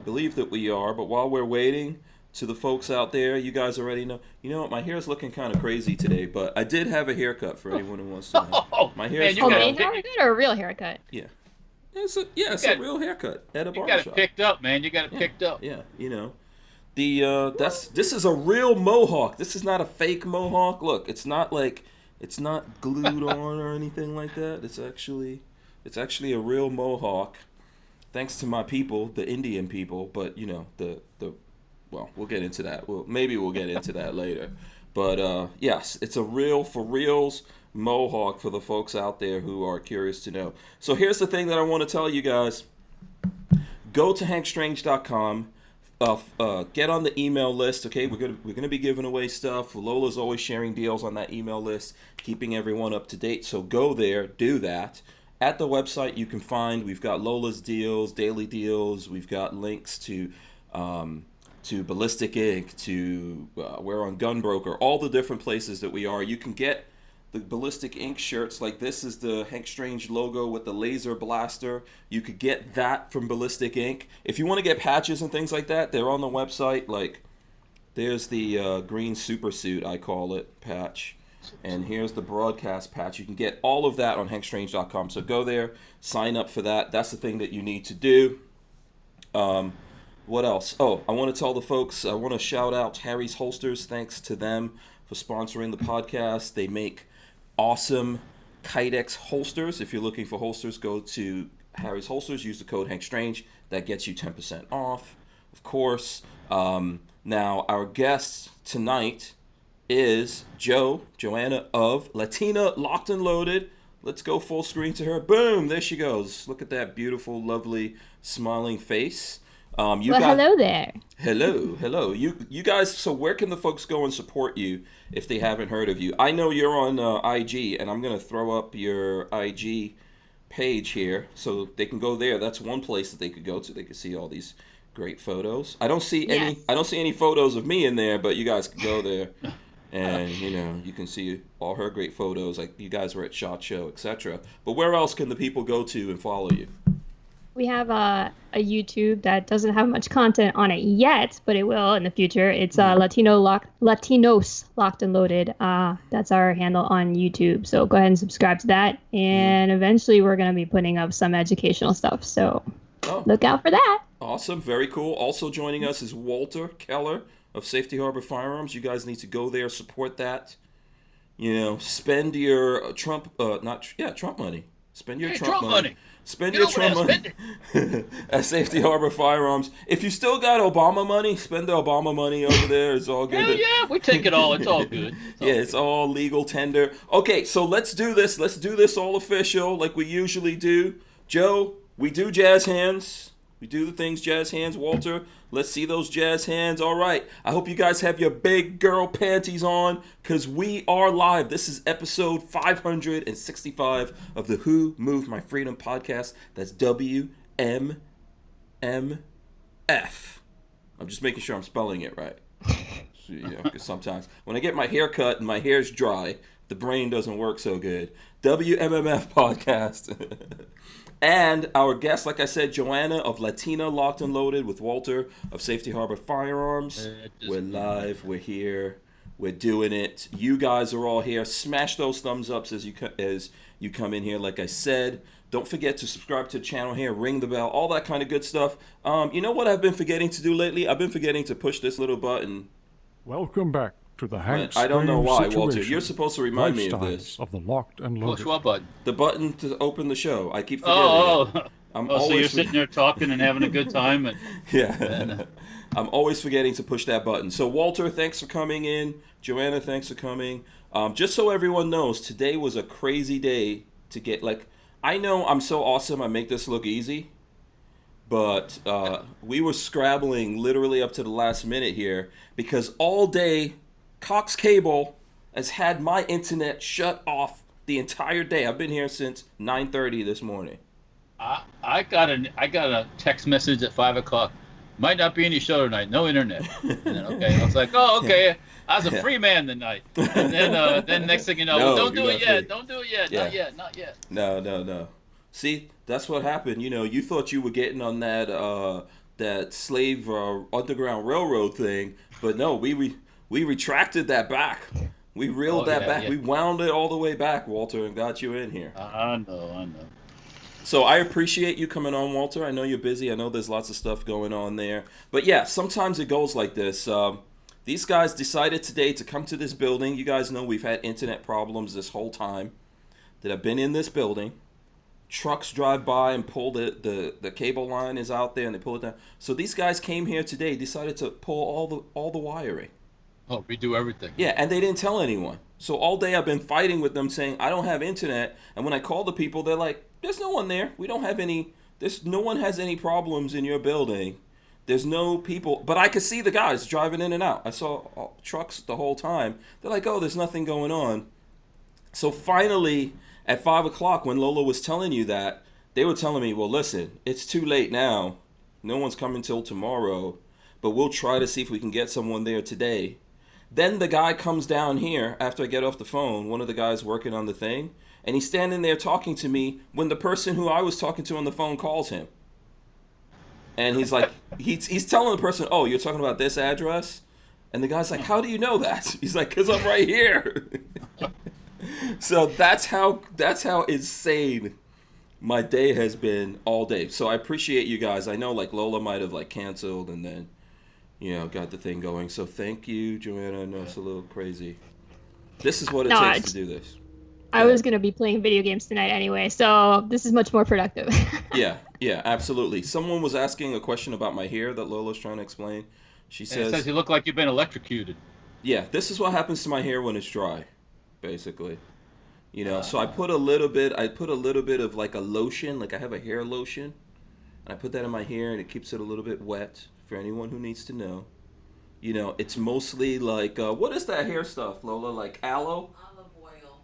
believe that we are. But while we're waiting, to the folks out there, you guys already know. You know what? My hair is looking kind of crazy today, but I did have a haircut for anyone who wants to know. Oh My hair man, is you got Main it. haircut or a real haircut? yeah. It's a real haircut at a You got it barbershop. picked up, man. You got it Yeah, picked up. yeah. This is a real mohawk. This is not a fake mohawk. Look, it's not glued on or anything like that. It's actually a real mohawk. Thanks to my people, the Indian people, but well, we'll get into that. Maybe we'll get into that later. But yes, it's a real for reals mohawk for the folks out there who are curious to know. So here's the thing that I want to tell you guys. Go to hankstrange.com. Get on the email list, okay? We're gonna be giving away stuff. Lola's always sharing deals on that email list, keeping everyone up to date. So go there, do that. At the website, you can find we've got Lola's deals, daily deals. We've got links to Ballistic Ink, to we're on Gunbroker, all the different places that we are. You can get the Ballistic Ink shirts. Like this is the Hank Strange logo with the laser blaster. You could get that from Ballistic Ink. If you want to get patches and things like that, they're on the website. Like there's the green super suit, I call it, patch. And here's the broadcast patch. You can get all of that on hankstrange.com. So go there, sign up for that. That's the thing that you need to do. What else? Oh, I want to tell the folks, I want to shout out Harry's Holsters. Thanks to them for sponsoring the podcast. They make awesome Kydex holsters. If you're looking for holsters, go to Harry's Holsters. Use the code HankStrange. That gets you 10% off, of course. Now, our guest tonight is Johanna of Latina, Locked and Loaded. Let's go full screen to her. Boom, there she goes. Look at that beautiful, lovely, smiling face. Hello there. Hello. You guys, so where can the folks go and support you if they haven't heard of you? I know you're on IG, and I'm going to throw up your IG page here so they can go there. That's one place that they could go to. They could see all these great photos. I don't see any photos of me in there, but you guys can go there. And, you can see all her great photos. Like, you guys were at SHOT Show, etc. But where else can the people go to and follow you? We have a YouTube that doesn't have much content on it yet, but it will in the future. It's Latinos Locked and Loaded. That's our handle on YouTube. So go ahead and subscribe to that. And eventually we're going to be putting up some educational stuff. So look out for that. Awesome. Very cool. Also joining us is Walter Keller of Safety Harbor Firearms. You guys need to go there, support that. Spend your Trump money. Spend your Trump money. Spend your Trump money at Safety Harbor Firearms. If you still got Obama money, spend the Obama money over there. It's all good. Hell yeah, we take it all. It's all good. It's all legal tender. Okay, so let's do this. Let's do this all official like we usually do. Joe, we do jazz hands. We do the things jazz hands. Walter, let's see those jazz hands. All right. I hope you guys have your big girl panties on because we are live. This is episode 565 of the Who Moved My Freedom podcast. That's WMMF. I'm just making sure I'm spelling it right. Because sometimes when I get my hair cut and my hair's dry, the brain doesn't work so good. WMMF podcast. And our guest, like I said, Johanna of Latina Locked and Loaded with Walter of Safety Harbor Firearms. We're live. We're here. We're doing it. You guys are all here. Smash those thumbs ups as you come in here. Like I said, don't forget to subscribe to the channel here. Ring the bell. All that kind of good stuff. You know what I've been forgetting to do lately? I've been forgetting to push this little button. Welcome back to the Hank Strange I don't know why, situation. Walter. You're supposed to remind me of this. Of the Locked and Loaded. Push what button? The button to open the show. I keep forgetting. So you're sitting there talking and having a good time. Yeah. I'm always forgetting to push that button. So, Walter, thanks for coming in. Johanna, thanks for coming. Just so everyone knows, today was a crazy day to get, I know I'm so awesome, I make this look easy. But we were scrabbling literally up to the last minute here because all day Cox Cable has had my internet shut off the entire day. I've been here since 9:30 this morning. I got a text message at 5 o'clock. Might not be any show tonight. No internet. And then, okay, I was like, oh, okay. I was a free man tonight. And then next thing you know, don't do it yet. Don't do it yet. Yeah. Not yet. No. See, that's what happened. You thought you were getting on that slave Underground Railroad thing. But no, we retracted that back. We reeled that back. Yeah. We wound it all the way back, Walter, and got you in here. I know. So I appreciate you coming on, Walter. I know you're busy. I know there's lots of stuff going on there. But yeah, sometimes it goes like this. These guys decided today to come to this building. You guys know we've had internet problems this whole time that I've been in this building. Trucks drive by and pull the cable line is out there and they pull it down. So these guys came here today, decided to pull all the wiring. Oh, redo everything. Yeah, and they didn't tell anyone. So all day I've been fighting with them saying, I don't have internet. And when I call the people, they're like, there's no one there. We don't have any, no one has any problems in your building. There's no people. But I could see the guys driving in and out. I saw trucks the whole time. They're like, oh, there's nothing going on. So finally, at 5 o'clock, when Lola was telling you that, they were telling me, well, listen, it's too late now. No one's coming till tomorrow. But we'll try to see if we can get someone there today. Then the guy comes down here after I get off the phone, one of the guys working on the thing, and he's standing there talking to me when the person who I was talking to on the phone calls him. And he's like, he's telling the person, oh, you're talking about this address? And the guy's like, how do you know that? He's like, because I'm right here. So that's how insane my day has been all day. So I appreciate you guys. I know like Lola might have like canceled and then got the thing going. So thank you, Johanna. I know it's a little crazy. This is what it takes to do this. I was going to be playing video games tonight anyway, so this is much more productive. Yeah, absolutely. Someone was asking a question about my hair that Lola's trying to explain. She says, it says you look like you've been electrocuted. Yeah, this is what happens to my hair when it's dry, basically. So I put a little bit of like a lotion, like I have a hair lotion, and I put that in my hair and it keeps it a little bit wet. For anyone who needs to know, it's mostly like, what is that hair stuff, Lola? Like aloe?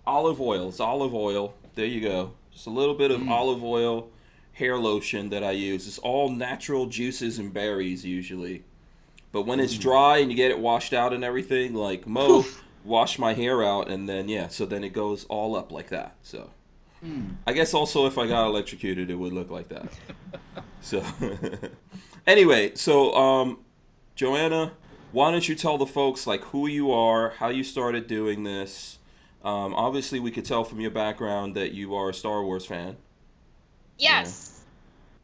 Olive oil. It's olive oil. There you go. Just a little bit of olive oil hair lotion that I use. It's all natural juices and berries usually. But when it's dry and you get it washed out and everything, like Mo washed my hair out and then, so then it goes all up like that. So I guess also if I got electrocuted, it would look like that. So... Anyway, so Johanna, why don't you tell the folks like who you are, how you started doing this? Obviously, we could tell from your background that you are a Star Wars fan. Yes.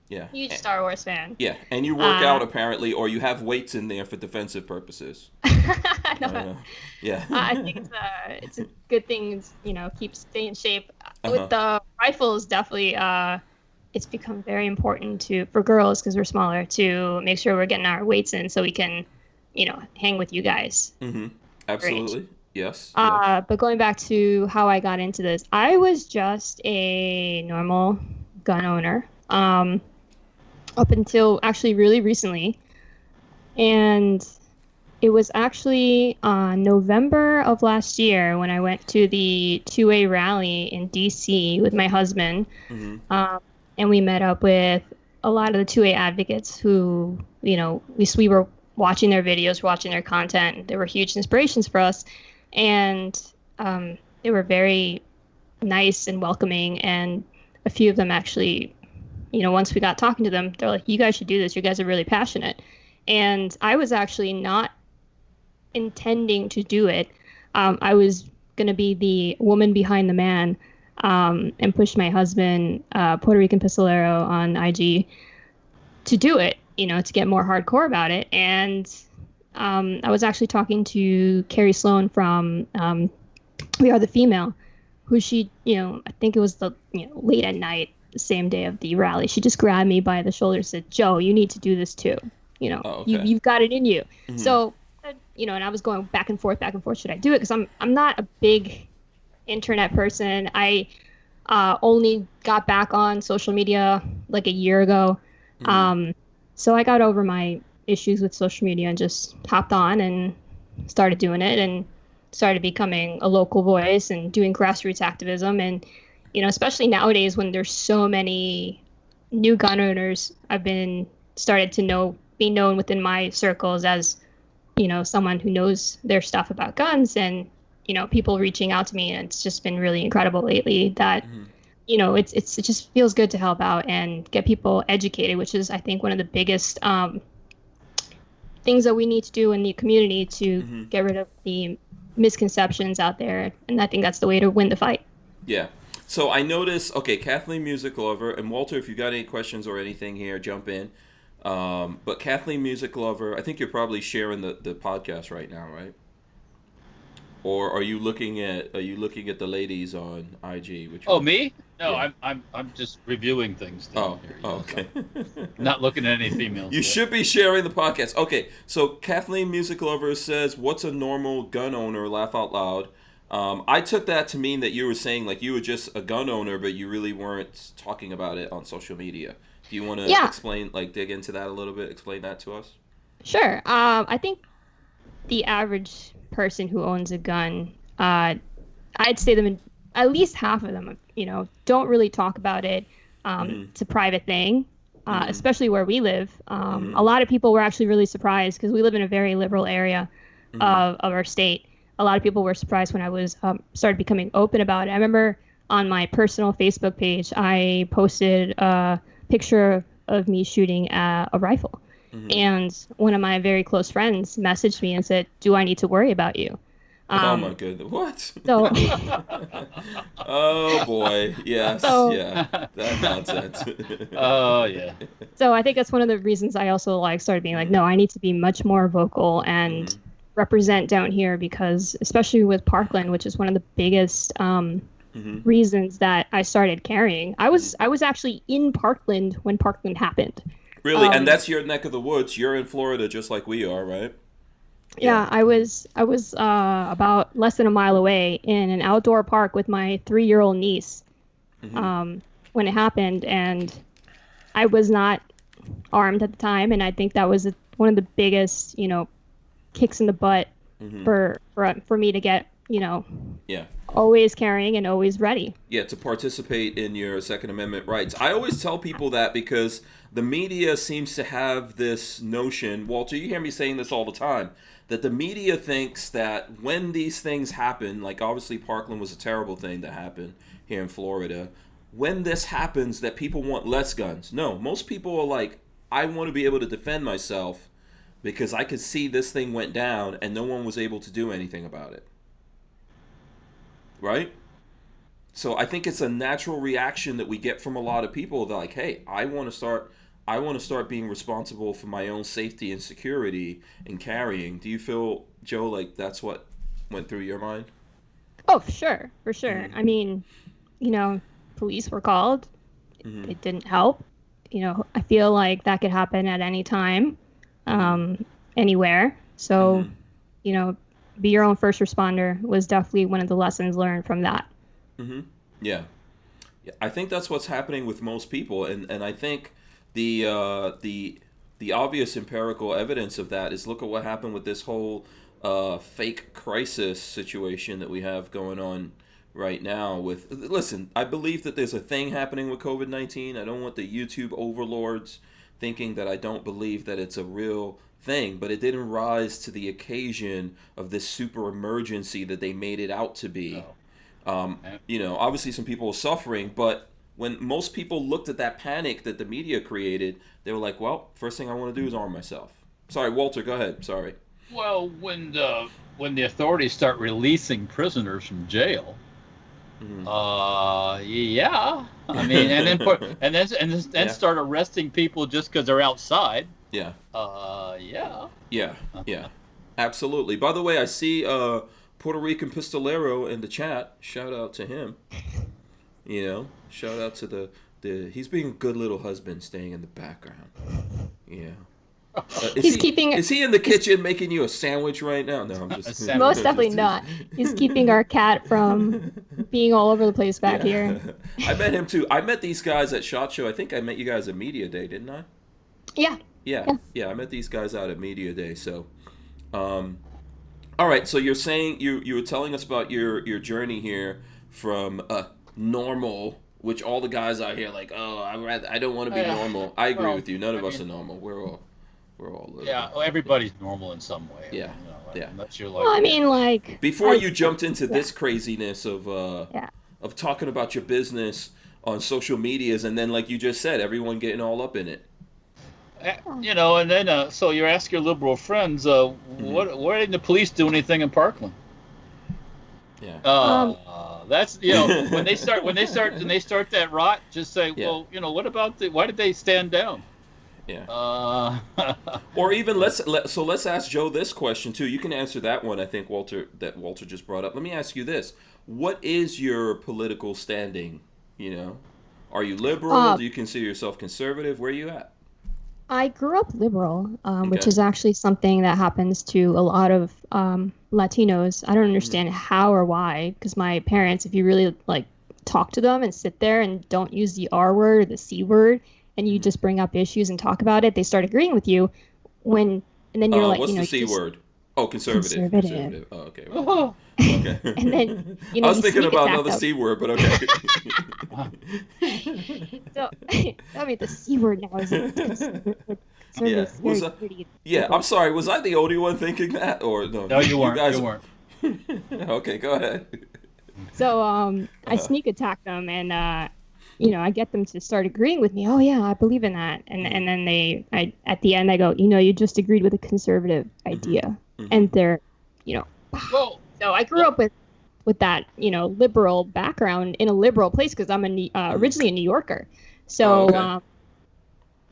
Yeah. Huge Star Wars fan. Yeah, and you work out apparently, or you have weights in there for defensive purposes. No. Yeah. I think it's a good thing. Keep staying in shape. With the rifles, definitely. It's become very important for girls because we're smaller to make sure we're getting our weights in so we can, hang with you guys. Mm-hmm. Absolutely. Yes. But going back to how I got into this, I was just a normal gun owner up until actually really recently. And it was actually November of last year when I went to the 2A rally in D.C. with my husband. Mm-hmm. And we met up with a lot of the 2A advocates who, we were watching their videos, watching their content. They were huge inspirations for us. And they were very nice and welcoming. And a few of them actually, once we got talking to them, they're like, you guys should do this. You guys are really passionate. And I was actually not intending to do it. I was going to be the woman behind the man. And pushed my husband, Puerto Rican Pistolero, on IG to do it, to get more hardcore about it. And I was actually talking to Carrie Sloan from We Are the Female, who I think it was the late at night, the same day of the rally. She just grabbed me by the shoulder and said, Joe, you need to do this too. You've got it in you. Mm-hmm. So, and I was going back and forth. Should I do it? Because I'm not a big internet person. I only got back on social media like a year ago. Mm-hmm. So I got over my issues with social media and just hopped on and started doing it and started becoming a local voice and doing grassroots activism. And, especially nowadays when there's so many new gun owners, I've started to be known within my circles as, someone who knows their stuff about guns and, people reaching out to me. And it's just been really incredible lately that, it just feels good to help out and get people educated, which is, I think, one of the biggest things that we need to do in the community to get rid of the misconceptions out there. And I think that's the way to win the fight. Yeah. So I noticed, okay, Kathleen Music Lover, and Walter, if you got any questions or anything here, jump in. But Kathleen Music Lover, I think you're probably sharing the podcast right now, right? Or are you looking at the ladies on IG? Me? No, yeah. I'm just reviewing things down here. Okay. Not looking at any females. You should be sharing the podcast. Okay, so Kathleen Music Lover says, "What's a normal gun owner?" Laugh out loud. I took that to mean that you were saying like you were just a gun owner, but you really weren't talking about it on social media. Do you want to explain, like dig into that a little bit? Explain that to us. Sure. I think the average person who owns a gun, I'd say at least half of them, don't really talk about it. It's a private thing, especially where we live. A lot of people were actually really surprised because we live in a very liberal area of our state. A lot of people were surprised when I was started becoming open about it. I remember on my personal Facebook page, I posted a picture of me shooting a rifle. And one of my very close friends messaged me and said, "Do I need to worry about you?" Oh my goodness! What? So, oh boy! Yes, yeah, that nonsense. Oh yeah. So I think that's one of the reasons I also started being like, no, I need to be much more vocal and represent down here, because especially with Parkland, which is one of the biggest reasons that I started carrying. I was actually in Parkland when Parkland happened. Really? And that's your neck of the woods. You're in Florida just like we are, right? Yeah, I was about less than a mile away in an outdoor park with my 3-year-old niece when it happened, and I was not armed at the time, and I think that was one of the biggest, kicks in the butt for me to get, always carrying and always ready. Yeah, to participate in your Second Amendment rights. I always tell people that because the media seems to have this notion, Walter, you hear me saying this all the time, that the media thinks that when these things happen, like obviously Parkland was a terrible thing that happened here in Florida, when this happens that people want less guns. No, most people are like, I want to be able to defend myself because I could see this thing went down and no one was able to do anything about it. Right? So I think it's a natural reaction that we get from a lot of people. They're like, hey, I want to start being responsible for my own safety and security and carrying. Do you feel, Joe, like that's what went through your mind? Oh, for sure. I mean, police were called. It didn't help. I feel like that could happen at any time, anywhere. So, be your own first responder was definitely one of the lessons learned from that. Yeah, I think that's what's happening with most people, and I think the obvious empirical evidence of that is look at what happened with this whole fake crisis situation that we have going on right now. Listen, I believe that there's a thing happening with COVID-19. I don't want the YouTube overlords thinking that I don't believe that it's a real thing, but it didn't rise to the occasion of this super emergency that they made it out to be. Obviously some people are suffering, but when most people looked at that panic that the media created, they were like, well, first thing I want to do is arm myself. Sorry, Walter, go ahead. Sorry. Well, when the authorities start releasing prisoners from jail, yeah. I mean, and then start arresting people just because they're outside. Yeah. Yeah. Yeah. Absolutely. By the way, I see Puerto Rican Pistolero in the chat. Shout out to him. Shout out to the he's being a good little husband staying in the background. Yeah. Is he in the kitchen making you a sandwich right now? No, I'm just most definitely not. He's keeping our cat from being all over the place back here. I met him too. I met these guys at SHOT Show. I think I met you guys at Media Day, didn't I? Yeah. I met these guys out at Media Day. So, all right. So you're saying you were telling us about your journey here from normal, which all the guys out here like, oh, I don't want to be normal. I agree with you. None of us are normal. We're all everybody's normal in some way. Yeah. Unless you're like. Well, I mean, like before you jumped into this craziness of talking about your business on social medias, and then like you just said, everyone getting all up in it. You know, and then so you ask your liberal friends, why didn't the police do anything in Parkland? Yeah. That's, you know, when they start that rot, just say, well, you know, what about why did they stand down? Yeah. Or even let's ask Joe this question too. You can answer that one. I think Walter just brought up. Let me ask you this: what is your political standing? You know, are you liberal? Do you consider yourself conservative? Where are you at? I grew up liberal, which is actually something that happens to a lot of Latinos. I don't understand how or why, because my parents, if you really like talk to them and sit there and don't use the R word or the C word, and you just bring up issues and talk about it, they start agreeing with you. And then you're like, what's the C word? Oh, conservative. Conservative. Oh, okay. Right. Okay. And then, you know, I was thinking about another C word, but okay. So, I mean, the C word now is I'm sorry. Was I the only one thinking that, or no? No, you weren't. You weren't. Okay, go ahead. So, I sneak attack them, and you know, I get them to start agreeing with me. Oh yeah, I believe in that. And then at the end I go, you know, you just agreed with a conservative idea, and they're, you know. Well, so I grew up with that, you know, liberal background in a liberal place because I'm originally a New Yorker. So, and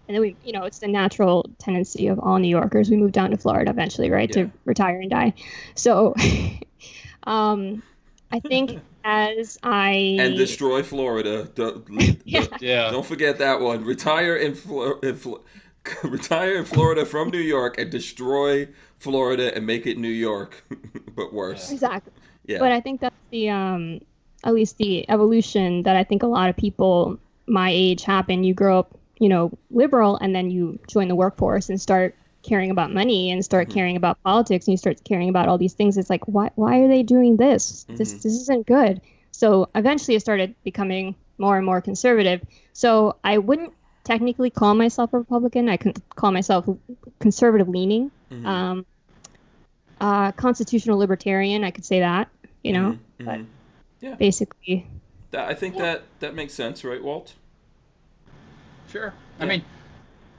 then we, you know, it's the natural tendency of all New Yorkers. We moved down to Florida eventually, right, to retire and die. So, I think as and destroy Florida. Don't forget that one. Retire in Florida from New York and destroy Florida and make it New York, but worse. Exactly. Yeah. But I think that's the at least the evolution that I think a lot of people my age happen. You grow up, you know, liberal, and then you join the workforce and start caring about money and start caring about politics, and you start caring about all these things. It's like, why are they doing this? This isn't good. So eventually I started becoming more and more conservative. So I wouldn't technically call myself a Republican. I can call myself conservative leaning. Constitutional libertarian, I could say that, you know. But basically I think that makes sense, right, Walt? Sure. I mean,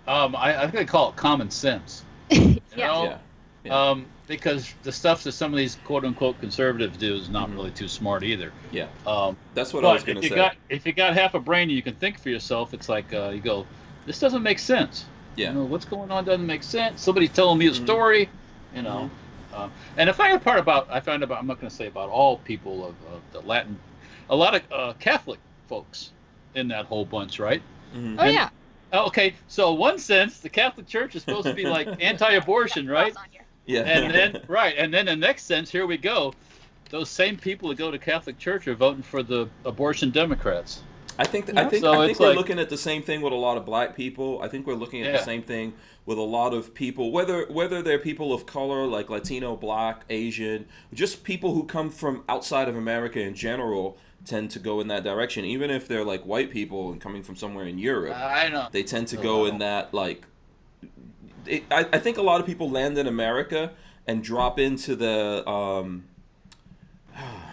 I think they call it common sense. You know? Because the stuff that some of these quote-unquote conservatives do is not really too smart either. Yeah. That's what I was going to say. If you got half a brain and you can think for yourself, it's like you go, this doesn't make sense. Yeah. You know, what's going on doesn't make sense. Somebody's telling me a story, you know. And if I had part about, I found about, I'm not going to say about all people of the Latin, a lot of Catholic folks in that whole bunch, right? Oh, yeah. Okay, so in one sense, the Catholic Church is supposed to be like anti-abortion, right? Yeah. And then the next sense, here we go. Those same people that go to Catholic Church are voting for the abortion Democrats. I think we're looking at the same thing with a lot of black people. I think we're looking at the same thing with a lot of people, whether they're people of color, like Latino, Black, Asian, just people who come from outside of America in general tend to go in that direction. Even if they're like white people and coming from somewhere in Europe, I know they tend to go in that like. I think a lot of people land in America and drop into the.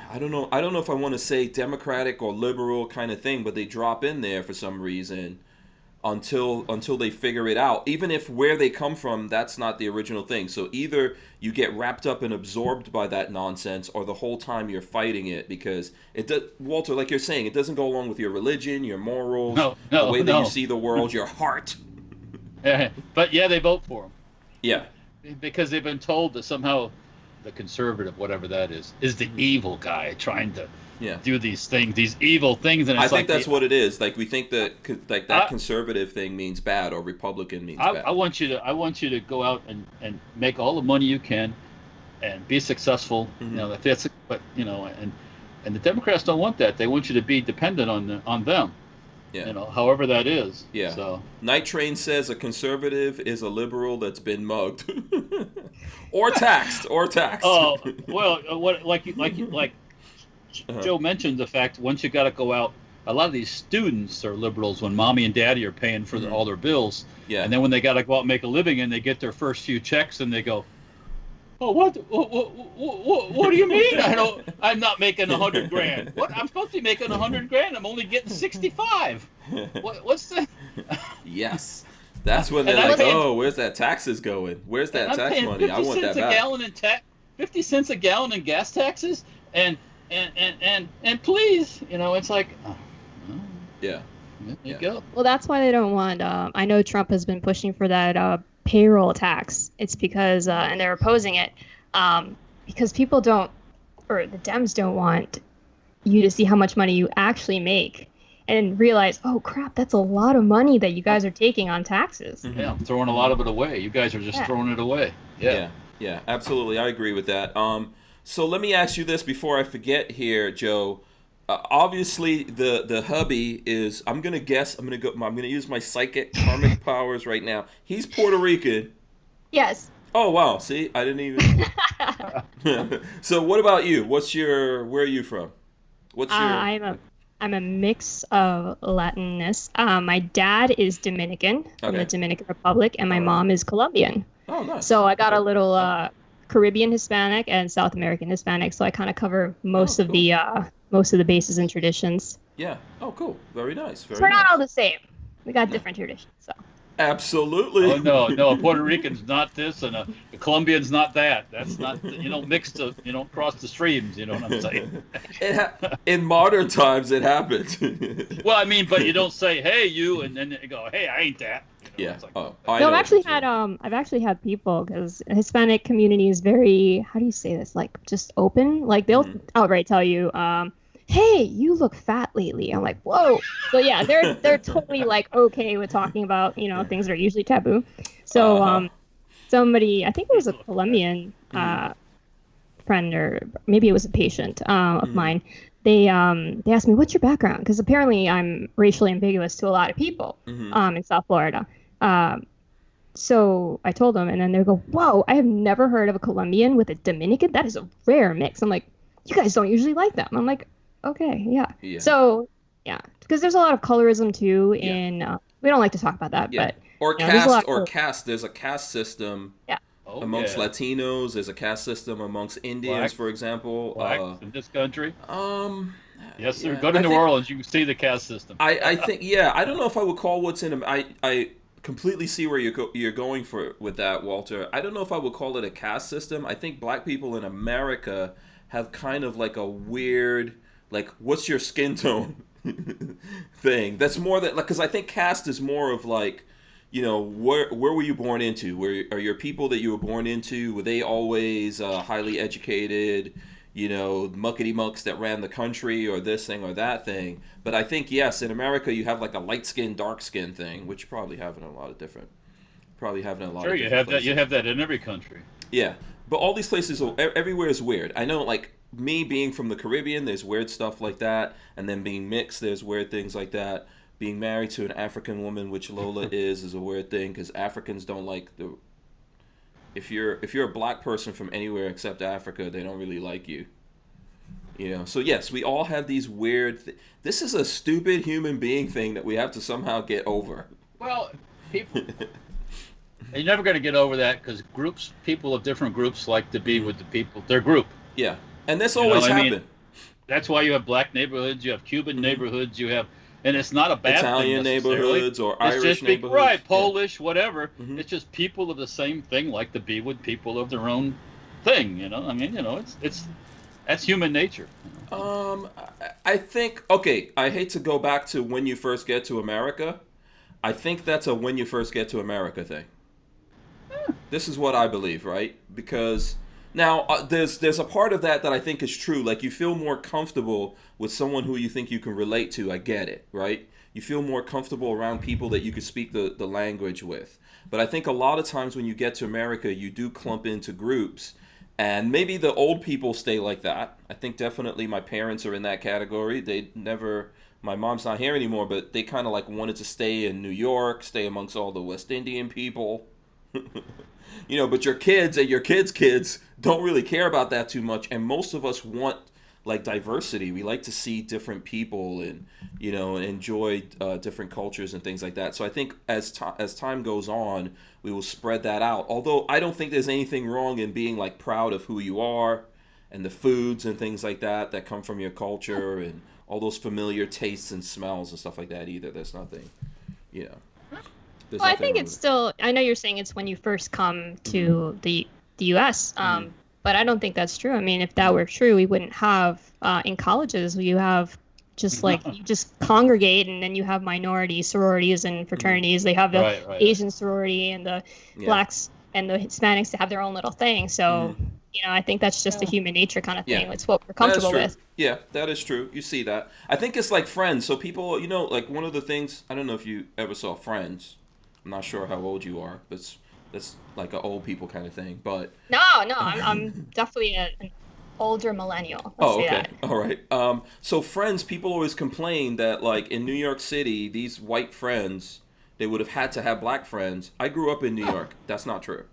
I don't know if I want to say democratic or liberal kind of thing, but they drop in there for some reason until they figure it out. Even if where they come from, that's not the original thing. So either you get wrapped up and absorbed by that nonsense, or the whole time you're fighting it because it does. Walter, like you're saying, it doesn't go along with your religion, your morals, the way that you see the world, your heart. But they vote for them. Yeah. Because they've been told that somehow the conservative, whatever that is the evil guy trying to do these things, these evil things. And it's I think that's what it is. Like we think that that conservative thing means bad or Republican means bad. I want you to go out and make all the money you can and be successful. You know, but you know, and the Democrats don't want that. They want you to be dependent on them. Yeah. You know, however that is. Yeah. So Night Train says a conservative is a liberal that's been mugged, or taxed. Oh well, Joe mentioned the fact once you got to go out. A lot of these students are liberals when mommy and daddy are paying for all their bills. Yeah. And then when they got to go out and make a living and they get their first few checks and they go, Oh, what do you mean? I'm not making 100 grand. What? I'm supposed to be making 100 grand. I'm only getting 65. What's the? Yes. That's when they're And I'm like, paying, oh, where's that taxes going? Where's and that I'm tax paying money? I 50 want that cents a back. gallon in 50 cents a gallon in gas taxes, and please, it's like, oh, Yeah. there you Yeah. go. Well, that's why they don't want. I know Trump has been pushing for that payroll tax. It's because, and they're opposing it, because people don't, or the Dems don't want you to see how much money you actually make and realize, oh crap, that's a lot of money that you guys are taking on taxes. Mm-hmm. Yeah, I'm throwing a lot of it away. You guys are just throwing it away. Yeah. Yeah, absolutely. I agree with that. So let me ask you this before I forget here, Joe. Obviously, the hubby is. I'm gonna guess. I'm gonna use my psychic karmic powers right now. He's Puerto Rican. Yes. Oh wow! See, I didn't even. So what about you? Where are you from? I'm a mix of Latinness. My dad is Dominican from the Dominican Republic, and my mom is Colombian. Oh, nice. So I got a little Caribbean Hispanic and South American Hispanic. So I kind of cover most of the bases and traditions. Yeah. Oh, cool. Very nice. We're not all the same. We got different traditions. So. Absolutely. Oh no, a Puerto Rican's not this, and a Colombian's not that. That's not mixed to cross the streams. You know what I'm saying? In modern times, it happens. Well, I mean, but you don't say "Hey, you," and then you go, "Hey, I ain't that." Yeah. No, I've actually had people, because the Hispanic community is very, how do you say this? Like just open. Like they'll outright tell you, hey, you look fat lately. I'm like, whoa. So yeah, they're totally like okay with talking about things that are usually taboo. So somebody, I think it was a Colombian friend, or maybe it was a patient of mine. They asked me, what's your background? Because apparently I'm racially ambiguous to a lot of people in South Florida. So I told them, and then they go, whoa, I have never heard of a Colombian with a Dominican. That is a rare mix. I'm like, you guys don't usually like them. I'm like, okay, yeah. So, yeah, because there's a lot of colorism too in, we don't like to talk about that, but. Caste. There's a caste system amongst Latinos. There's a caste system amongst Indians, for example. Blacks in this country. Yes, sir. Yeah, Go to New Orleans. You can see the caste system. I think, I don't know if I would call what's in them. I completely see where you're going with that, Walter. I don't know if I would call it a caste system. I think black people in America have kind of like a weird, like, what's your skin tone thing. That's more that, like, because I think caste is more of like, where were you born into? Where are your people that you were born into? Were they always highly educated? Muckety mucks that ran the country, or this thing or that thing. But I think, yes, in America you have like a light skin, dark skin thing, which you probably have in a lot of different. Sure, you have that. You have that in every country. Yeah, but all these places, everywhere is weird. I know, like me being from the Caribbean, there's weird stuff like that, and then being mixed, there's weird things like that. Being married to an African woman, which Lola is a weird thing, because Africans don't like the. If you're a black person from anywhere except Africa, they don't really like you. So yes, we all have these weird. This is a stupid human being thing that we have to somehow get over. Well, people. You're never going to get over that, because people of different groups like to be with the people, their group. Yeah, and this always happened. That's why you have black neighborhoods, you have Cuban neighborhoods, you have. And it's not a bad Italian thing neighborhoods or Irish neighborhoods. Right, Polish, whatever. It's just people of the same thing like to be with people of their own thing, I mean, that's human nature. I think, I hate to go back to when you first get to America. I think that's a when you first get to America thing. This is what I believe, right? Because now there's a part of that I think is true. Like, you feel more comfortable with someone who you think you can relate to. I get it, right? You feel more comfortable around people that you can speak the language with. But I think a lot of times when you get to America, you do clump into groups. And maybe the old people stay like that. I think definitely my parents are in that category. My mom's not here anymore, but they kind of like wanted to stay in New York, stay amongst all the West Indian people. But your kids and your kids' kids don't really care about that too much. And most of us want like diversity. We like to see different people and, you know, enjoy different cultures and things like that. So I think as time goes on, we will spread that out. Although I don't think there's anything wrong in being like proud of who you are and the foods and things like that come from your culture and all those familiar tastes and smells and stuff like that either. There's nothing, you know. Well, I think it's still, I know you're saying it's when you first come to the U.S., but I don't think that's true. I mean, if that were true, we wouldn't have, in colleges, you have just like, you just congregate and then you have minority sororities and fraternities. They have the Asian sorority and the blacks and the Hispanics have their own little thing. So, you know, I think that's just a human nature kind of thing. It's what we're comfortable with. Yeah, that is true. You see that. I think it's like Friends. So people, you know, like one of the things, I don't know if you ever saw Friends. I'm not sure how old you are, but that's like an old people kind of thing. But no, I'm definitely an older millennial. Let's say that. All right. So Friends, people always complain that like in New York City, these white friends, they would have had to have black friends. I grew up in New York. That's not true.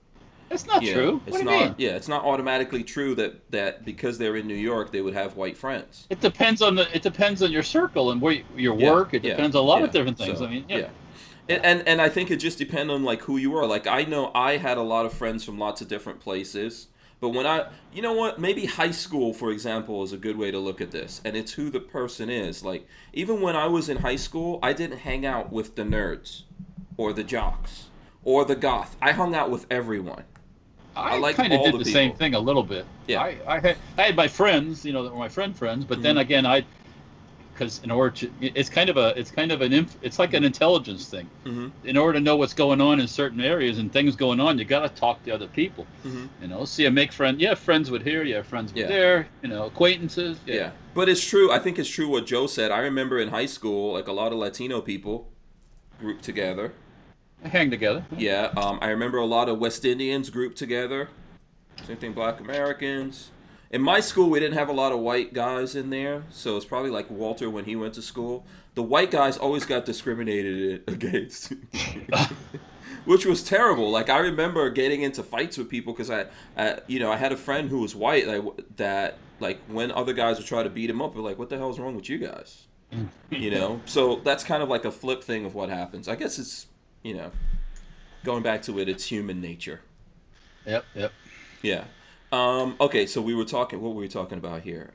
It's not true. What do you mean? Yeah, it's not automatically true that because they're in New York, they would have white friends. It depends on your circle and where your work. It depends on a lot of different things. So, I mean, And I think it just depends on like who you are. Like I know I had a lot of friends from lots of different places, but when you know what, maybe high school, for example, is a good way to look at this, and it's who the person is. Like even when I was in high school, I didn't hang out with the nerds, or the jocks, or the goth. I hung out with everyone. I kind of did the same thing a little bit. Yeah. I had my friends, you know, that were my friends, but then again, because in order to, it's like an intelligence thing. In order to know what's going on in certain areas and things going on, you got to talk to other people. You know, so you make friends. You have friends with here, you have friends with there. You know, acquaintances. Yeah, but it's true. I think it's true what Joe said. I remember in high school, like a lot of Latino people grouped together. Hang together. Yeah, I remember a lot of West Indians grouped together. Same thing, Black Americans. In my school, we didn't have a lot of white guys in there, so it's probably like Walter when he went to school. The white guys always got discriminated against, which was terrible. Like I remember getting into fights with people because I had a friend who was white that like when other guys would try to beat him up, we're like, "What the hell is wrong with you guys?" You know. So that's kind of like a flip thing of what happens. I guess it's, you know, going back to it, it's human nature. Yep. Yeah. Okay, so we were talking. What were we talking about here?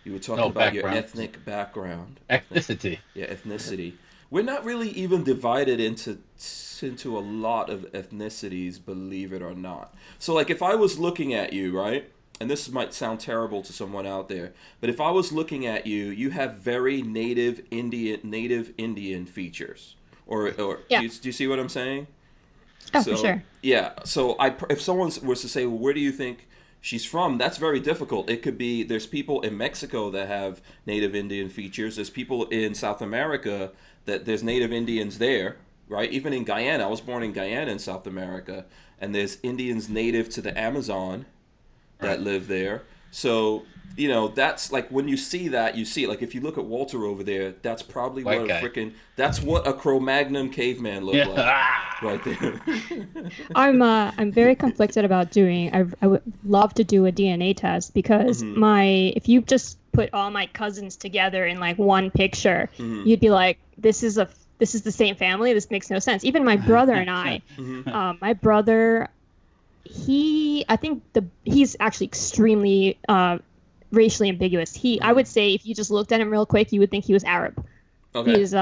You were talking about your ethnic background. Ethnicity. Yeah, ethnicity. We're not really even divided into a lot of ethnicities, believe it or not. So, like, if I was looking at you, right, and this might sound terrible to someone out there, but if I was looking at you, you have very native Indian features. Or do you see what I'm saying? Oh, for sure. Yeah. So if someone was to say, well, where do you think she's from? That's very difficult. It could be there's people in Mexico that have native Indian features. There's people in South America that there's native Indians there, right? Even in Guyana. I was born in Guyana in South America, and there's Indians native to the Amazon that live there. So, you know, that's like when you see that, you see it. Like if you look at Walter over there, that's probably that's what a Cro-Magnon caveman looked like right there. I'm very conflicted about doing. I would love to do a DNA test because if you just put all my cousins together in like one picture, you'd be like, this is the same family. This makes no sense. Even my brother and I, my brother, he's actually extremely racially ambiguous. I would say if you just looked at him real quick, you would think he was Arab. Okay. He's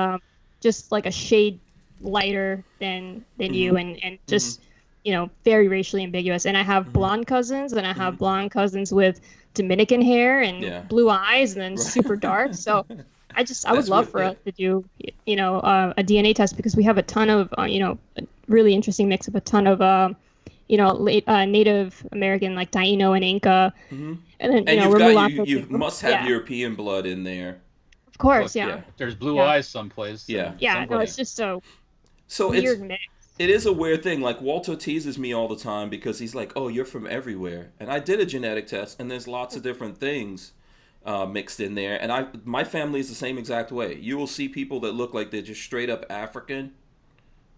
just like a shade lighter than you, and just very racially ambiguous. And I have blonde cousins, and I have blonde cousins with Dominican hair and blue eyes, and then super dark. So I would love for us to do a DNA test because we have a ton of a really interesting mix of a ton of Native American like Taino and Inca, and then you must have European blood in there. Of course, yeah. There's blue eyes someplace. Yeah. No, it's just so weird mix. It is a weird thing. Like Walter teases me all the time because he's like, "Oh, you're from everywhere," and I did a genetic test, and there's lots of different things mixed in there, and my family is the same exact way. You will see people that look like they're just straight up African.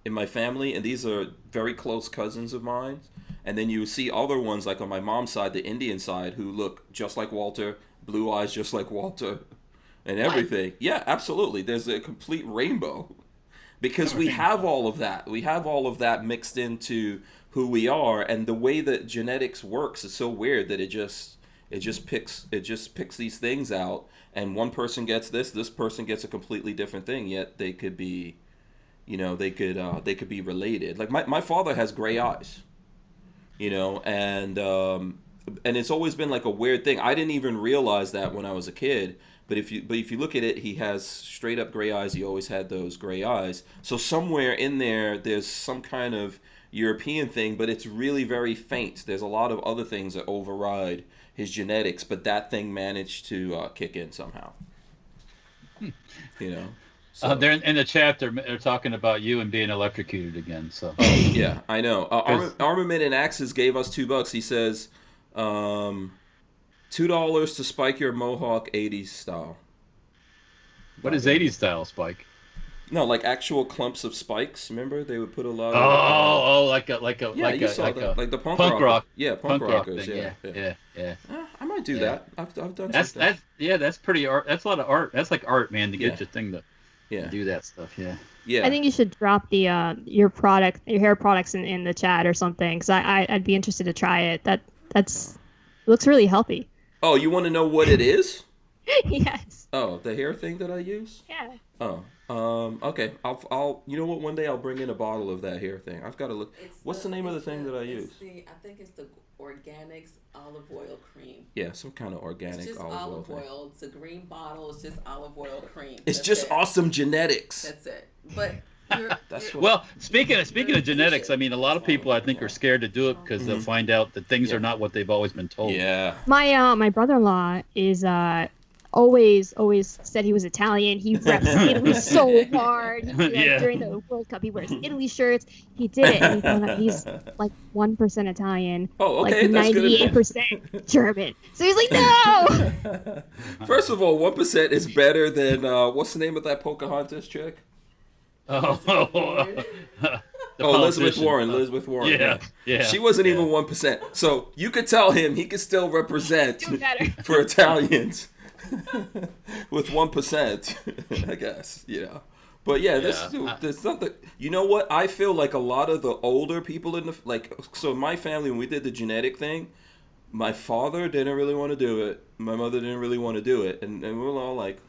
in my family, and these are very close cousins of mine. And then you see other ones, like on my mom's side, the Indian side, who look just like Walter, blue eyes just like Walter, and everything. What? Yeah, absolutely. There's a complete rainbow. Because we have all of that. We have all of that mixed into who we are, and the way that genetics works is so weird that it just picks these things out, and one person gets this person gets a completely different thing, yet they could be, they could be related. Like my father has gray eyes, and it's always been like a weird thing. I didn't even realize that when I was a kid. But if you look at it, he has straight up gray eyes. He always had those gray eyes. So somewhere in there's some kind of European thing, but it's really very faint. There's a lot of other things that override his genetics, but that thing managed to kick in somehow. So. They're in the chat. They're talking about you and being electrocuted again. So. Yeah, I know. Armament and Axes gave us $2. He says. $2 to spike your mohawk 80s style. What is 80s style spike? No, like actual clumps of spikes. Remember, they would put a lot of. Like the punk rock. Yeah, punk rockers. Thing, yeah. I might do that. I've done. That's pretty art. That's a lot of art. That's like art, man. To get your thing to do that stuff. Yeah. Yeah. I think you should drop the your hair products in the chat or something, because I'd be interested to try it. It looks really healthy. Oh, you want to know what it is? Yes. Oh, the hair thing that I use? Yeah. Oh, okay. I'll. You know what? One day I'll bring in a bottle of that hair thing. I've got to look. What's the name of the thing that I use? I think it's the Organics olive oil cream. Yeah, some kind of organic it's just olive oil. It's a green bottle. It's just olive oil cream. It's just awesome genetics. That's it. But. Well, speaking of genetics, I mean, a lot of people I think are scared to do it because they'll find out that things are not what they've always been told. Yeah. My brother-in-law is always said he was Italian. He reps Italy so hard. During the World Cup, he wears Italy shirts. He did it, and he found out he's like 1% Italian. Oh, okay. Like 98% German. So he's like, no. First of all, 1% is better than what's the name of that Pocahontas chick? Elizabeth Warren. Yeah. She wasn't even 1%. So you could tell him he could still represent for Italians with 1%, I guess. Yeah. But yeah, there's nothing. You know what? I feel like a lot of the older people so in my family, when we did the genetic thing, my father didn't really want to do it. My mother didn't really want to do it. And we were all like,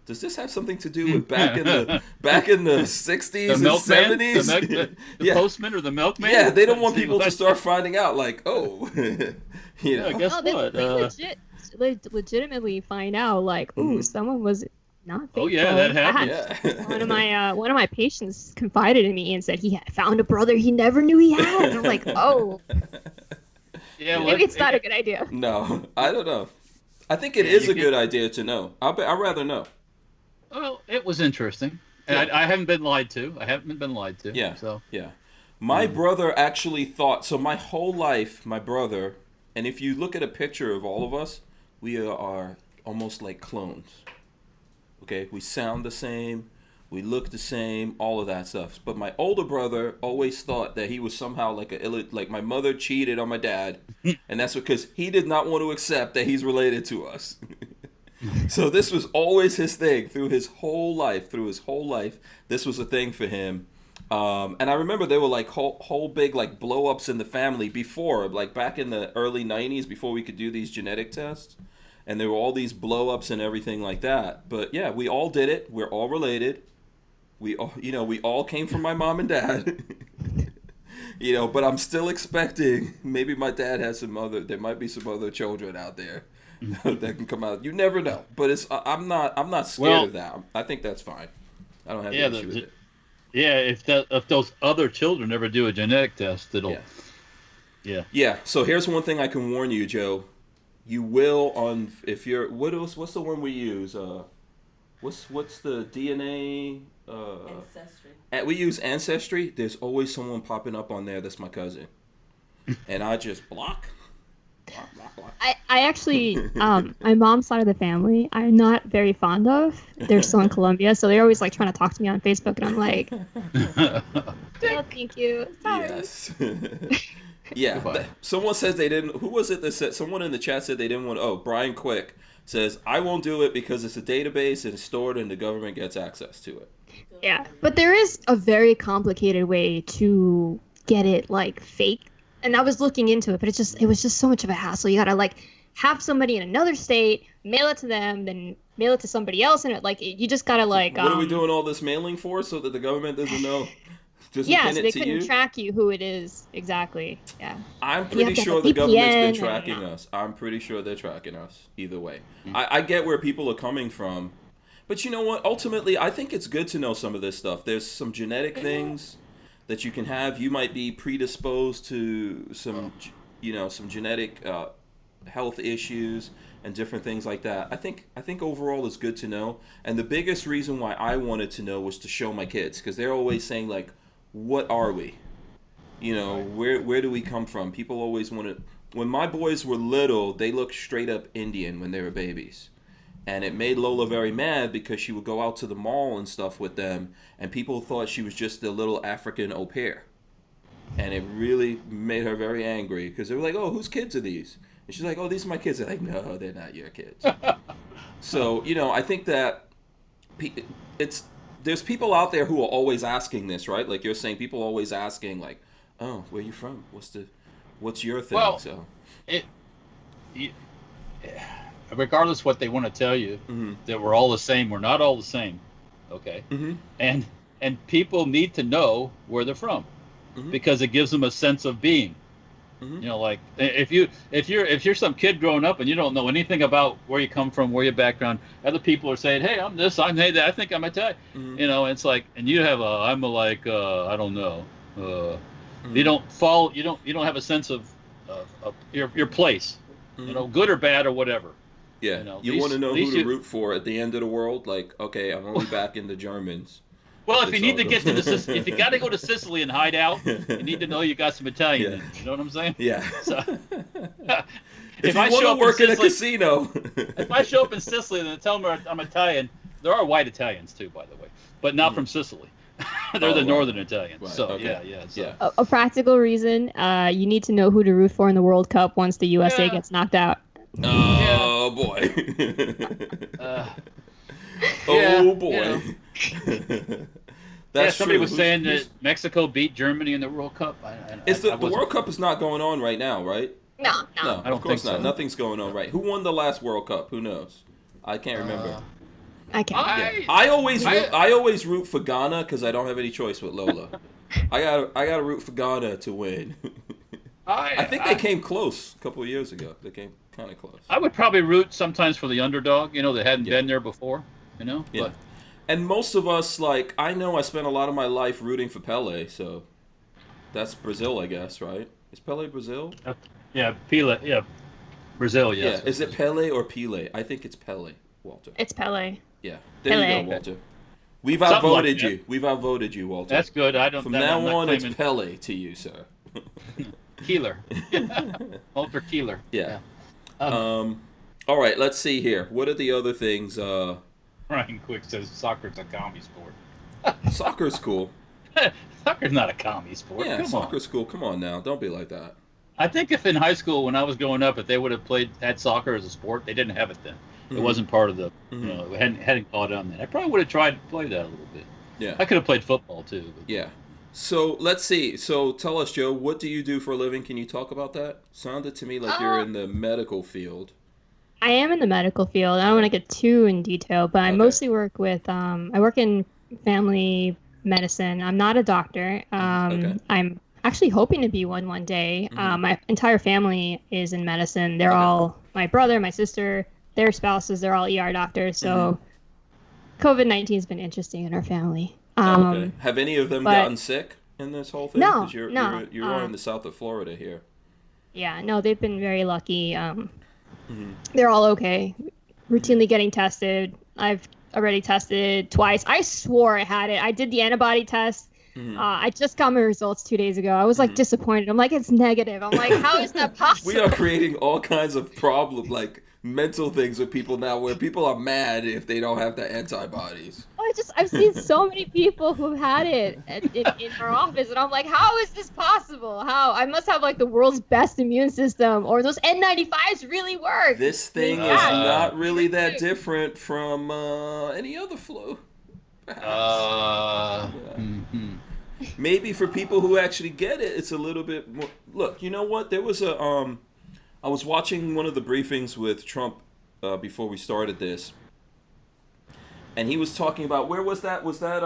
does this have something to do with back in the 60s and 70s? The postman or the milkman? Yeah, they don't want people to start finding out, like, guess what? They legitimately find out, like, someone was not faithful. Oh yeah, that happens. Yeah. One of my patients confided in me and said he had found a brother he never knew he had. And I'm like, oh. Yeah, maybe it's not a good idea. No, I don't know. I think it is a good idea to know. I'd rather know. Well, it was interesting. And I haven't been lied to. Yeah. So. Yeah. My brother actually thought, so my whole life, my brother, and if you look at a picture of all of us, we are almost like clones. Okay? We sound the same. We look the same, all of that stuff. But my older brother always thought that he was somehow like my mother cheated on my dad. And that's because he did not want to accept that he's related to us. So this was always his thing through his whole life. This was a thing for him. And I remember there were like whole big like blow-ups in the family before, like back in the early 90s, before we could do these genetic tests. And there were all these blow-ups and everything like that. But yeah, we all did it. We're all related. We all came from my mom and dad. But I'm still expecting, maybe my dad has there might be some other children out there that can come out. You never know. But I'm not scared of that. I think that's fine. I don't have any issue with it. Yeah, if those other children ever do a genetic test, it'll. Yeah. Yeah. So here's one thing I can warn you, Joe. You will what's the one we use? What's the DNA? Ancestry. We use Ancestry. There's always someone popping up on there that's my cousin, and I just block. I actually, my mom's side of the family, I'm not very fond of. They're still in Colombia, so they're always like trying to talk to me on Facebook, and I'm like, no, thank you. Sorry. Yes. Yeah. Someone says they didn't. Who was it that said? Someone in the chat said they didn't want. Oh, Brian Quick says I won't do it because it's a database and it's stored, and the government gets access to it. Yeah, but there is a very complicated way to get it like fake. And I was looking into it, but it was just so much of a hassle. You gotta like have somebody in another state, mail it to them, then mail it to somebody else, and you just gotta like. What are we doing all this mailing for? So that the government doesn't know. So they couldn't track you who it is exactly. Yeah. I'm pretty sure the government's been tracking us. I'm pretty sure they're tracking us either way. I get where people are coming from, but you know what? Ultimately, I think it's good to know some of this stuff. There's some genetic things that you can have. You might be predisposed to some genetic health issues and different things like that. I think overall it's good to know. And the biggest reason why I wanted to know was to show my kids, because they're always saying like, what are we? You know, where do we come from? People always want to. When my boys were little, they looked straight up Indian when they were babies. And it made Lola very mad because she would go out to the mall and stuff with them, and people thought she was just a little African au pair. And it really made her very angry because they were like, oh, whose kids are these? And she's like, oh, these are my kids. They're like, no, they're not your kids. So, I think that there's people out there who are always asking this, right? Like you're saying, people always asking like, oh, where are you from? What's your thing? Well, so regardless what they want to tell you, that we're all the same. We're not all the same, okay? And people need to know where they're from, because it gives them a sense of being. Like if you're some kid growing up and you don't know anything about where you come from, where your background, other people are saying, hey, I'm this, I'm that, I think I'm Italian. It's like, and you have I don't know. You don't fall. You don't have a sense of your place. Good or bad or whatever. Yeah, you want to know who to root for at the end of the world? Like, okay, I'm only back in the Germans. Well, if you need to get to if you got to go to Sicily and hide out, you need to know you got some Italian in you. You know what I'm saying? Yeah. So, if I want to work in a casino. If I show up in Sicily and tell them I'm Italian, there are white Italians too, by the way, but not from Sicily. They're the northern Italians. Right. So, okay. Yeah. So. A practical reason, you need to know who to root for in the World Cup once the USA gets knocked out. Oh, boy. Oh, boy. Somebody was saying that Mexico beat Germany in the World Cup. The World Cup is not going on right now, right? No. Of course not. Nothing's going on, right? Who won the last World Cup? Who knows? I can't remember. I can't. I always root for Ghana because I don't have any choice with Lola. I gotta root for Ghana to win. I think they came close a couple of years ago. They came kind of close. I would probably root sometimes for the underdog, that hadn't been there before, Yeah. But. And most of us, like, I know I spent a lot of my life rooting for Pele, so that's Brazil, I guess, right? Is Pele Brazil? Yeah, Pele. Yeah, Brazil. Yes. Yeah. Is it Pele or Pele? I think it's Pele, Walter. It's Pele. Yeah. There you go, Walter. We've outvoted you. We've outvoted you, Walter. That's good. From now on, it's Pele to you, sir. Keeler. Walter Keeler. Yeah. All right, let's see here. What are the other things? Ryan Quick says soccer's a commie sport. Soccer's cool. Soccer's not a commie sport. Yeah, soccer's cool. Come on now. Don't be like that. I think if in high school, when I was growing up, if they would have had soccer as a sport, they didn't have it then. It wasn't part of the, hadn't caught on then. I probably would have tried to play that a little bit. Yeah. I could have played football too. But. Yeah. So let's see. So tell us, Joe, what do you do for a living? Can you talk about that? Sounded to me like you're in the medical field. I am in the medical field. I don't want to get too in detail, but I mostly work with, I work in family medicine. I'm not a doctor. I'm actually hoping to be one day. My entire family is in medicine. They're all, my brother, my sister, their spouses, they're all ER doctors. So COVID-19 has been interesting in our family. Have any of them gotten sick in this whole thing? No, because you're in the south of Florida here. Yeah, no, they've been very lucky. They're all okay. Routinely getting tested. I've already tested twice. I swore I had it. I did the antibody test I just got my results 2 days ago. I was like disappointed. I'm like, it's negative. I'm like, how is that possible? We are creating all kinds of problems, like mental things with people now, where people are mad if they don't have the antibodies. I've seen so many people who've had it in our office, and I'm like, how is this possible? How? I must have like the world's best immune system, or those N95s really work. This thing is not really that different from any other flu. Maybe for people who actually get it, it's a little bit more. Look, you know what? There was I was watching one of the briefings with Trump before we started this, and he was talking about, where was that? Was that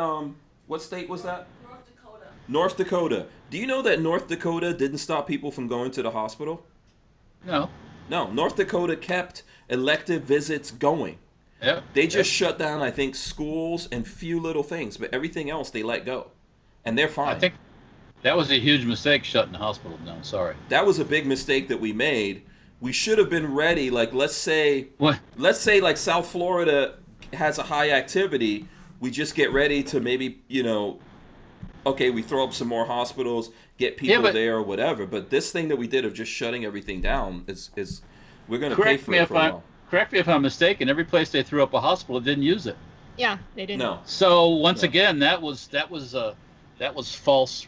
what state was that? North Dakota. North Dakota. Do you know that North Dakota didn't stop people from going to the hospital? No. No, North Dakota kept elective visits going. Yeah. They just shut down, I think, schools and few little things, but everything else they let go. And they're fine. I think that was a huge mistake, shutting the hospital down. Sorry. That was a big mistake that we made. We should have been ready. Like, let's say like South Florida has a high activity. We just get ready to maybe, okay, we throw up some more hospitals, get people there or whatever. But this thing that we did of just shutting everything down is we're going to pay for it for a while. Correct me if I'm mistaken. Every place they threw up a hospital didn't use it. Yeah, they didn't. No. So once again, that was false.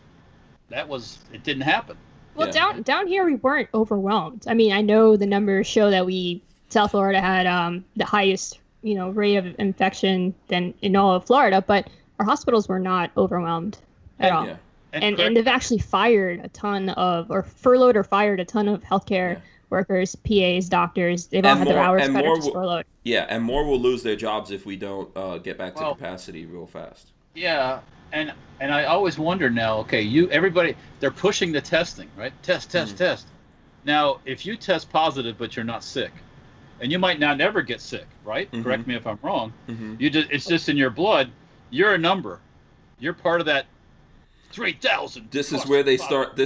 It didn't happen. Well, down here we weren't overwhelmed. I mean, I know the numbers show that South Florida had the highest rate of infection than in all of Florida, but our hospitals were not overwhelmed at all. Yeah. And they've actually furloughed a ton of healthcare workers, PAs, doctors. They've all had their hours cut or just furloughed. Yeah, and more will lose their jobs if we don't get back to capacity real fast. Yeah, and I always wonder now, okay, everybody, they're pushing the testing, right? Test. Now, if you test positive but you're not sick, and you might not never get sick, right? Mm-hmm. Correct me if I'm wrong. Mm-hmm. It's just in your blood. You're a number. You're part of that 3,000. This is where they start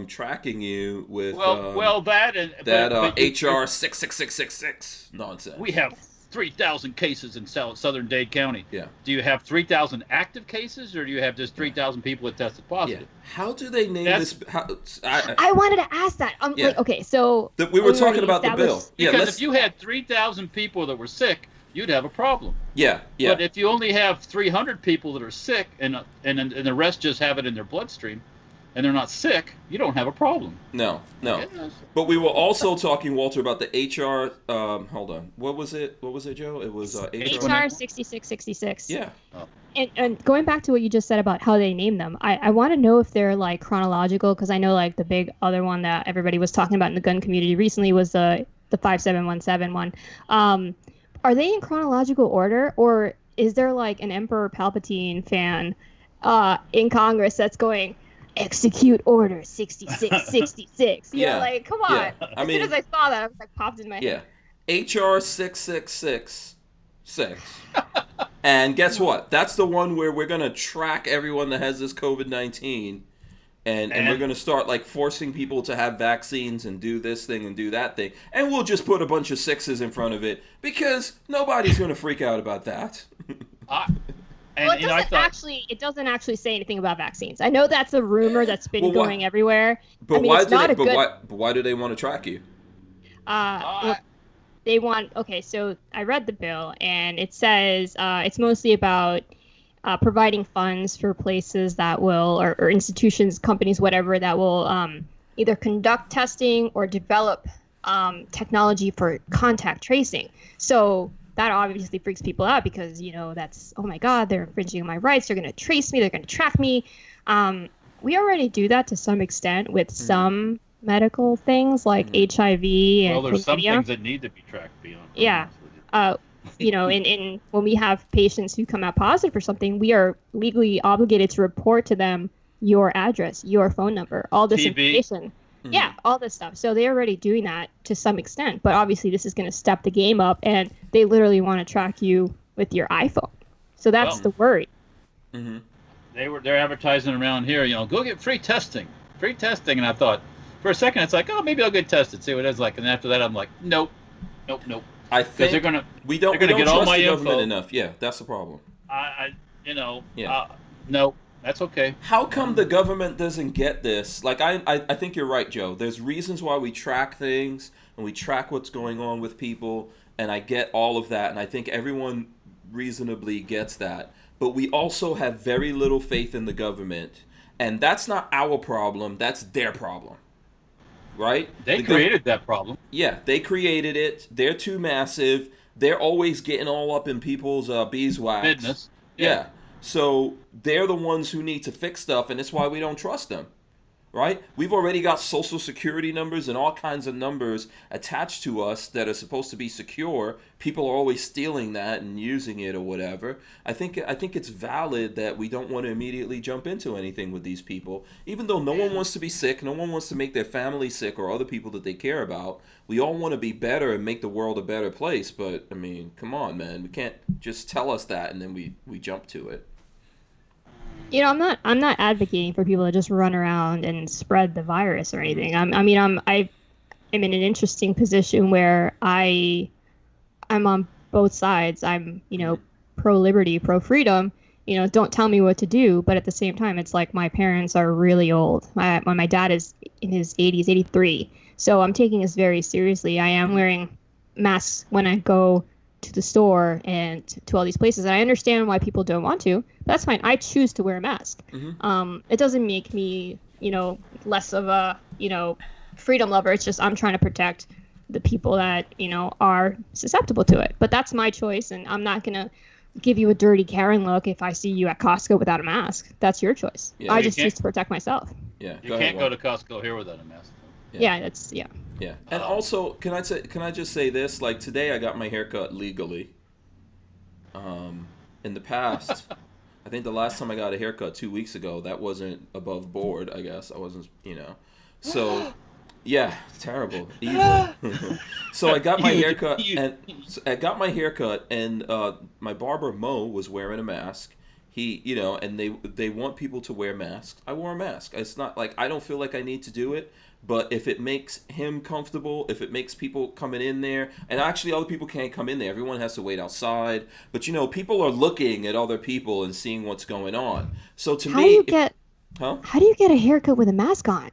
tracking you with HR 66666 nonsense. We have 3,000 cases in southern Dade County. Yeah. Do you have 3,000 active cases, or do you have just 3,000 people that tested positive? Yeah. How do they name this? I wanted to ask that. Okay, so we were talking about the bill. Because if you had 3,000 people that were sick, you'd have a problem. Yeah. But if you only have 300 people that are sick and the rest just have it in their bloodstream, and they're not sick, you don't have a problem. No. Yes. But we were also talking, Walter, about the HR. Hold on. What was it, Joe? It was HR 6666. Yeah. Oh. And going back to what you just said about how they name them, I want to know if they're like chronological, because I know like the big other one that everybody was talking about in the gun community recently was the 5717 one. Are they in chronological order, or is there like an Emperor Palpatine fan in Congress that's going, execute order 6666? You know, like, come on. Yeah. As soon as I saw that, I was like, popped in my head. Yeah. HR 6666. And guess what? That's the one where we're going to track everyone that has this COVID-19. And we're going to start like forcing people to have vaccines and do this thing and do that thing. And we'll just put a bunch of sixes in front of it because nobody's going to freak out about that. It doesn't actually say anything about vaccines. I know that's a rumor that's been going everywhere. But why do they want to track you? They want. Okay, so I read the bill, and it says it's mostly about providing funds for places that will, or institutions, companies, whatever, that will either conduct testing or develop technology for contact tracing. So that obviously freaks people out because, that's, oh my God, they're infringing on my rights. They're going to trace me. They're going to track me. We already do that to some extent with some medical things like HIV and Well, there's some things that need to be tracked beyond. Yeah. In when we have patients who come out positive for something, we are legally obligated to report to them your address, your phone number, all this information. Mm-hmm. Yeah, all this stuff. So they're already doing that to some extent, but obviously this is going to step the game up, and they literally want to track you with your iPhone. So that's the worry. Mm-hmm. They're advertising around here, go get free testing, and I thought for a second it's like, oh, maybe I'll get tested, see what it's like, and after that I'm like, nope. I think we don't get all trust my the info government enough. Yeah, that's the problem. No. That's okay. How come the government doesn't get this? Like, I think you're right, Joe. There's reasons why we track things and we track what's going on with people, and I get all of that, and I think everyone reasonably gets that. But we also have very little faith in the government, and that's not our problem, that's their problem. Right? They created that problem. Yeah, they created it. They're too massive. They're always getting all up in people's beeswax. Business. Yeah. So they're the ones who need to fix stuff, and it's why we don't trust them, right? We've already got social security numbers and all kinds of numbers attached to us that are supposed to be secure. People are always stealing that and using it or whatever. I think it's valid that we don't want to immediately jump into anything with these people, even though no one wants to be sick, no one wants to make their family sick or other people that they care about. We all want to be better and make the world a better place, but I mean, come on, man. We can't just tell us that and then we jump to it. You know, I'm not advocating for people to just run around and spread the virus or anything. I'm in an interesting position where I'm on both sides. I'm, pro liberty, pro freedom. Don't tell me what to do. But at the same time, it's like my parents are really old. My dad is in his 80s, 83. So I'm taking this very seriously. I am wearing masks when I go to the store and to all these places. And I understand why people don't want to. But that's fine. I choose to wear a mask. Mm-hmm. It doesn't make me, less of a, freedom lover. It's just I'm trying to protect the people that, are susceptible to it. But that's my choice. And I'm not going to give you a dirty Karen look if I see you at Costco without a mask. That's your choice. Yeah, I just choose to protect myself. Yeah, you can't go to Costco here without a mask. Yeah, Yeah, and also, can I just say this? Like, today I got my hair cut legally. In the past, I think the last time I got a haircut 2 weeks ago, that wasn't above board, I guess. I wasn't, So, yeah, terrible, evil. So I got my haircut, and my barber Mo was wearing a mask. He, and they want people to wear masks. I wore a mask. It's not like I don't feel like I need to do it. But if it makes him comfortable, if it makes people coming in there, and actually other people can't come in there. Everyone has to wait outside. But, people are looking at other people and seeing what's going on. So to how me... How do you get a haircut with a mask on?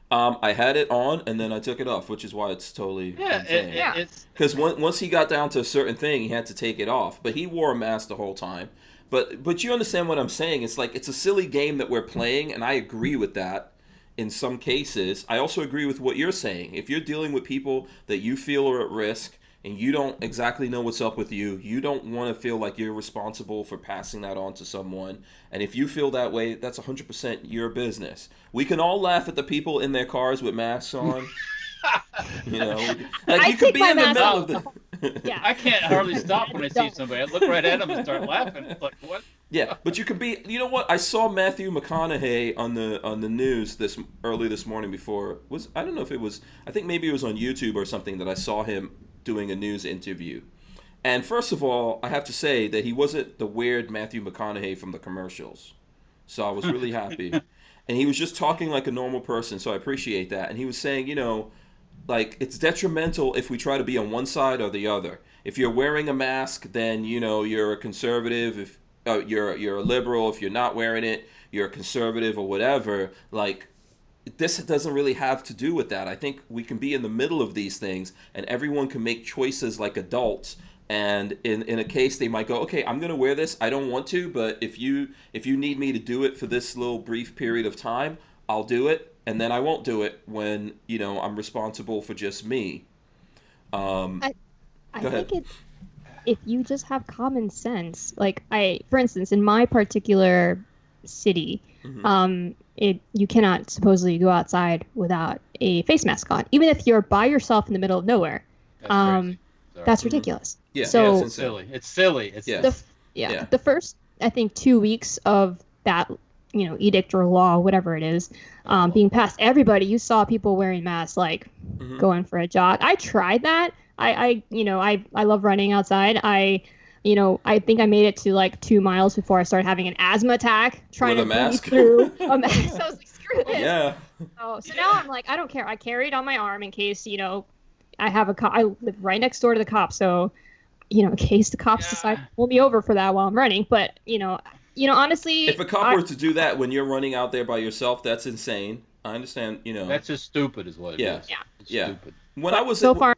I had it on, and then I took it off, which is why it's totally insane. It's... Because once he got down to a certain thing, he had to take it off. But he wore a mask the whole time. But you understand what I'm saying. It's like it's a silly game that we're playing, and I agree with that. In some cases, I also agree with what you're saying. If you're dealing with people that you feel are at risk and you don't exactly know what's up with you, you don't want to feel like you're responsible for passing that on to someone. And if you feel that way, that's 100% your business. We can all laugh at the people in their cars with masks on. Like you could be in the middle of the... Yeah. I can't hardly stop when I see somebody. I look right at them and start laughing. It's like, what? Yeah, but you could be. You know what? I saw Matthew McConaughey on the news early this morning. I don't know if it was. I think maybe it was on YouTube or something that I saw him doing a news interview. And first of all, I have to say that he wasn't the weird Matthew McConaughey from the commercials. So I was really happy. And he was just talking like a normal person. So I appreciate that. And he was saying, like it's detrimental if we try to be on one side or the other. If you're wearing a mask, then you're a conservative. If you're a liberal, if you're not wearing it, you're a conservative or whatever. Like this doesn't really have to do with that. I think we can be in the middle of these things, and everyone can make choices like adults. And in a case, they might go, okay, I'm gonna wear this. I don't want to, but if you need me to do it for this little brief period of time, I'll do it. And then I won't do it when, I'm responsible for just me. I think if you just have common sense, like for instance, in my particular city, mm-hmm. You cannot supposedly go outside without a face mask on, even if you're by yourself in the middle of nowhere. That's ridiculous. Yeah, so it's silly. It's silly. The first, I think, 2 weeks of that, edict or law, whatever it is, being passed, you saw people wearing masks, like mm-hmm. going for a jog. I tried that. I love running outside. I think I made it to like 2 miles before I started having an asthma attack trying to breathe through a mask. I was like, screw this. Yeah. So now I'm like, I don't care. I carry it on my arm in case, I have I live right next door to the cops. So, in case the cops decide to pull me over for that while I'm running. But, honestly, if a cop were to do that when you're running out there by yourself, that's insane. I understand, That's just stupid, is what it is. Yeah. It's stupid. When I was so far,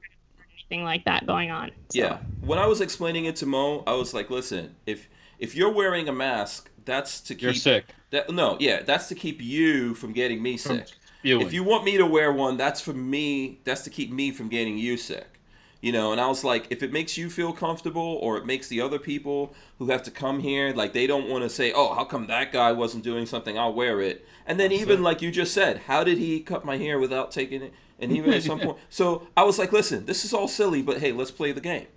anything like that going on. So. Yeah, when I was explaining it to Mo, I was like, listen, if you're wearing a mask, that's to keep You're sick. That's to keep you from getting me sick. Spewing. If you want me to wear one, that's for me. That's to keep me from getting you sick. And I was like, if it makes you feel comfortable, or it makes the other people who have to come here, like, they don't want to say, oh, how come that guy wasn't doing something? I'll wear it. And then even like you just said, how did he cut my hair without taking it? And even at some point, so I was like, listen, this is all silly, but hey, let's play the game.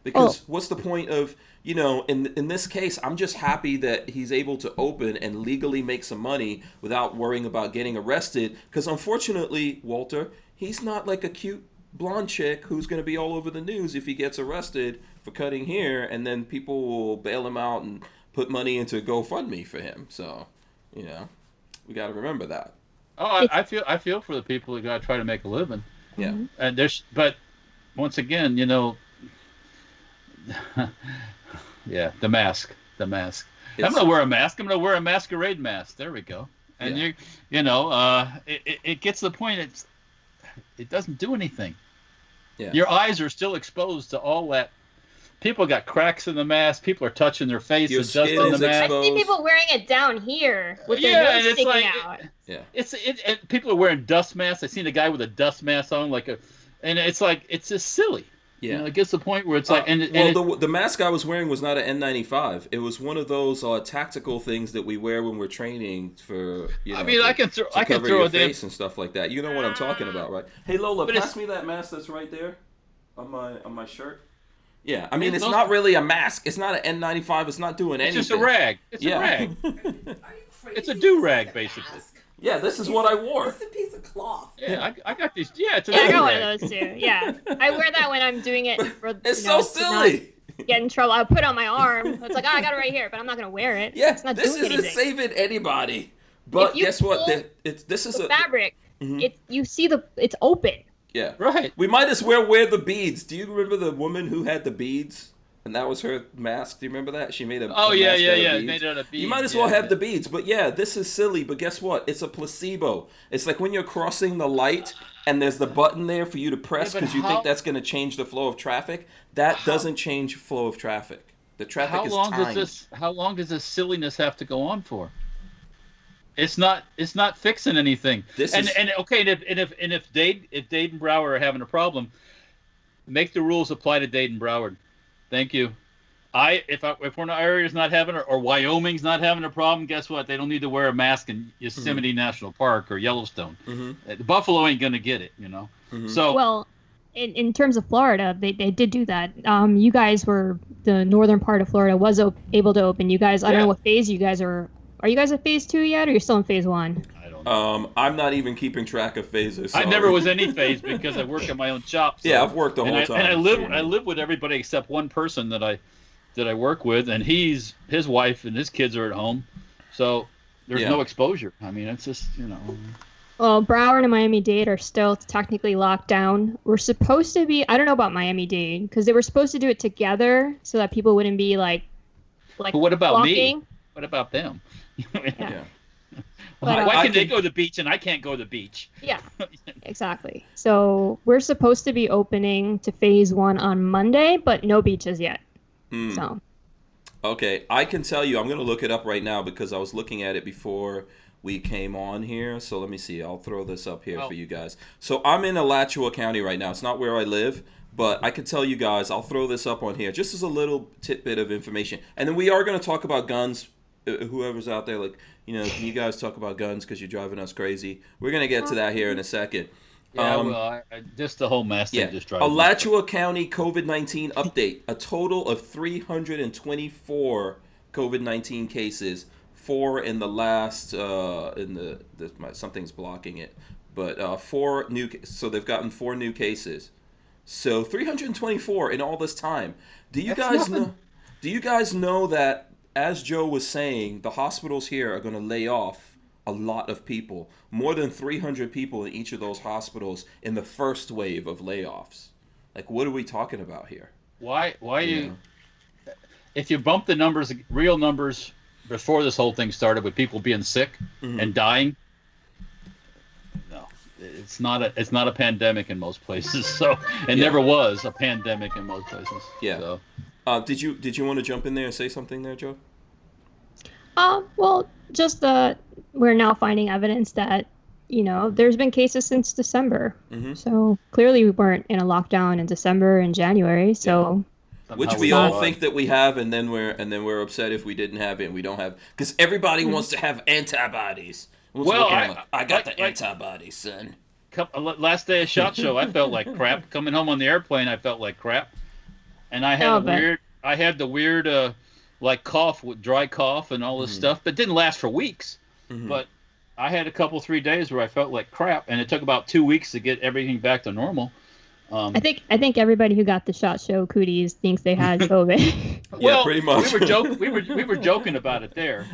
Because what's the point of, in this case, I'm just happy that he's able to open and legally make some money without worrying about getting arrested. Because unfortunately, Walter, he's not like a cute blonde chick who's going to be all over the news if he gets arrested for cutting hair, and then people will bail him out and put money into GoFundMe for him. So, we got to remember that. Oh, I feel for the people who got to try to make a living. Yeah. And but once again, yeah, the mask. I'm gonna wear a mask. I'm gonna wear a masquerade mask. There we go. And it gets to the point. It doesn't do anything. Yeah. Your eyes are still exposed to all that. People got cracks in the mask. People are touching their face, adjusting the mask. I see people wearing it down here with their nose sticking out. Yeah. And people are wearing dust masks. I seen a guy with a dust mask on, and it's like, it's just silly. Yeah. It gets to the point where it's like, the mask I was wearing was not an N95. It was one of those tactical things that we wear when we're training for. I can throw your a face and stuff like that. You know what I'm talking about, right? Hey Lola, pass me that mask that's right there on my shirt. Yeah, I mean, it's not really a mask. It's not an N95. It's not doing anything. It's just a rag. It's a rag. Are you crazy? It's a do-rag, basically. Yeah, this is what I wore. It's a piece of cloth. Yeah, I got these. Yeah, it's a I got one do-rag. of those too. Yeah, I wear that when I'm doing it. It's so silly. Get in trouble. I put it on my arm. It's like, I got it right here, but I'm not gonna wear it. Yeah, it's not this doing isn't anything. saving anybody. But guess what? This is the a fabric. You see it's open. Yeah, right. We might as well wear the beads. Do you remember the woman who had the beads? And that was her mask. Do you remember that? She made a mask out of beads. Made it out of beads. You might as well have the beads. But yeah, this is silly. But guess what? It's a placebo. It's like when you're crossing the light and there's the button there for you to press because you think that's going to change the flow of traffic. That doesn't change flow of traffic. The traffic is timed. How long does this silliness have to go on for? It's not fixing anything. If Dade and Broward are having a problem, make the rules apply to Dade and Broward. Thank you. If one area is not having or Wyoming's not having a problem, guess what? They don't need to wear a mask in Yosemite National Park or Yellowstone. Buffalo ain't gonna get it, So well, in terms of Florida, they did do that. You guys were the northern part of Florida was able to open. You guys, I don't know what phase you guys are. Are you guys at phase 2 yet, or you're still in phase 1? I don't know. I'm not even keeping track of phases. I never was any phase because I work in my own shop. So. Yeah, I've worked the whole time. And I live with everybody except one person that I work with, and his wife and his kids are at home, so there's no exposure. I mean, it's just Well, Broward and Miami-Dade are still technically locked down. We're supposed to be. I don't know about Miami-Dade because they were supposed to do it together so that people wouldn't be like. But what about walking. me? What about them? Yeah. Why can they go to the beach and I can't go to the beach? Yeah, exactly. So we're supposed to be opening to phase 1 on Monday, but no beaches yet. So. Okay, I can tell you, I'm going to look it up right now because I was looking at it before we came on here. So let me see. I'll throw this up here for you guys. So I'm in Alachua County right now. It's not where I live, but I can tell you guys, I'll throw this up on here just as a little tidbit of information. And then we are going to talk about guns. Whoever's out there, can you guys talk about guns because you're driving us crazy? We're going to get to that here in a second. Yeah, just the whole mess thing just drives me. Alachua County COVID-19 update. A total of 324 COVID-19 cases. 4 in the last, something's blocking it. But 4 new, so they've gotten 4 new cases. So 324 in all this time. Do you guys know that, as Joe was saying, the hospitals here are going to lay off a lot of people, more than 300 people in each of those hospitals in the first wave of layoffs. Like, what are we talking about here? Why you? If you bump the numbers, real numbers, before this whole thing started with people being sick and dying. No, it's not a pandemic in most places. So it never was a pandemic in most places. Yeah. So. Did you want to jump in there and say something there, Joe? Well, just we're now finding evidence that, there's been cases since December. So clearly we weren't in a lockdown in December and January. So which we all think that we have, and then we're upset if we didn't have it and we don't have, because everybody wants to have antibodies. Well, I got the antibodies, son. Last day of SHOT Show, I felt like crap. Coming home on the airplane, I felt like crap, and I had the weird like cough, with dry cough and all this stuff that didn't last for weeks, but I had a couple 3 days where I felt like crap, and it took about 2 weeks to get everything back to normal. I think everybody who got the SHOT Show cooties thinks they had COVID. Well, pretty much. we were joking about it there,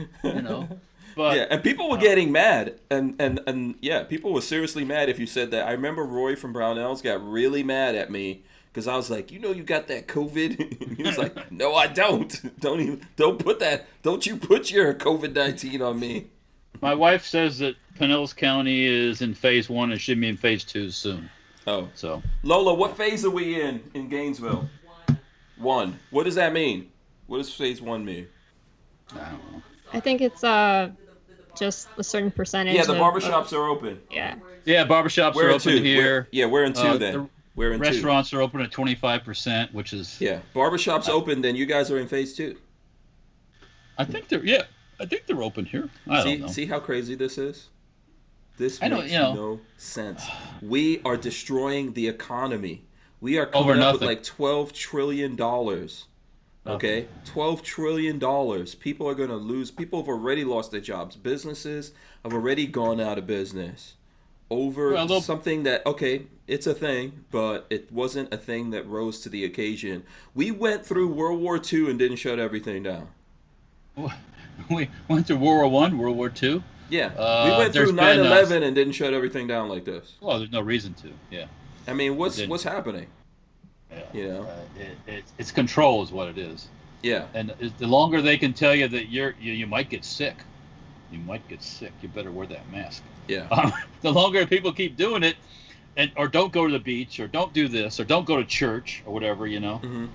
But and people were getting mad, and people were seriously mad if you said that. I remember Roy from Barnauls got really mad at me because I was like, you got that COVID. He was like, no, I don't. Don't you put your COVID-19 on me. My wife says that Pinellas County is in phase 1 and should be in phase 2 soon. Oh. So. Lola, what phase are we in Gainesville? 1. What does that mean? What does phase 1 mean? I don't know. I think it's just a certain percentage. Yeah, the barbershops are open. Yeah. Yeah, barbershops are open here. We're in 2 then. We're in 2. Restaurants are open at 25%, which is... Yeah, barbershops open, then you guys are in phase 2. I think they're open here. I don't know. See how crazy this is? This makes no sense. We are destroying the economy. We are coming up with like $12 trillion. Okay? $12 trillion. People are going to lose. People have already lost their jobs. Businesses have already gone out of business over something that, it's a thing, but it wasn't a thing that rose to the occasion. We went through World War II and didn't shut everything down. We went through World War I, World War II. Yeah, we went through 9/11 and didn't shut everything down like this. Well, there's no reason to. Yeah. I mean, what's happening? Yeah. It's control is what it is. Yeah. And the longer they can tell you that you might get sick, you better wear that mask. Yeah. The longer people keep doing it, or don't go to the beach, or don't do this, or don't go to church, or whatever, the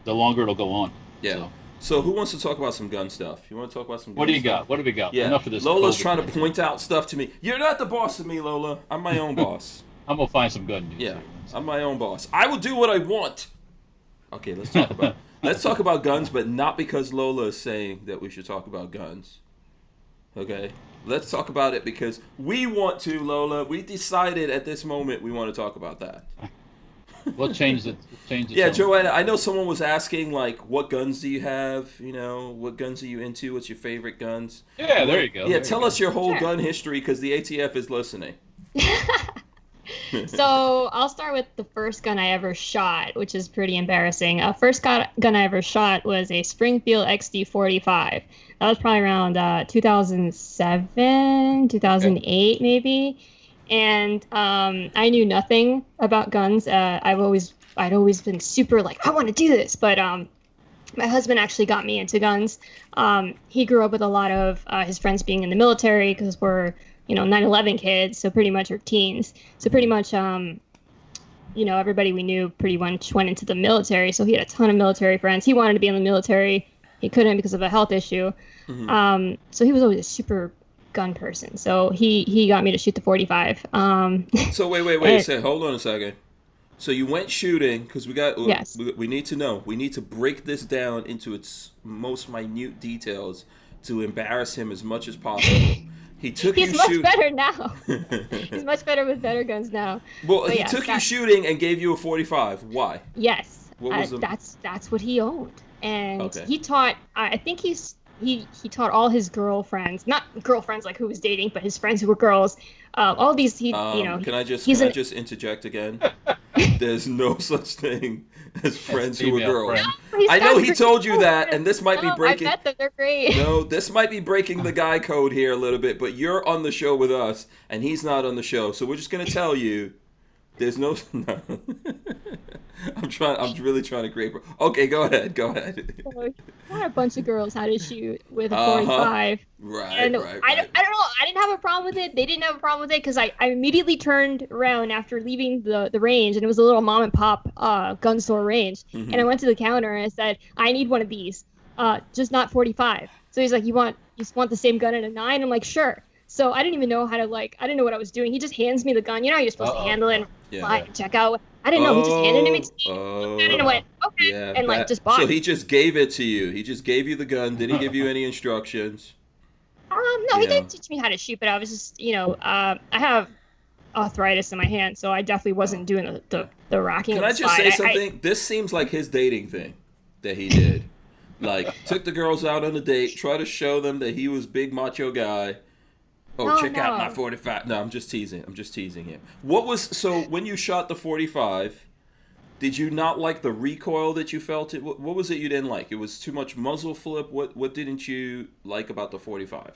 longer it'll go on. Yeah. So who wants to talk about some gun stuff? You want to talk about some gun stuff? What do you got? What have we got? Yeah. Enough of this. Lola's trying to point out stuff to me. You're not the boss of me, Lola. I'm my own boss. I'm going to find some gun news. Yeah. I'm my own boss. I will do what I want. Okay, let's talk about guns, but not because Lola is saying that we should talk about guns. Okay? Let's talk about it because we want to, Lola. We decided at this moment we want to talk about that. We'll change it. Yeah, Johanna, I know someone was asking, like, what guns do you have? What guns are you into? What's your favorite guns? Yeah, there you go. Yeah, tell us your whole gun history because the ATF is listening. So I'll start with the first gun I ever shot, which is pretty embarrassing. First gun I ever shot was a Springfield XD45. That was probably around 2007, 2008 maybe. And I knew nothing about guns. I'd always been super like, I want to do this. But my husband actually got me into guns. He grew up with a lot of his friends being in the military because we're 9/11 kids, so pretty much we're teens. So pretty much everybody we knew pretty much went into the military. So he had a ton of military friends. He wanted to be in the military. He couldn't because of a health issue. Mm-hmm. So he was always a super gun person. So he got me to shoot the 45. So wait. Hold on a second. So you went shooting because Yes. we need to know. We need to break this down into its most minute details to embarrass him as much as possible. He's much better now. He's much better with better guns now. Well, he took you shooting and gave you a 45. Why? Yes. That's what he owned. And he taught, I think he taught all his girlfriends, not girlfriends like who was dating, but his friends who were girls. All these, Can I just interject again? There's no such thing as friends who are girls. No, I know he told you that, and this might be breaking. I met them. They're great. No, this might be breaking the guy code here a little bit, but you're on the show with us, and he's not on the show, so we're just gonna tell you, there's no. I'm really trying to create. Okay, go ahead. So, I had a bunch of girls how to shoot with a 45. Right, and right. I don't know. I didn't have a problem with it. They didn't have a problem with it because I immediately turned around after leaving the range, and it was a little mom and pop gun store range. Mm-hmm. And I went to the counter and I said, I need one of these, just not 45. So he's like, you want the same gun in a 9? I'm like, sure. So I didn't even know how to I didn't know what I was doing. He just hands me the gun. You know how you're supposed to handle it and fly and check out. I didn't know. He just handed it to me. And I went, okay. Yeah, and just bought it. So he just gave it to you. He just gave you the gun. Didn't give you any instructions. No, he didn't teach me how to shoot, but I was just, I have arthritis in my hand, so I definitely wasn't doing the rocking. Can I just say something? This seems like his dating thing that he did. Like, took the girls out on a date, try to show them that he was big macho guy. Oh, check out my 45. No, I'm just teasing him. So when you shot the 45, did you not like the recoil that you felt? What was it you didn't like? It was too much muzzle flip? What didn't you like about the 45?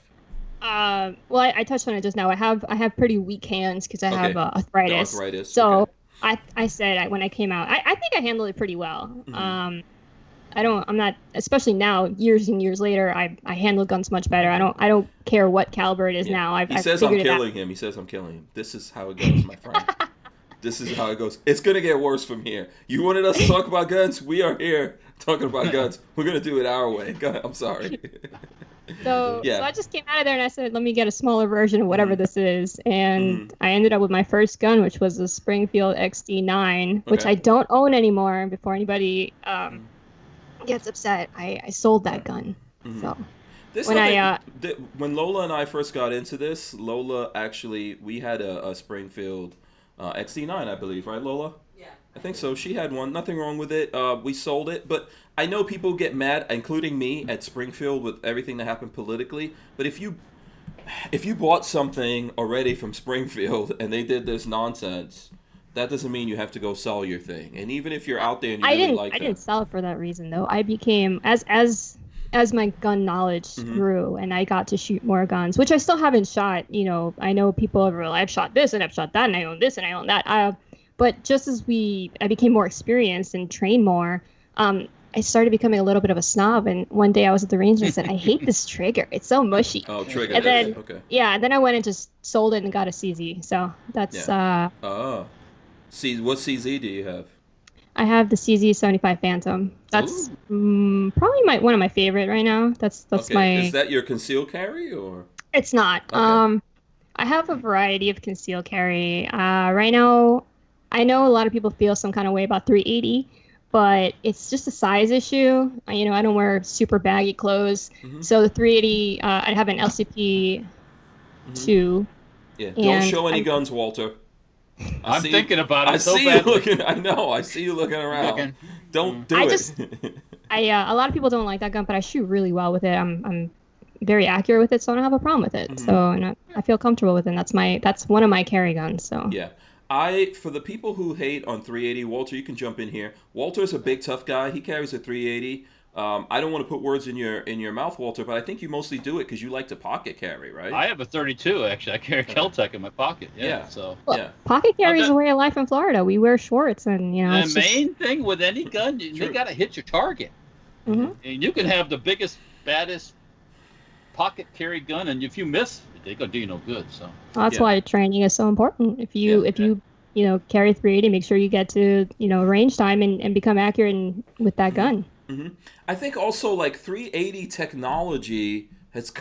Well, I touched on it just now. I have pretty weak hands because I have arthritis. Arthritis. So I said when I came out, I think I handled it pretty well. Mm-hmm. I'm not, especially now, years and years later, I handle guns much better. I don't care what caliber it is now. He says I'm killing him. He says I'm killing him. This is how it goes, my friend. This is how it goes. It's going to get worse from here. You wanted us to talk about guns? We are here talking about guns. We're going to do it our way. Go ahead. I'm sorry. So I just came out of there and I said, let me get a smaller version of whatever this is. And I ended up with my first gun, which was a Springfield XD9, which I don't own anymore. Before anybody gets upset, I sold that gun. So when Lola and I first got into this, Lola actually, we had a Springfield XD9, I believe, right, Lola? Yeah. I think so. She had one. Nothing wrong with it. We sold it, but I know people get mad, including me, at Springfield with everything that happened politically. But if you bought something already from Springfield and they did this nonsense, that doesn't mean you have to go sell your thing. And even if you're out there and you really like it. I didn't sell it for that reason, though. I became, as my gun knowledge grew and I got to shoot more guns, which I still haven't shot. I know people I've shot this and I've shot that and I own this and I own that. But just as I became more experienced and trained more, I started becoming a little bit of a snob. And one day I was at the range and I said, I hate this trigger. It's so mushy. Oh, trigger. And then, okay. Yeah, and then I went and just sold it and got a CZ. So that's... What CZ do you have? I have the CZ 75 Phantom. That's probably one of my favorite right now. That's my... Is that your concealed carry or? It's not. Okay. I have a variety of concealed carry. Right now, I know a lot of people feel some kind of way about 380, but it's just a size issue. I don't wear super baggy clothes. So the 380, I have an LCP 2. Yeah. Don't show any guns, Walter. I'm thinking about it. I see you looking. I know. I see you looking around. Don't do it. A lot of people don't like that gun, but I shoot really well with it. I'm very accurate with it, so I don't have a problem with it. So and I feel comfortable with it. And that's one of my carry guns. So yeah. For the people who hate on 380, Walter, you can jump in here. Walter's a big tough guy. He carries a 380. I don't want to put words in your mouth, Walter, but I think you mostly do it because you like to pocket carry, right? I have a 32 actually. I carry a Kel-Tec in my pocket. So pocket carry is a way of life in Florida. We wear shorts, and the main thing with any gun, they got to hit your target. And you can have the biggest, baddest pocket carry gun, and if you miss, they're gonna do you no good. So that's why training is so important. If you carry 380, make sure you get to range time and become accurate with that gun. I think also like 380 technology has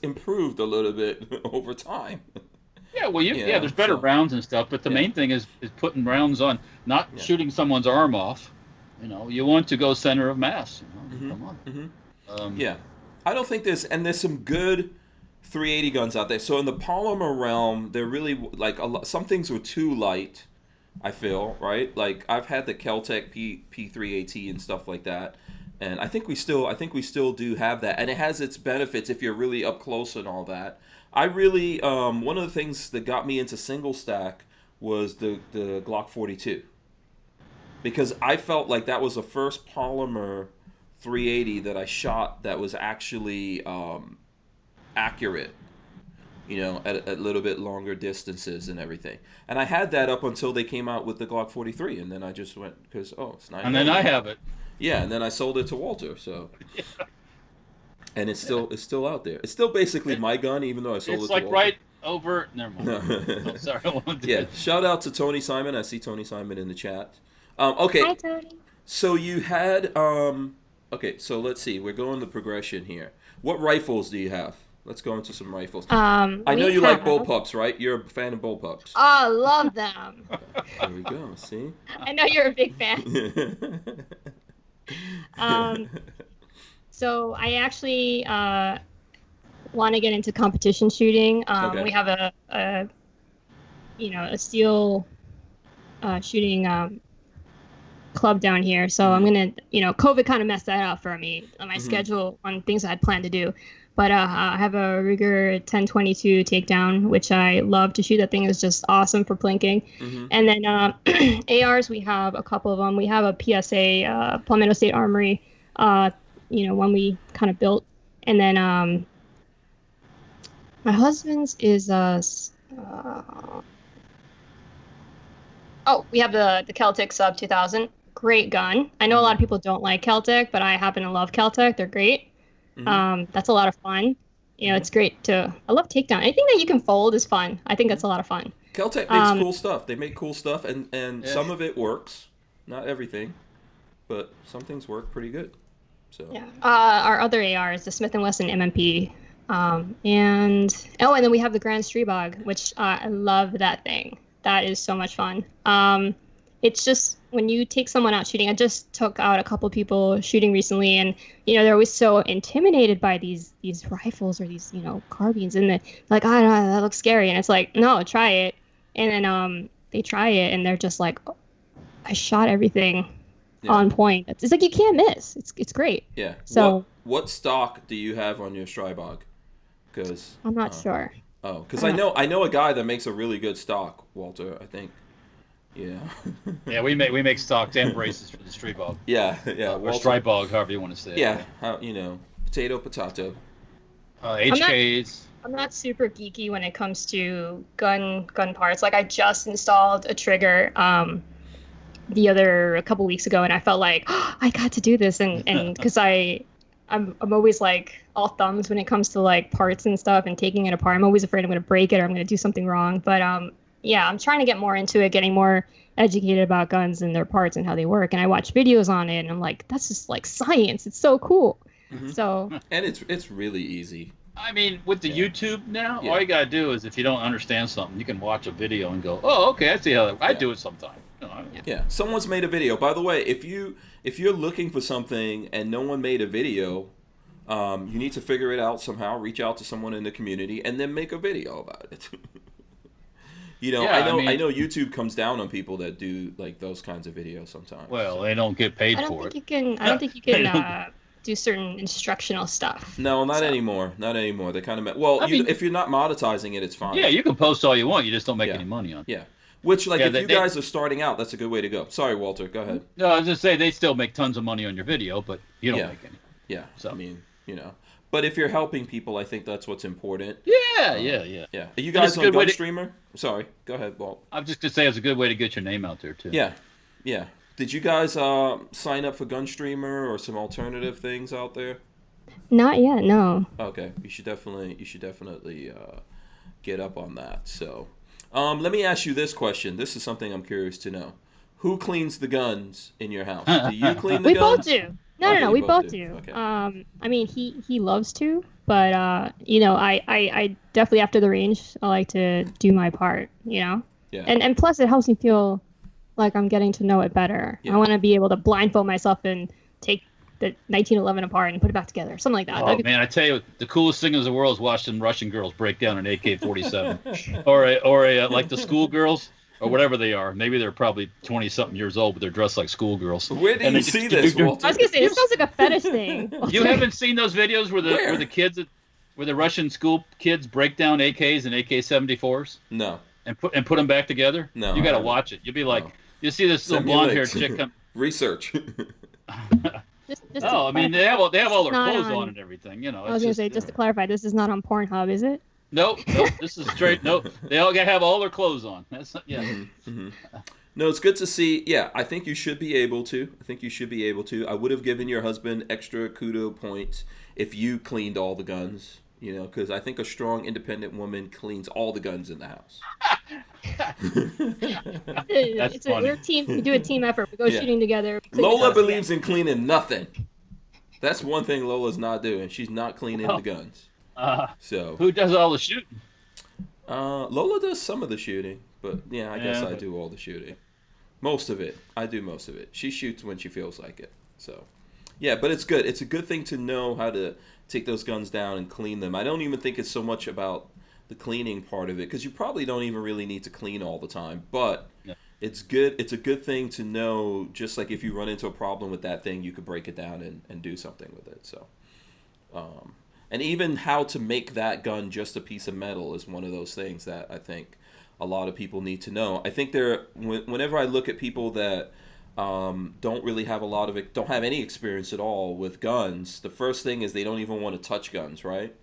improved a little bit over time. Yeah, well, there's better rounds and stuff, but the main thing is putting rounds on, not shooting someone's arm off. You want to go center of mass. Come on. I don't think there's some good 380 guns out there. So in the polymer realm, they're really like some things were too light. I feel, right? Like I've had the Kel-Tec P3AT and stuff like that, and I think we still do have that, and it has its benefits if you're really up close and all that. I really one of the things that got me into single stack was the Glock 42, because I felt like that was the first polymer 380 that I shot that was actually accurate. you know, at a little bit longer distances and everything. And I had that up until they came out with the Glock 43, and then I just went because it's 9. And then I have it. Yeah, and then I sold it to Walter. So, and it's still out there. It's still basically my gun, even though I sold it to Walter. It's like right over. Never mind. No, sorry, I won't do it. Shout out to Tony Simon. I see Tony Simon in the chat. Okay. Hi, Tony. So you had Okay, so let's see. We're going the progression here. What rifles do you have? Let's go into some rifles. I know you like bullpups, right? You're a fan of bullpups. Oh, love them. There we go. See? I know you're a big fan. So I actually want to get into competition shooting. Okay. We have a steel shooting club down here. So I'm gonna, COVID kind of messed that up for me on my schedule on things I had planned to do. But I have a Ruger 1022 takedown, which I love to shoot. That thing is just awesome for plinking. And then ARs, we have a couple of them. We have a PSA, Palmetto State Armory, one we kind of built. And then my husband's is we have the Celtic Sub 2000. Great gun. I know a lot of people don't like Celtic, but I happen to love Celtic. They're great. That's a lot of fun. It's great I love takedown. Anything that you can fold is fun. I think that's a lot of fun. Celtic makes cool stuff. They make cool stuff, and some of it works. Not everything, but some things work pretty good. So our other AR is the Smith & Wesson MMP. And then we have the Grand Streebog, which I love that thing. That is so much fun. It's just when you take someone out shooting. I just took out a couple people shooting recently, and they're always so intimidated by these rifles or these carbines, and they're like, I don't know, that looks scary, and it's like, no, try it. And then they try it, and they're just like, oh, I shot everything on point. It's like you can't miss. It's great. Yeah. So what stock do you have on your Strybog? Because I'm not sure. Oh, because I know a guy that makes a really good stock, Walter. I think. Yeah. Yeah, we make stocks and braces for the Strybog. Yeah. Or Strybog, however you want to say it. Yeah, potato. HKs. I'm not super geeky when it comes to gun parts. Like I just installed a trigger a couple weeks ago, and I felt like I got to do this, and because I'm always like all thumbs when it comes to like parts and stuff and taking it apart. I'm always afraid I'm going to break it or I'm going to do something wrong. But I'm trying to get more into it, getting more educated about guns and their parts and how they work. And I watch videos on it, and I'm like, that's just like science. It's so cool. So and it's really easy. I mean, with the YouTube now, all you gotta do is if you don't understand something, you can watch a video and go, oh, okay, I see how I do it sometimes. Yeah, someone's made a video. By the way, if you're looking for something and no one made a video, you need to figure it out somehow. Reach out to someone in the community and then make a video about it. I know YouTube comes down on people that do like those kinds of videos sometimes. Well, they don't get paid for it. I don't think you can do certain instructional stuff. No, not anymore. Not anymore. They kind of if you're not monetizing it, it's fine. Yeah, you can post all you want. You just don't make any money on it. Yeah. Which, if you guys are starting out, that's a good way to go. Sorry, Walter. Go ahead. No, I was just saying they still make tons of money on your video, but you don't make any. Yeah. So I mean, But if you're helping people, I think that's what's important. Yeah. Are you guys on GunStreamer? Sorry. Go ahead, Walt. I'm just going to say it's a good way to get your name out there, too. Yeah. Did you guys sign up for GunStreamer or some alternative things out there? Not yet, no. Okay. You should definitely get up on that. So, let me ask you this question. This is something I'm curious to know. Who cleans the guns in your house? Do you clean the guns? We both do. No, we both do. Okay. I mean, he loves to, but I definitely after the range, I like to do my part. Yeah. And plus, it helps me feel like I'm getting to know it better. Yeah. I want to be able to blindfold myself and take the 1911 apart and put it back together, something like that. Oh man, I tell you, the coolest thing in the world is watching Russian girls break down an AK-47, or like the schoolgirls. Or whatever they are. Maybe they're probably 20-something years old, but they're dressed like schoolgirls. Where do you see this, Walter? I was going to say, this sounds like a fetish thing. You haven't seen those videos where the Russian school kids break down AKs and AK-74s? No. And put them back together? No. You got to watch it. You'll be like, you see this little blonde-haired chick come... Research. I mean, they have all their clothes on and everything, I was going to say, just to clarify, this is not on Pornhub, is it? Nope. This is straight. Nope. They all gotta have all their clothes on. That's yeah. Mm-hmm. No, it's good to see. Yeah, I think you should be able to. I would have given your husband extra kudo points if you cleaned all the guns. Because I think a strong, independent woman cleans all the guns in the house. We're a team. We do a team effort. We go shooting together. Lola believes in cleaning nothing. That's one thing Lola's not doing. She's not cleaning the guns. So who does all the shooting? Lola does some of the shooting, but I guess I do all the shooting. Most of it. I do most of it. She shoots when she feels like it. So, but it's good. It's a good thing to know how to take those guns down and clean them. I don't even think it's so much about the cleaning part of it, because you probably don't even really need to clean all the time. But it's good. It's a good thing to know. Just like if you run into a problem with that thing, you could break it down and do something with it. So, and even how to make that gun just a piece of metal is one of those things that I think a lot of people need to know. I think whenever I look at people that don't really have don't have any experience at all with guns, the first thing is they don't even want to touch guns, right?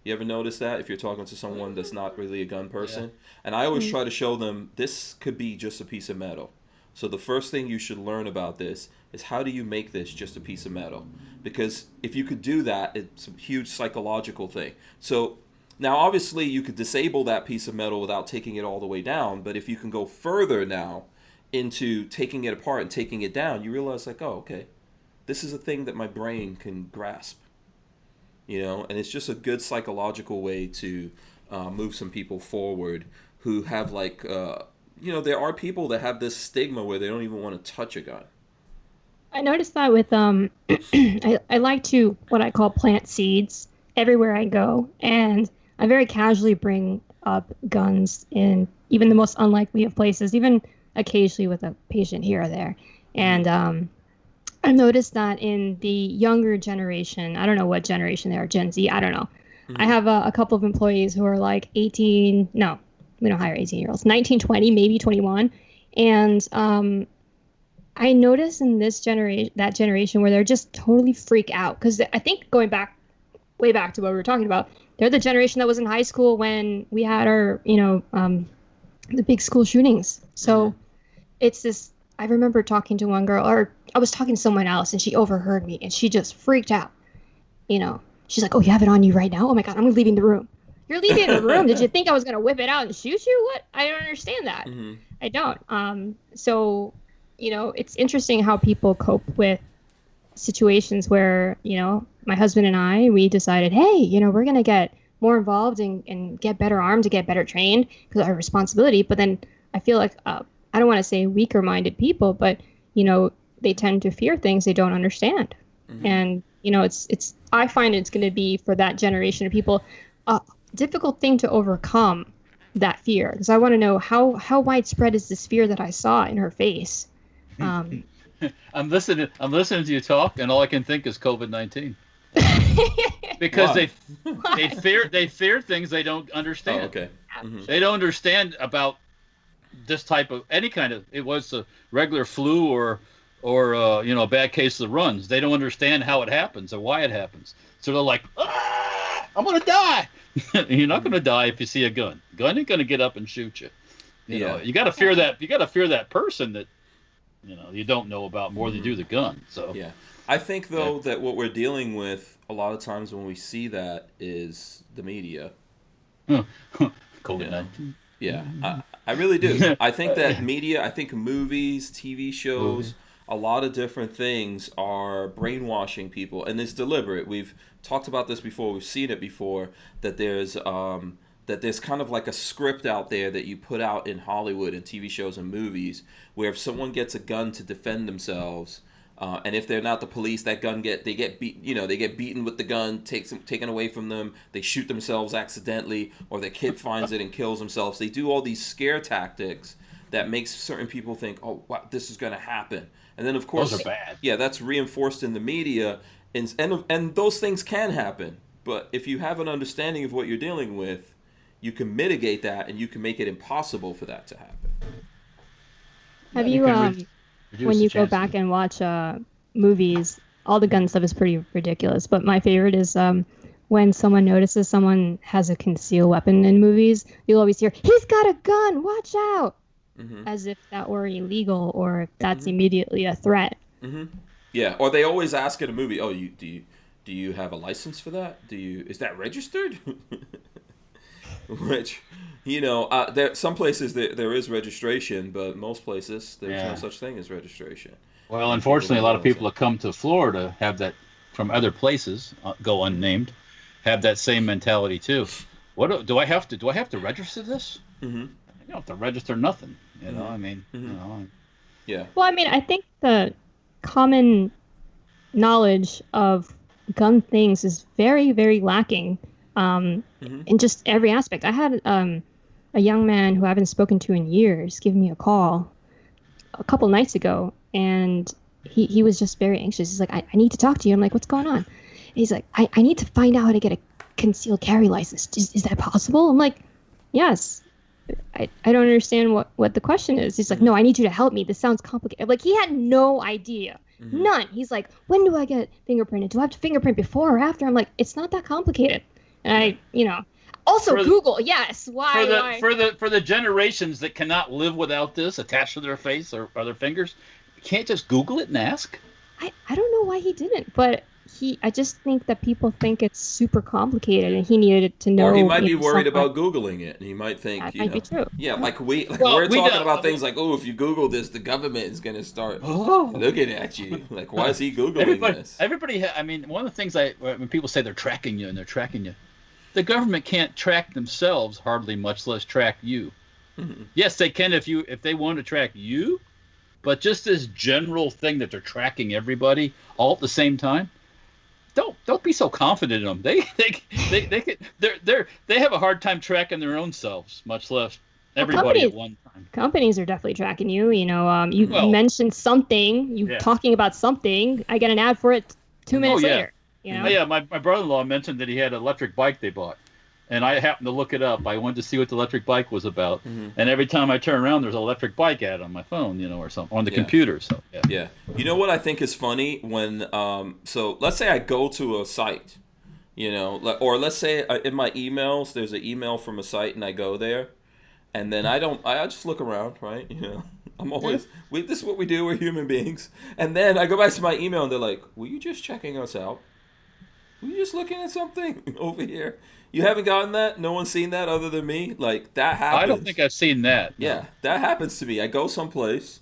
You ever notice that if you're talking to someone that's not really a gun person? Yeah. And I always try to show them this could be just a piece of metal. So the first thing you should learn about this is how do you make this just a piece of metal? Because if you could do that, it's a huge psychological thing. So now obviously you could disable that piece of metal without taking it all the way down, but if you can go further now into taking it apart and taking it down, you realize like, oh, okay, this is a thing that my brain can grasp. And it's just a good psychological way to move some people forward who have there are people that have this stigma where they don't even want to touch a gun. I noticed that with I like to what I call plant seeds everywhere I go, and I very casually bring up guns in even the most unlikely of places, even occasionally with a patient here or there. And I've noticed that in the younger generation, I don't know what generation they are, Gen Z, I don't know. Mm-hmm. I have a couple of employees who are like 18, no, we don't hire 18-year-olds, 19, 20, maybe 21. And I notice in that generation where they're just totally freak out. Because I think going way back to what we were talking about, they're the generation that was in high school when we had our, the big school shootings. So it's this, I remember talking to one girl, or I was talking to someone else, and she overheard me, and she just freaked out. She's like, oh, you have it on you right now? Oh my God, I'm leaving the room. You're leaving the room? Did you think I was going to whip it out and shoot you? What? I don't understand that. Mm-hmm. I don't. So, it's interesting how people cope with situations where, my husband and I, we decided, hey, we're going to get more involved and get better armed, to get better trained, because of our responsibility. But then I feel like, I don't want to say weaker-minded people, but, they tend to fear things they don't understand. Mm-hmm. And, I find it's going to be for that generation of people a difficult thing to overcome that fear, because I want to know how widespread is this fear that I saw in her face. I'm listening to you talk, and all I can think is COVID-19. Because they fear things they don't understand. Oh, okay. Mm-hmm. They don't understand about this type of any kind of, it was a regular flu or a bad case of the runs. They don't understand how it happens or why it happens. So they're like, I'm gonna die. You're not gonna die if you see a gun. Gun ain't gonna get up and shoot you. You gotta fear that. You gotta fear that person that you don't know about more than you do the gun. So yeah, I think though that what we're dealing with a lot of times when we see that is the media. COVID-19. Yeah, I really do. I think that media, I think movies, TV shows, a lot of different things are brainwashing people, and it's deliberate. We've talked about this before. We've seen it before, that there's kind of like a script out there that you put out in Hollywood and TV shows and movies, where if someone gets a gun to defend themselves, and if they're not the police, that gun they get beaten with the gun, taken away from them. They shoot themselves accidentally, or their kid finds it and kills themselves. They do all these scare tactics that makes certain people think, oh, wow, this is going to happen. And then of course, those are bad. Yeah, that's reinforced in the media, and those things can happen. But if you have an understanding of what you're dealing with, you can mitigate that, and you can make it impossible for that to happen. Have you when you go back and watch movies, all the gun stuff is pretty ridiculous. But my favorite is when someone notices someone has a concealed weapon in movies, you'll always hear, "He's got a gun, watch out!" As if that were illegal or if that's immediately a threat. Yeah, or they always ask in a movie, "Oh, do you have a license for that? Is that registered?" Which, there some places there is registration, but most places there's no such thing as registration. Well, unfortunately, a lot of people that come to Florida have that from other places, go unnamed, have that same mentality too. What do I have to register this? You don't have to register nothing. I mean, Yeah. Well, I mean, I think the common knowledge of gun things is very, very lacking in just every aspect. I had a young man who I haven't spoken to in years give me a call a couple nights ago, and he was just very anxious. He's like, I need to talk to you. I'm like, what's going on? And he's like, I need to find out how to get a concealed carry license. Is that possible? I'm like, yes. I don't understand what the question is. He's like, no, I need you to help me. This sounds complicated. Like, he had no idea. None. He's like, when do I get fingerprinted? Do I have to fingerprint before or after? I'm like, it's not that complicated. And also Google, yes. Why? For the generations that cannot live without this attached to their face or their fingers, you can't just Google it and ask. I don't know why he didn't, but I just think that people think it's super complicated, and he needed to know. Or he might be worried about Googling it, and he might think, that might be true. Yeah, like we're talking about things like, if you Google this, the government is going to start looking at you. Like, why is he Googling this? One of the things when people say they're tracking you, the government can't track themselves hardly, much less track you. Yes, they can if they want to track you, but just this general thing that they're tracking everybody all at the same time. Don't be so confident in them. They have a hard time tracking their own selves, much less everybody at one time. Companies are definitely tracking you. You mentioned something, talking about something. I get an ad for it 2 minutes later. Yeah, my brother-in-law mentioned that he had an electric bike they bought, and I happened to look it up. I wanted to see what the electric bike was about, and every time I turn around, there's an electric bike ad on my phone, or something on the computer. So yeah. You know what I think is funny when so let's say I go to a site, or let's say in my emails there's an email from a site and I go there, and then I just look around, right? I'm always this is what we do. We're human beings, and then I go back to my email and they're like, "Were you just checking us out? Were you just looking at something over here?" You haven't gotten that? No one's seen that other than me? Like, that happens. I don't think I've seen that. No. Yeah, that happens to me. I go someplace,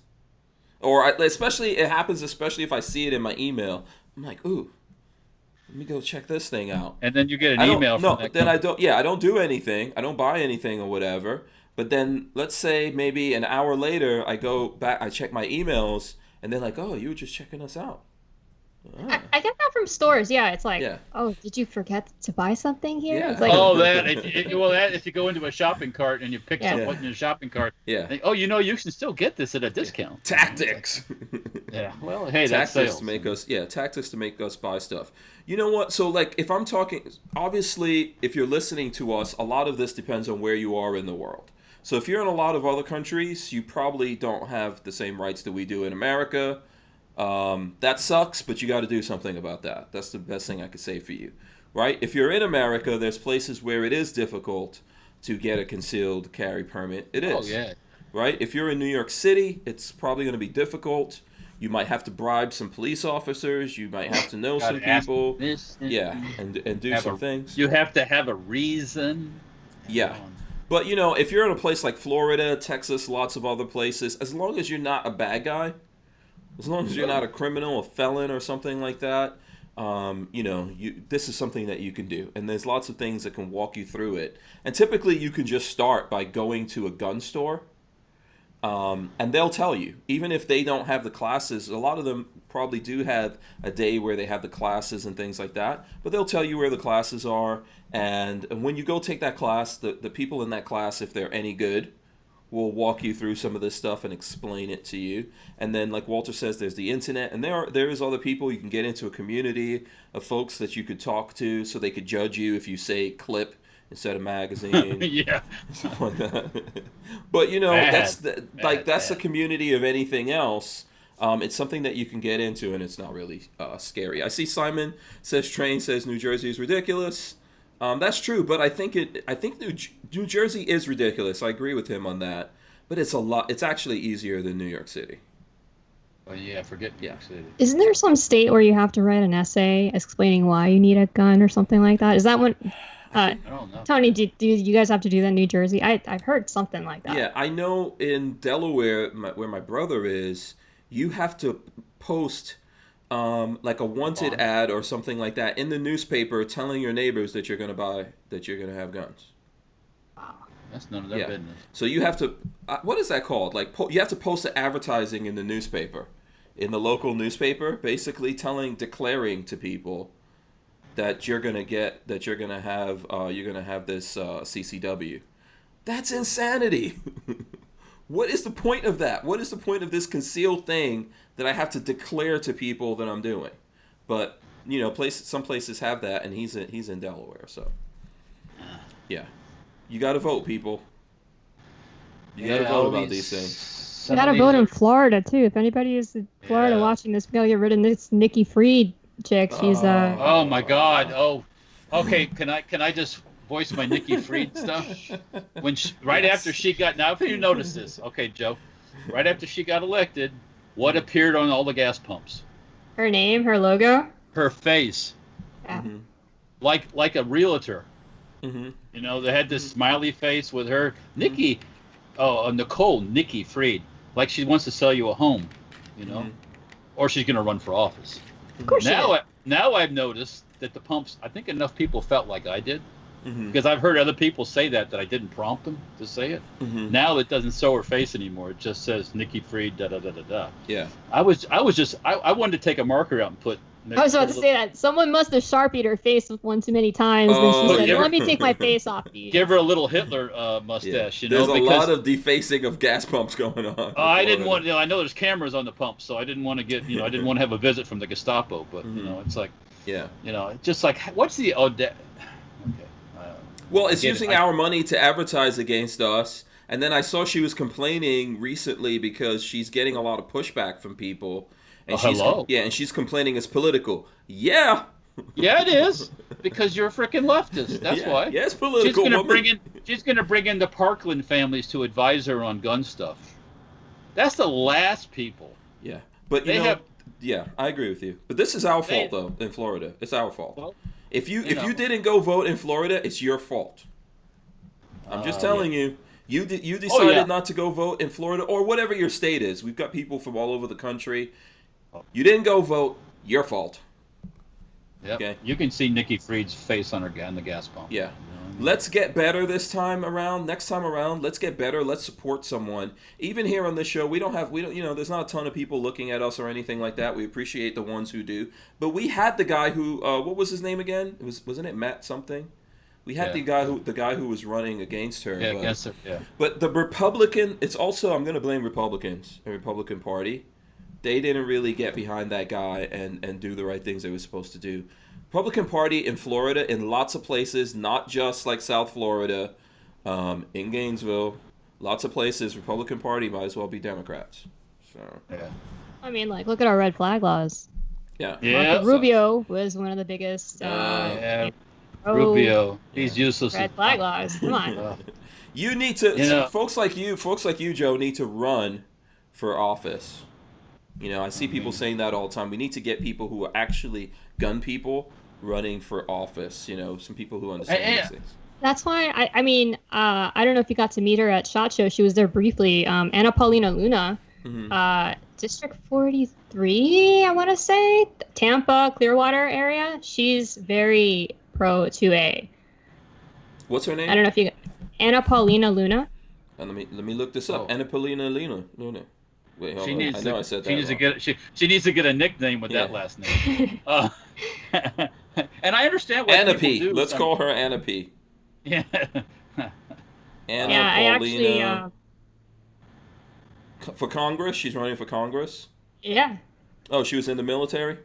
or it happens especially if I see it in my email. I'm like, ooh, let me go check this thing out. And then you get an email from that then company. I don't do anything. I don't buy anything or whatever. But then, let's say maybe an hour later, I go back, I check my emails, and they're like, oh, you were just checking us out. I get that from stores. Yeah, it's like, oh, did you forget to buy something here? Yeah. It's like, if you go into a shopping cart and you pick something in your shopping cart, think, you can still get this at a discount. Tactics. Yeah. Well, hey, that's sales. Tactics to make us buy stuff. You know what? So, like, if I'm talking, obviously, if you're listening to us, a lot of this depends on where you are in the world. So, if you're in a lot of other countries, you probably don't have the same rights that we do in America. That sucks, but you got to do something about that. That's the best thing I could say for you, right? If you're in America, there's places where it is difficult to get a concealed carry permit. It is. Oh, yeah. Right? If you're in New York City, it's probably going to be difficult. You might have to bribe some police officers. You might have to know some people. And do some things. You have to have a reason. Yeah. But, if you're in a place like Florida, Texas, lots of other places, as long as you're not a bad guy, as long as you're not a criminal, a felon, or something like that, this is something that you can do. And there's lots of things that can walk you through it. And typically you can just start by going to a gun store. And they'll tell you, even if they don't have the classes, a lot of them probably do have a day where they have the classes and things like that. But they'll tell you where the classes are. And when you go take that class, the people in that class, if they're any good, will walk you through some of this stuff and explain it to you. And then, like Walter says, there's the internet, and there is other people. You can get into a community of folks that you could talk to, so they could judge you if you say clip instead of magazine. Yeah, something like that. But that's the community of anything else. It's something that you can get into, and it's not really scary. I see Simon says Train says New Jersey is ridiculous. That's true, but I think New Jersey is ridiculous. I agree with him on that. But it's a lot. It's actually easier than New York City. Oh yeah, forget New York City. Isn't there some state where you have to write an essay explaining why you need a gun or something like that? Is that one? I don't know. Tony, do you guys have to do that in New Jersey? I've heard something like that. Yeah, I know in Delaware, where my brother is, you have to post like a wanted ad or something like that in the newspaper, telling your neighbors that you're going to have guns. That's none of their business. So you have to, what is that called? Like you have to post the advertising in the newspaper, in the local newspaper, basically declaring to people that you're gonna have this CCW. That's insanity. What is the point of that? What is the point of this concealed thing that I have to declare to people that I'm doing? But some places have that, and he's in Delaware, so yeah. You got to vote, people. You got to vote about these things. You got to vote in Florida, too. If anybody is in Florida watching this, we got to get rid of this Nikki Fried chick. She's Oh, my God. Oh, okay. Can I just voice my Nikki Fried stuff? After she got... Now, if you notice this. Okay, Joe. Right after she got elected, what appeared on all the gas pumps? Her name, her logo? Her face. Yeah. Mm-hmm. Like a realtor. Mm-hmm. They had this smiley face with her. Nikki, Nikki Fried. Like she wants to sell you a home, or she's going to run for office. Of course Now I've noticed that the pumps, I think enough people felt like I did. Mm-hmm. Because I've heard other people say that I didn't prompt them to say it. Mm-hmm. Now it doesn't show her face anymore. It just says Nikki Fried, da-da-da-da-da. Yeah. I wanted to take a marker out and put... I was about to say that. Someone must have Sharpied her face one too many times. Then she said, let me take my face off these. Give her a little Hitler mustache, There's a lot of defacing of gas pumps going on. I didn't want, I know there's cameras on the pumps, so I didn't want to get, I didn't want to have a visit from the Gestapo, but, it's like, just like, what's the, well, it's using our money to advertise against us. And then I saw she was complaining recently because she's getting a lot of pushback from people. And and she's complaining it's political. Yeah. Yeah, it is. Because you're a freaking leftist. That's why. Yeah, it's political. She's gonna bring in the Parkland families to advise her on gun stuff. That's the last people. Yeah. But I agree with you. But this is our fault though in Florida. It's our fault. Well, if you didn't go vote in Florida, it's your fault. I'm just telling you. You decided not to go vote in Florida or whatever your state is. We've got people from all over the country. You didn't go vote. Your fault. Yep. Okay. You can see Nikki Fried's face on the gas pump. Yeah. Let's get better this time around. Next time around, let's get better. Let's support someone. Even here on this show, we don't. There's not a ton of people looking at us or anything like that. We appreciate the ones who do. But we had the guy who, what was his name again? Wasn't it Matt something? We had the guy who was running against her. Yeah, against her. Yeah. But the Republican, it's also, I'm going to blame Republicans, the Republican Party. They didn't really get behind that guy and do the right things they were supposed to do. Republican Party in Florida, in lots of places, not just like South Florida, in Gainesville, lots of places, Republican Party might as well be Democrats. So. Yeah. I mean, look at our red flag laws. Yeah. Marco Rubio was one of the biggest. Rubio, he's useless. Red flag laws. Come on. You need to. Folks like you, Joe, need to run for office. I see people saying that all the time. We need to get people who are actually gun people running for office. Some people who understand these things. That's why I don't know if you got to meet her at SHOT Show. She was there briefly. Anna Paulina Luna, District 43, I want to say, Tampa, Clearwater area. She's very pro 2A. What's her name? I don't know if you. Anna Paulina Luna. Let me look this up. Anna Paulina Luna. Wait, hold on. I know I said that. She needs to get a nickname with that last name. And I understand what Anna people P. do. Let's call her Anna P. Yeah. Anna Paulina. For Congress? She's running for Congress? Yeah. Oh, she was in the military?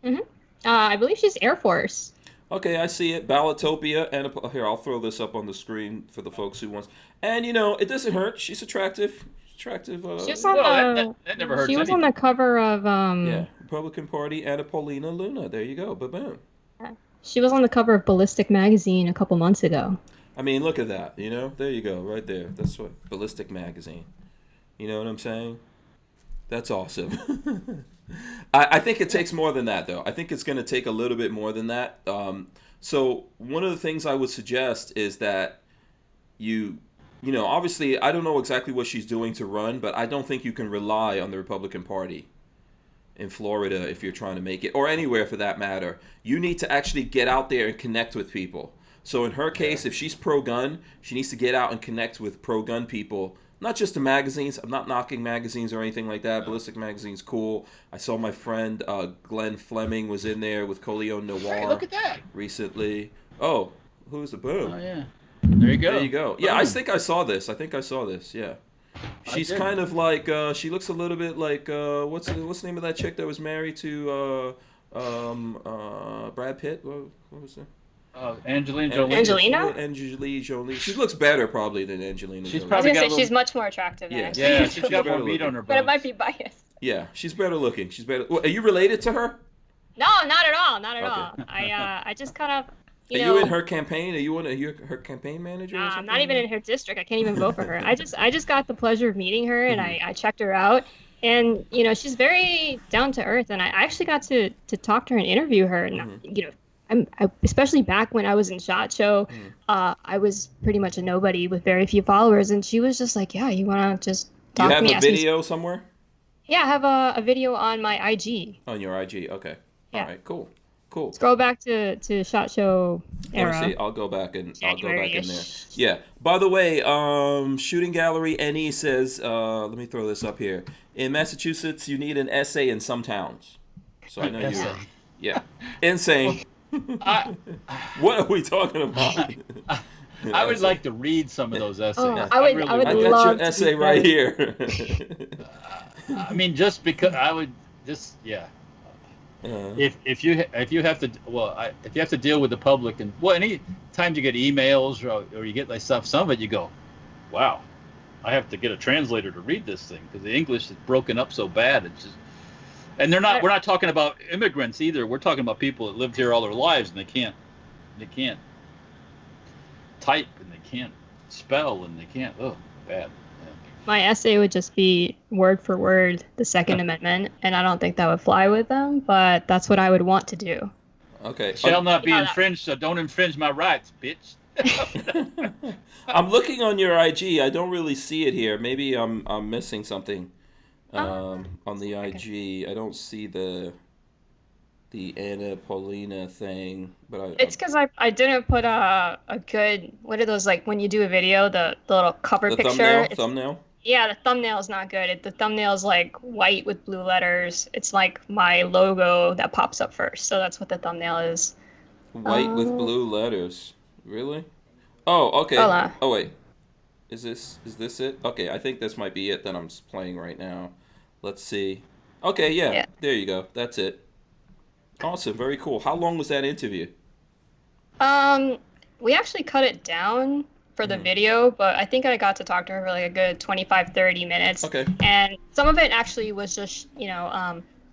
Mm-hmm. I believe she's Air Force. Okay, I see it. Ballotopia. Here, I'll throw this up on the screen for the folks who want. And, it doesn't hurt. She's attractive. attractive. She was on that never hurts She was anything. on the cover of Republican Party, Anna Paulina Luna. There you go. Boom. She was on the cover of Ballistic magazine a couple months ago. I mean, look at that. You know, there you go, right there. That's what Ballistic magazine. You know what I'm saying? That's awesome. I think it takes more than that, though. I think it's going to take a little bit more than that. So one of the things I would suggest is that you know, obviously, I don't know exactly what she's doing to run, but I don't think you can rely on the Republican Party in Florida if you're trying to make it, or anywhere for that matter. You need to actually get out there and connect with people. So in her case, if she's pro-gun, she needs to get out and connect with pro-gun people. Not just the magazines. I'm not knocking magazines or anything like that. Ballistic magazine's cool. I saw my friend Glenn Fleming was in there with Coleon Noir. Hey, look at that. Recently. Oh, who's the boom? Oh, yeah. There you go. There you go. Yeah, I think I saw this. Yeah. She's kind of like, she looks a little bit like, what's the name of that chick that was married to Brad Pitt? What was it? Angelina Jolie. Angelina Jolie. She looks better probably than Angelina Jolie. I was going to say she's much more attractive than Yeah, she's got more meat on her bones. But it might be biased. Yeah, she's better looking. Well, are you related to her? No, not at all. Not at all. I just kind of, Are you in her campaign? Are you her campaign manager? Or something? I'm not even in her district. I can't even vote for her. I just got the pleasure of meeting her, and I checked her out. And, you know, she's very down to earth. And I actually got to talk to her and interview her. And, you know, I especially back when I was in SHOT Show, I was pretty much a nobody with very few followers. And she was just like, yeah, you want to just talk to me? You have a video somewhere? Yeah, I have a video on my IG. On your IG, okay. Yeah. All right, cool. Scroll back to SHOT Show era. Let me see. I'll go back in there. Yeah. By the way, Shooting Gallery NE says, let me throw this up here. In Massachusetts, you need an essay in some towns. So I know you. Yeah. Insane. What are we talking about? I would like to read some of those essays. Oh, I would I got your essay right here. I mean, just because I would just If you have to deal with the public, and any time you get emails or you get like stuff, some of it you go, wow, I have to get a translator to read this thing because the English is broken up so bad. It's just, and we're not talking about immigrants either. We're talking about people that lived here all their lives and they can't type and they can't spell and they can't. Oh, bad. My essay would just be word for word the Second Amendment, and I don't think that would fly with them, but that's what I would want to do. Okay. Shall not be infringed, so don't infringe my rights, bitch. I'm looking on your IG. I don't really see it here. Maybe I'm missing something on the IG. I don't see the Anna Paulina thing, but it's because I didn't put a good, what are those, like when you do a video, the little cover picture? Thumbnail? Yeah, the thumbnail is not good. The thumbnail is like white with blue letters. It's like my logo that pops up first. So that's what the thumbnail is. White with blue letters. Really? Oh, okay. Hola. Oh, wait. Is this it? Okay, I think this might be it that I'm playing right now. Let's see. Okay, yeah. There you go. That's it. Awesome. Very cool. How long was that interview? We actually cut it down for the video, but I think I got to talk to her for like a good 25-30 minutes. Okay. And some of it actually was just,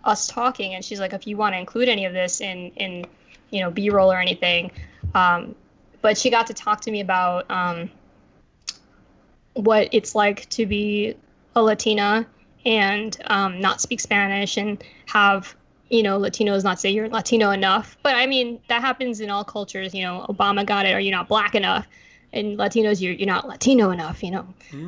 us talking, and she's like, if you want to include any of this in B-roll or anything. But she got to talk to me about what it's like to be a Latina and not speak Spanish and have, Latinos not say you're Latino enough. But I mean, that happens in all cultures. Obama got it, or you're not black enough. And Latinos, you're not Latino enough. You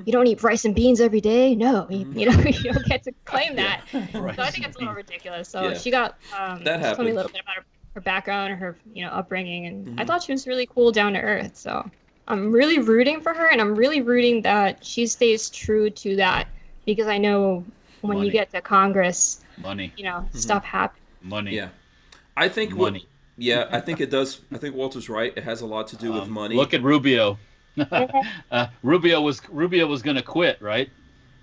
don't eat rice and beans every day. No, you don't get to claim that. Right. So I think it's a little ridiculous. So she got she told me a little bit about her background, her upbringing, and I thought she was really cool, down to earth. So I'm really rooting for her, and I'm really rooting that she stays true to that, because I know when you get to Congress, stuff happens. Money. Yeah, I think money. I think it does. I think Walter's right. It has a lot to do with money. Look at Rubio. Rubio was going to quit, right?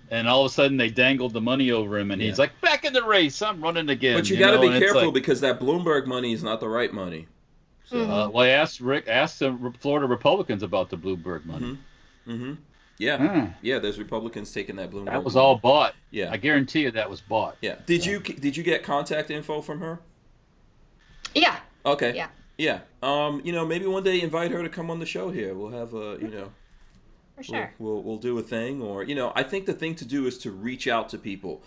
And all of a sudden they dangled the money over him, and he's like, "Back in the race, I'm running again." But you got to be careful, because that Bloomberg money is not the right money. So. I asked the Florida Republicans about the Bloomberg money. Yeah, yeah. There's Republicans taking that Bloomberg. That was all bought. Yeah, I guarantee you that was bought. Yeah. Did you get contact info from her? Yeah. Okay. Yeah. Yeah. Maybe one day invite her to come on the show here. We'll have For sure. We'll do a thing, or I think the thing to do is to reach out to people,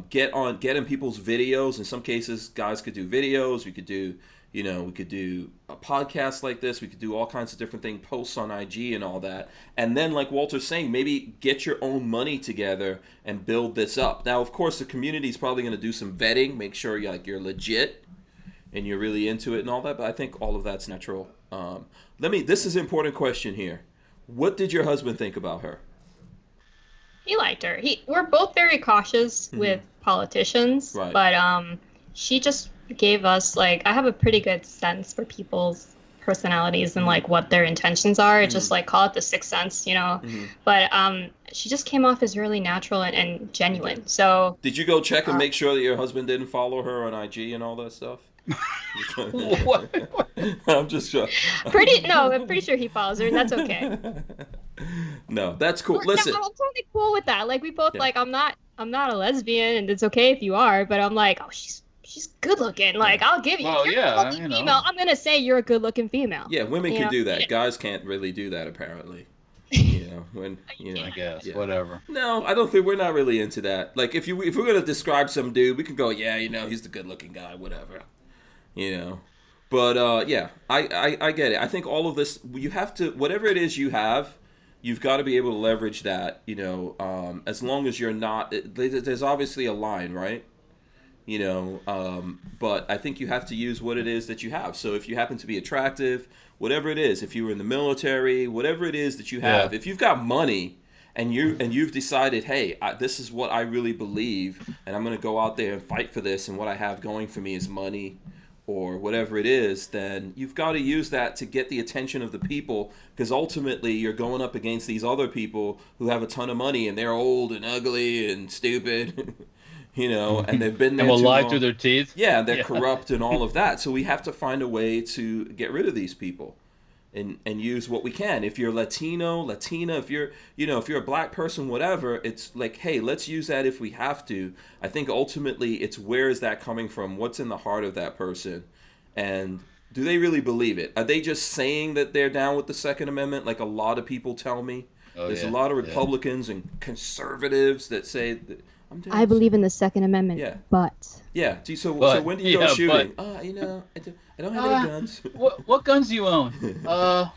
get in people's videos. In some cases, guys could do videos. We could do we could do a podcast like this. We could do all kinds of different things, posts on IG and all that. And then, like Walter's saying, maybe get your own money together and build this up. Now, of course, the community is probably going to do some vetting, make sure you're legit and you're really into it and all that. But I think all of that's natural. This is an important question here. What did your husband think about her? He liked her. We're both very cautious with politicians, right. But she just gave us, I have a pretty good sense for people's personalities and what their intentions are. It's just call it the sixth sense, But she just came off as really natural and genuine. Okay. So did you go check and make sure that your husband didn't follow her on IG and all that stuff? What? I'm just sure. I'm pretty sure he follows her, and that's okay. No, that's cool. Listen, I'm totally cool with that. We both I'm not a lesbian, and it's okay if you are, but I'm oh, she's good looking. I'll give you. Well, if you're a good looking female, I'm gonna say you're a good looking female. Yeah, women can do that. Guys can't really do that apparently. I guess yeah. Whatever. No, I don't think we're not really into that. If we're gonna describe some dude, we can go, he's the good looking guy, whatever. But I get it. I think all of this, you have to, whatever it is you've got to be able to leverage that. As long as you're not, there's obviously a line, right? But I think you have to use what it is that you have. So if you happen to be attractive, whatever it is, if you were in the military, whatever it is that you have, if you've got money and you've decided, hey, this is what I really believe, and I'm going to go out there and fight for this, and what I have going for me is money, or whatever it is, then you've got to use that to get the attention of the people, because ultimately you're going up against these other people who have a ton of money and they're old and ugly and stupid. And they've been there and will too lie long. through their teeth. Yeah, they're corrupt and all of that. So we have to find a way to get rid of these people, and use what we can. If you're Latino, Latina, if you're a black person, whatever, it's hey, let's use that if we have to. I think ultimately it's, where is that coming from? What's in the heart of that person? And do they really believe it? Are they just saying that they're down with the Second Amendment, like a lot of people tell me? There's a lot of Republicans and conservatives that say that, I believe in the Second Amendment, but... Yeah, so when do you go shooting? I don't have any guns. What guns do you own? I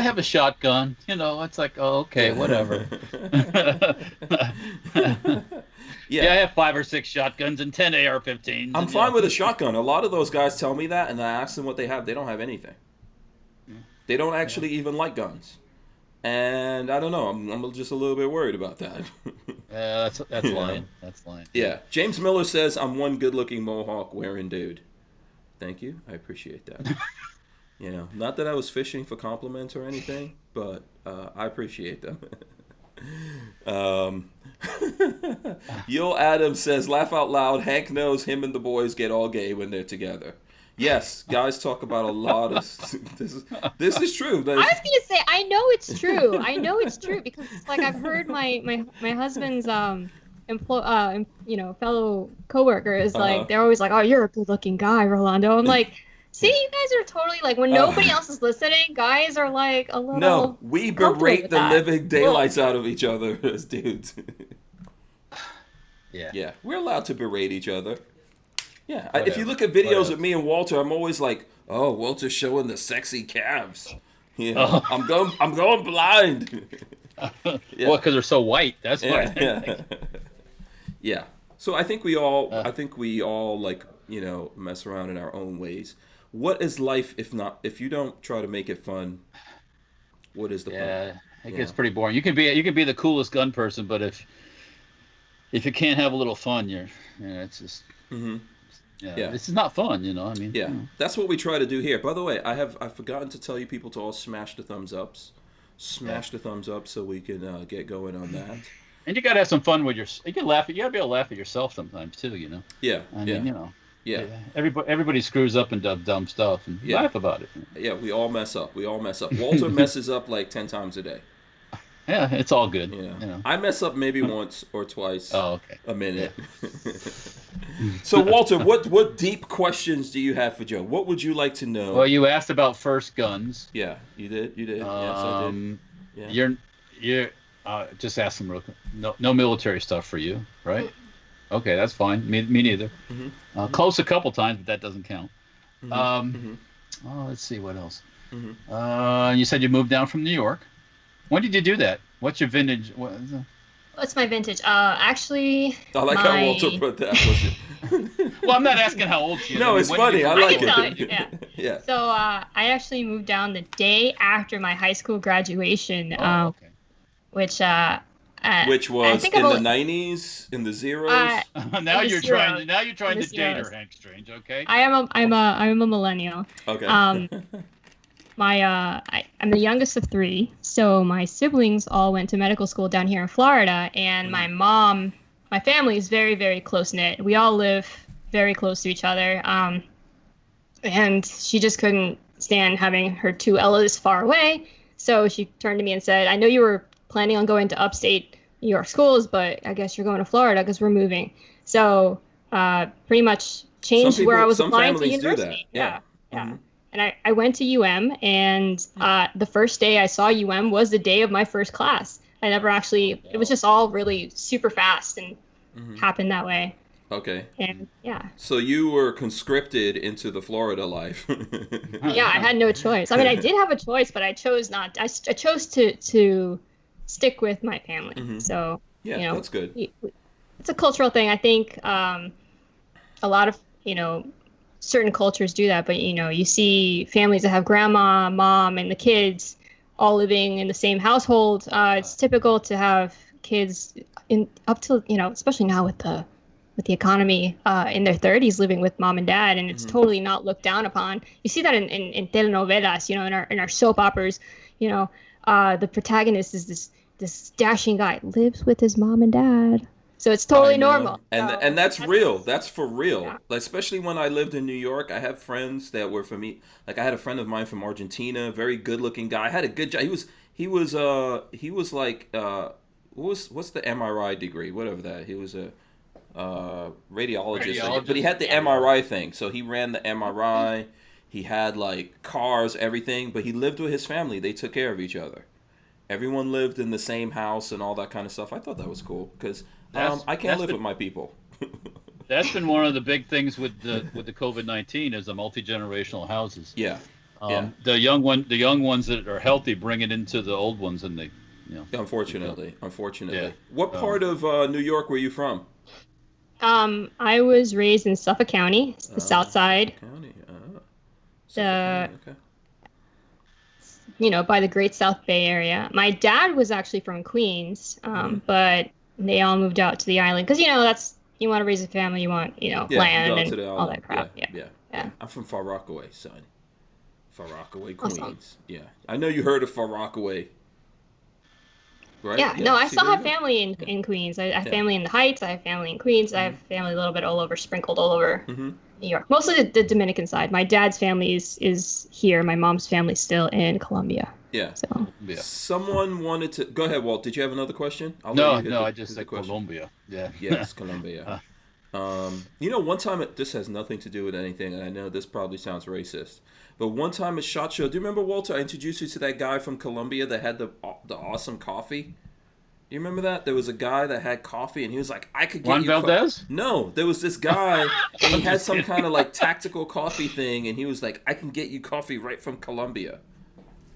have a shotgun. It's okay, whatever. I have 5 or 6 shotguns and 10 AR-15s. I'm fine with a shotgun. A lot of those guys tell me that, and I ask them what they have. They don't have anything. They don't actually even like guns. And I don't know. I'm just a little bit worried about that. That's lying. That's lying. Yeah. James Miller says, I'm one good-looking mohawk wearing dude. Thank you. I appreciate that. Not that I was fishing for compliments or anything, but I appreciate them. Yo Adams says, laugh out loud. Hank knows him and the boys get all gay when they're together. Yes, guys talk about a lot of this is true. I was gonna say, I know it's true. I know it's true because I've heard my husband's fellow coworkers they're always like, oh, you're a good looking guy, Rolando. I'm like, see, you guys are totally when nobody else is listening, guys are a little. No, we berate the living daylights out of each other as dudes. Yeah, we're allowed to berate each other. Yeah, if you look at videos of me and Walter, I'm always like, oh, Walter's showing the sexy calves. I'm going blind. Well, because they're so white. That's why. Yeah. So I think we all, mess around in our own ways. What is life if you don't try to make it fun? What is the point? Yeah, it gets pretty boring. You can be the coolest gun person, but if you can't have a little fun, it's just. Mm-hmm. Yeah, this is not fun, That's what we try to do here. By the way, I've forgotten to tell you people to all smash the thumbs ups. Smash the thumbs up so we can get going on that. And you gotta have some fun with you can laugh. You gotta be able to laugh at yourself sometimes too, Yeah. Yeah. Everybody screws up and does dumb stuff and laugh about it. Yeah, we all mess up. Walter messes up 10 times a day. Yeah, it's all good. Yeah. You know. I mess up maybe once or twice a minute. Yeah. So, Walter, what deep questions do you have for Joe? What would you like to know? Well, you asked about first guns. Yeah, you did. Yes, I did. Yeah. You're just ask them real quick. No military stuff for you, right? Okay, that's fine. Me neither. Mm-hmm. Close a couple times, but that doesn't count. Mm-hmm. Oh, let's see what else. Mm-hmm. You said you moved down from New York. When did you do that? What's your vintage? What's my vintage? Actually, I like how Walter put that. Well, I'm not asking how old she is. No, it's funny. I like it. Yeah. So I actually moved down the day after my high school graduation. Okay. Which was in the 90s, in the zeros. Now you're trying to date her, Hank Strange. Okay. I'm a millennial. Okay. I'm the youngest of three, so my siblings all went to medical school down here in Florida, and my family is very, very close knit. We all live very close to each other. And she just couldn't stand having her two Ellas far away, so she turned to me and said, "I know you were planning on going to upstate New York schools, but I guess you're going to Florida because we're moving." So pretty much changed where I was applying to university. Yeah. Mm-hmm. And I went to UM, and the first day I saw UM was the day of my first class. I never actually, it was just all really super fast and happened that way. Okay. And yeah. So you were conscripted into the Florida life. Yeah, I had no choice. I mean, I did have a choice, but I chose not. I chose to stick with my family. Mm-hmm. So, yeah, that's good. It's a cultural thing. I think a lot of, certain cultures do that, but you see families that have grandma, mom, and the kids all living in the same household. It's typical to have kids up to especially now with the economy in their 30s living with mom and dad, and it's totally not looked down upon. You see that in telenovelas, in our soap operas. The protagonist is this dashing guy, lives with his mom and dad. So it's totally normal. And that's real. That's for real. Yeah. Like, especially when I lived in New York, I have friends that were from me. Like, I had a friend of mine from Argentina, very good-looking guy. I had a good job. He was like what's the MRI degree? Whatever that. He was a radiologist, but he had the MRI thing. So he ran the MRI. He had like cars, everything, but he lived with his family. They took care of each other. Everyone lived in the same house and all that kind of stuff. I thought that was cool because I can't live with my people. That's been one of the big things with the COVID-19 is the multi-generational houses. Yeah. The young ones that are healthy bring it into the old ones, and they, Unfortunately. Yeah. What part of New York were you from? I was raised in Suffolk County, the South Side. County. Okay. By the Great South Bay area. My dad was actually from Queens, but they all moved out to the island because that's you want to raise a family, you want land and all that crap. Yeah. I'm from Far Rockaway, son. Far Rockaway, Queens. Awesome. Yeah, I know you heard of Far Rockaway. Right? Yeah, no, I still have family in Queens. I have family in the Heights. I have family in Queens. I have family a little bit sprinkled all over New York. Mostly the Dominican side. My dad's family is here. My mom's family's still in Colombia. Yeah. So. Yeah. Someone wanted to... Go ahead, Walt. Did you have another question? No, I just said Colombia. Yeah. Yes, Colombia. One time... This has nothing to do with anything, and I know this probably sounds racist. But one time at SHOT Show, do you remember, Walter, I introduced you to that guy from Colombia that had the awesome coffee? Do you remember that? There was a guy that had coffee, and he was like, I could get Juan Valdez? No, there was this guy, and he had some kind of like tactical coffee thing, and he was like, I can get you coffee right from Colombia.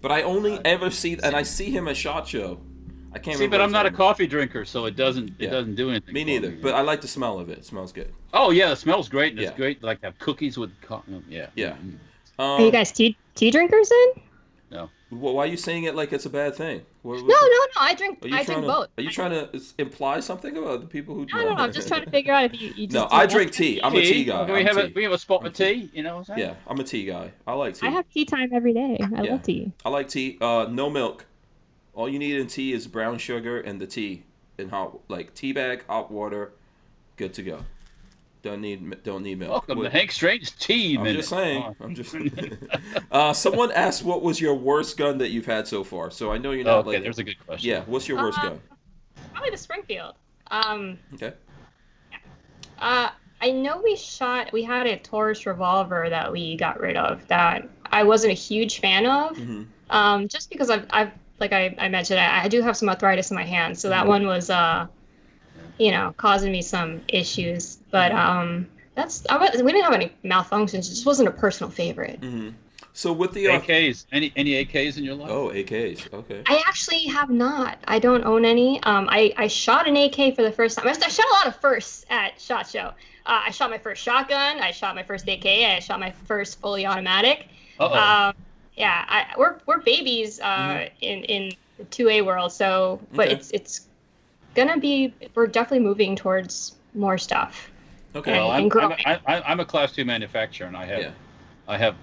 But I only ever see, and I see him at SHOT Show. I can't remember. But I'm not a coffee drinker, so it doesn't do anything. Me neither, but I like the smell of it. It smells good. Oh, yeah, the smell's great, and it's great. Like, have cookies with coffee. Yeah. Yeah. Are you guys tea drinkers then? No. Well, why are you saying it like it's a bad thing? No. I drink both. Are you trying to imply something about the people who? No. I'm just trying to figure out if you just. No, I drink tea. I'm a tea guy. We have a spot with tea. You know what I'm saying? Yeah, I'm a tea guy. I like tea. I have tea time every day. I love tea. I like tea. No milk. All you need in tea is brown sugar and the tea, and tea bag, hot water, good to go. Don't need milk. Welcome to Hank Strange Tea I'm Minute. just saying. I'm just. Someone asked, "What was your worst gun that you've had so far?" So I know you're not okay, there's a good question. Yeah, what's your worst gun? Probably the Springfield. Okay. I know we had a Taurus revolver that we got rid of that I wasn't a huge fan of. Just because I've like I mentioned, I do have some arthritis in my hands, so that one was causing me some issues. But we didn't have any malfunctions. It just wasn't a personal favorite. So with the AKs, any AKs in your life? Oh, AKs. Okay. I actually have not. I don't own any. I shot an AK for the first time. I shot a lot of firsts at SHOT Show. I shot my first shotgun. I shot my first AK. I shot my first fully automatic. We're babies in the 2A world. So, but it's gonna be. We're definitely moving towards more stuff. Okay. Well, I'm a Class 2 manufacturer, and I have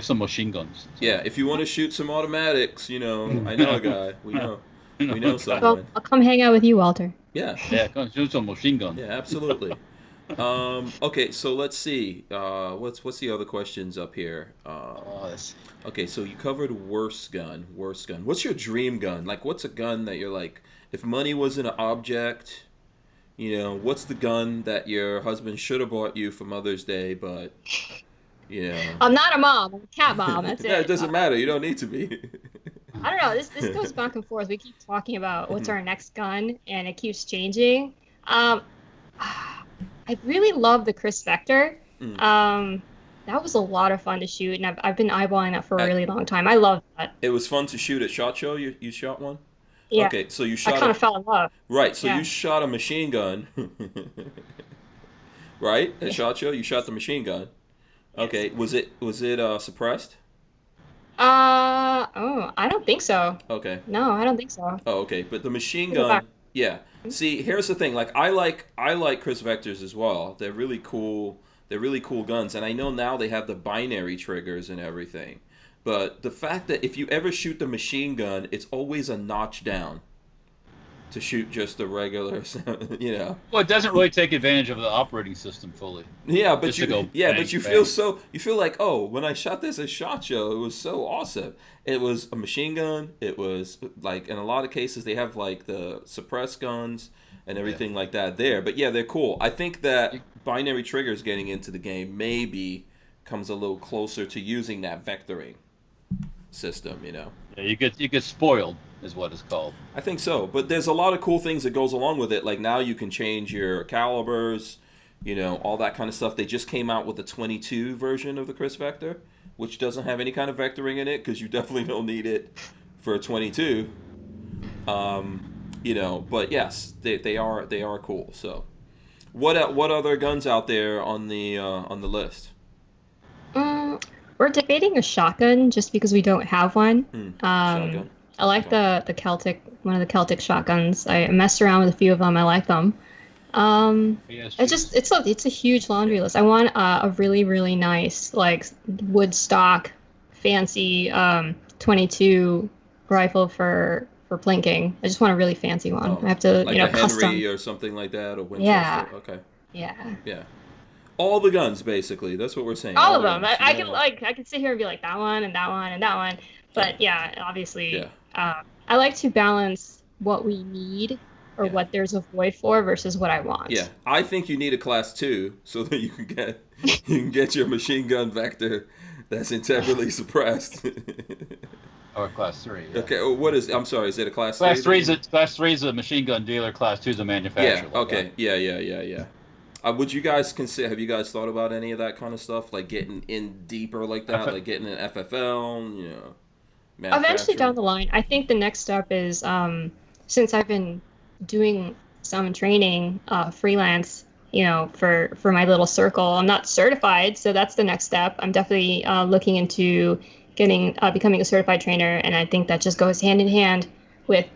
some machine guns. So. Yeah, if you want to shoot some automatics, I know a guy. We know someone. Well, I'll come hang out with you, Walter. Yeah. Yeah, come shoot some machine guns. Yeah, absolutely. Okay, so let's see. What's the other questions up here? Okay, so you covered worst gun. What's your dream gun? Like, what's a gun that you're like, if money wasn't an object, what's the gun that your husband should have bought you for Mother's Day, but, I'm not a mom. I'm a cat mom. That's it. Yeah, it doesn't matter. You don't need to be. I don't know. This goes back and forth. We keep talking about what's our next gun, and it keeps changing. I really love the Chris Vector. That was a lot of fun to shoot, and I've been eyeballing that for a really long time. I love that. It was fun to shoot at SHOT Show. You shot one? Yeah. Okay, so you shot. I kind of fell in love. Right. So you shot a machine gun. Right at SHOT Show, you shot the machine gun. Okay. Was it suppressed? I don't think so. Okay. No, I don't think so. Oh, okay. But the machine gun, yeah. See, here's the thing. Like, I like Chris Vectors as well. They're really cool. They're really cool guns, and I know now they have the binary triggers and everything. But the fact that if you ever shoot the machine gun, it's always a notch down to shoot just the regular, Well, it doesn't really take advantage of the operating system fully. Yeah, but you feel feel like, oh, when I shot this at SHOT Show, it was so awesome. It was a machine gun. It was like, in a lot of cases they have like the suppressed guns and everything like that there. But yeah, they're cool. I think that binary triggers getting into the game maybe comes a little closer to using that vectoring system, Yeah, you get spoiled is what it's called. I think so, but there's a lot of cool things that goes along with it. Like, now you can change your calibers, all that kind of stuff. They just came out with the 22 version of the Chris Vector, which doesn't have any kind of vectoring in it, because you definitely don't need it for a 22. But yes, they are cool. So, what other guns out there on the list? We're debating a shotgun just because we don't have one. Shotgun. I like the Celtic, one of the Celtic shotguns. I messed around with a few of them. I like them. It's a huge laundry list. I want a really, really nice, like, wood stock, fancy 22 rifle for plinking. I just want a really fancy one. I have to, like a custom. Henry or something like that, or Winchester. Yeah. Okay. Yeah. All the guns, basically. That's what we're saying. All of them. I can sit here and be like, that one and that one and that one. But obviously, I like to balance what we need or what there's a void for versus what I want. Yeah, I think you need a Class 2 so that you can get your machine gun vector that's integrally suppressed. Or Class 3. Yeah. Okay, I'm sorry, is it a Class 3? Class 3 is a machine gun dealer, Class 2 is a manufacturer. Yeah, okay. Yeah. Would you guys have you guys thought about any of that kind of stuff? Like getting in deeper like that? Like getting an FFL, Eventually down the line. I think the next step is, since I've been doing some training freelance, for my little circle. I'm not certified, so that's the next step. I'm definitely looking into becoming a certified trainer, and I think that just goes hand in hand with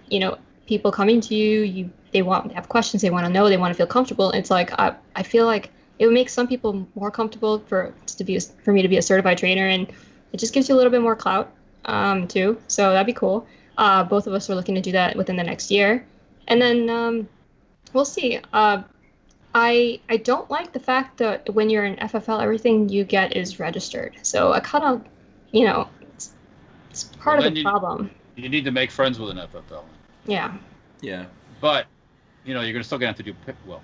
people coming to you. They have questions, they want to know, they want to feel comfortable. It's like I feel like it would make some people more comfortable for me to be a certified trainer, and it just gives you a little bit more clout too. So that'd be cool. Both of us are looking to do that within the next year, and then we'll see. I don't like the fact that when you're in FFL, everything you get is registered. So I kind of, it's part of the problem. You need to make friends with an FFL. Yeah. Yeah. But, you're still going to have to do well.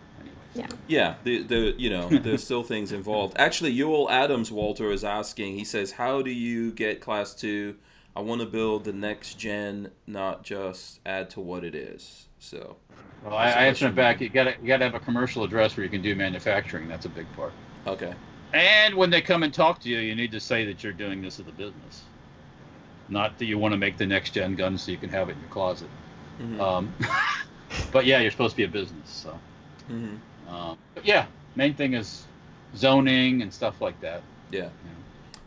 Yeah. Yeah, there's still things involved. Actually, Ewell Adams, Walter, is asking, he says, how do you get Class 2? I want to build the next gen, not just add to what it is. So, well, I answer it back. You got to have a commercial address where you can do manufacturing. That's a big part. Okay. And when they come and talk to you, you need to say that you're doing this as a business. Not that you want to make the next gen gun so you can have it in your closet. But yeah, you're supposed to be a business. So. But yeah, main thing is zoning and stuff like that. Yeah.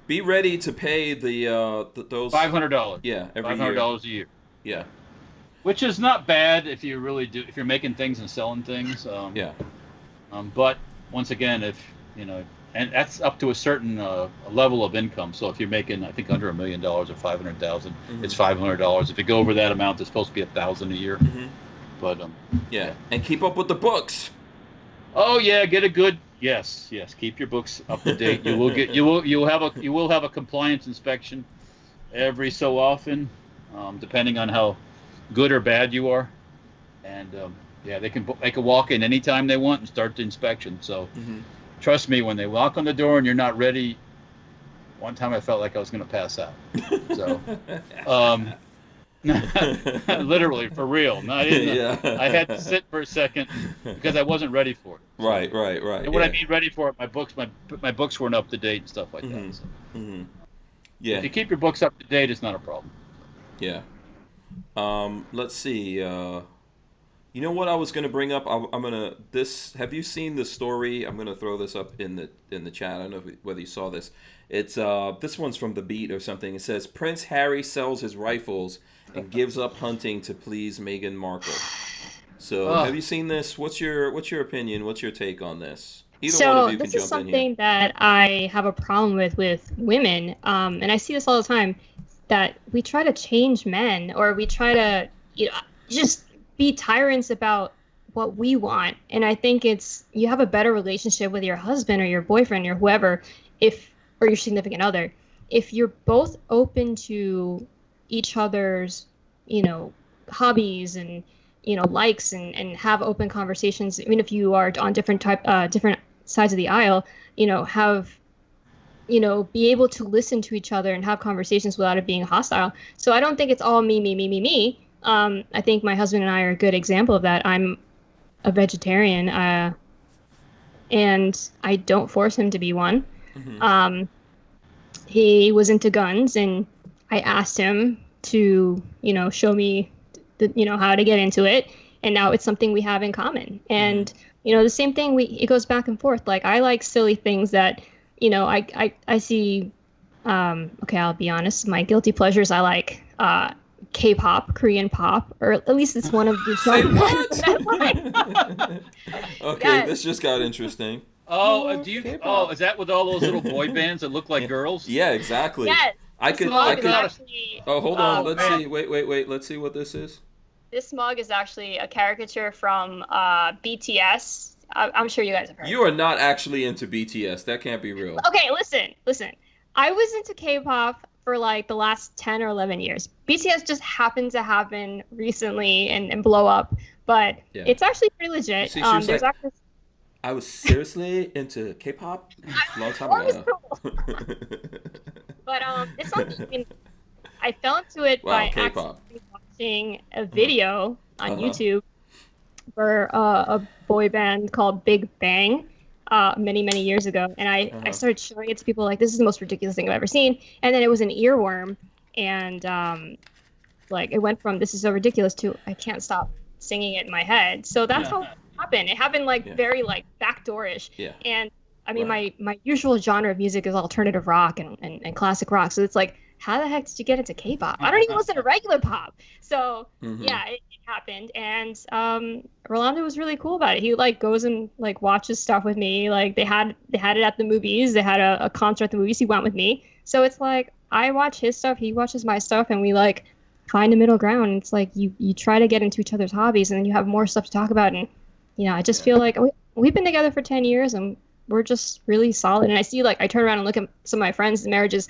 Be ready to pay those $500. Yeah, every $500 a year. Yeah. Which is not bad if you really do, if you're making things and selling things. Yeah. But once again, if and that's up to a certain level of income. So if you're making, I think, under $1 million or 500,000, it's $500. If you go over that amount, it's supposed to be $1,000 a year. But yeah, and keep up with the books. Oh yeah, get a good yes. Keep your books up to date. You will have a compliance inspection every so often, depending on how good or bad you are. And they can walk in anytime they want and start the inspection. So trust me, when they walk on the door and you're not ready, one time I felt like I was going to pass out. So. Literally, for real. I had to sit for a second because I wasn't ready for it. So, right. And when I mean ready for it, my books weren't up to date and stuff like that. So. Yeah. If you keep your books up to date, it's not a problem. Yeah. Let's see. You know what I was going to bring up? Have you seen the story? I'm going to throw this up in the chat. I don't know whether you saw this. It's this one's from The Beat or something. It says Prince Harry sells his rifles and gives up hunting to please Meghan Markle. So, have you seen this? What's your opinion? What's your take on this? Either one of you can jump in here. So, this is something that I have a problem with women, and I see this all the time, that we try to change men, or we try to just be tyrants about what we want. And I think you have a better relationship with your husband or your boyfriend or whoever, or your significant other, if you're both open to each other's, hobbies and, likes and have open conversations, even if you are on different sides of the aisle, be able to listen to each other and have conversations without it being hostile. So I don't think it's all me. I think my husband and I are a good example of that. I'm a vegetarian, and I don't force him to be one. He was into guns, and I asked him to, show me, how to get into it. And now it's something we have in common. And, the same thing, it goes back and forth. Like, I like silly things that, I see, okay, I'll be honest. My guilty pleasures, I like K-pop, Korean pop, or at least it's one of the songs that I like. Okay, this just got interesting. Oh, is that with all those little boy bands that look like girls? Yeah, exactly. Yes. I could. Actually, hold on. Let's see. Wait. Let's see what this is. This mug is actually a caricature from BTS. I'm sure you guys have heard. You are not actually into BTS. That can't be real. Okay, listen. I was into K-pop for like the last 10 or 11 years. BTS just happened to happen recently and blow up, but it's actually pretty legit. See, I was seriously into K-pop a long time ago. But it's something I fell into it by K-pop. actually watching a video on YouTube for a boy band called Big Bang many years ago, and I started showing it to people like, this is the most ridiculous thing I've ever seen. And then it was an earworm, and it went from this is so ridiculous to I can't stop singing it in my head. So that's how it happened. It happened very backdoorish. Yeah. And I mean, my usual genre of music is alternative rock and classic rock. So it's like, how the heck did you get into K-pop? I don't even listen to regular pop. So it happened. And Rolando was really cool about it. He goes and watches stuff with me. Like they had it at the movies. They had a concert at the movies. He went with me. So it's like I watch his stuff, he watches my stuff, and we find a middle ground. It's like you try to get into each other's hobbies, and then you have more stuff to talk about. And I just feel like we've been together for 10 years and we're just really solid. And I see, like, I turn around and look at some of my friends' marriages.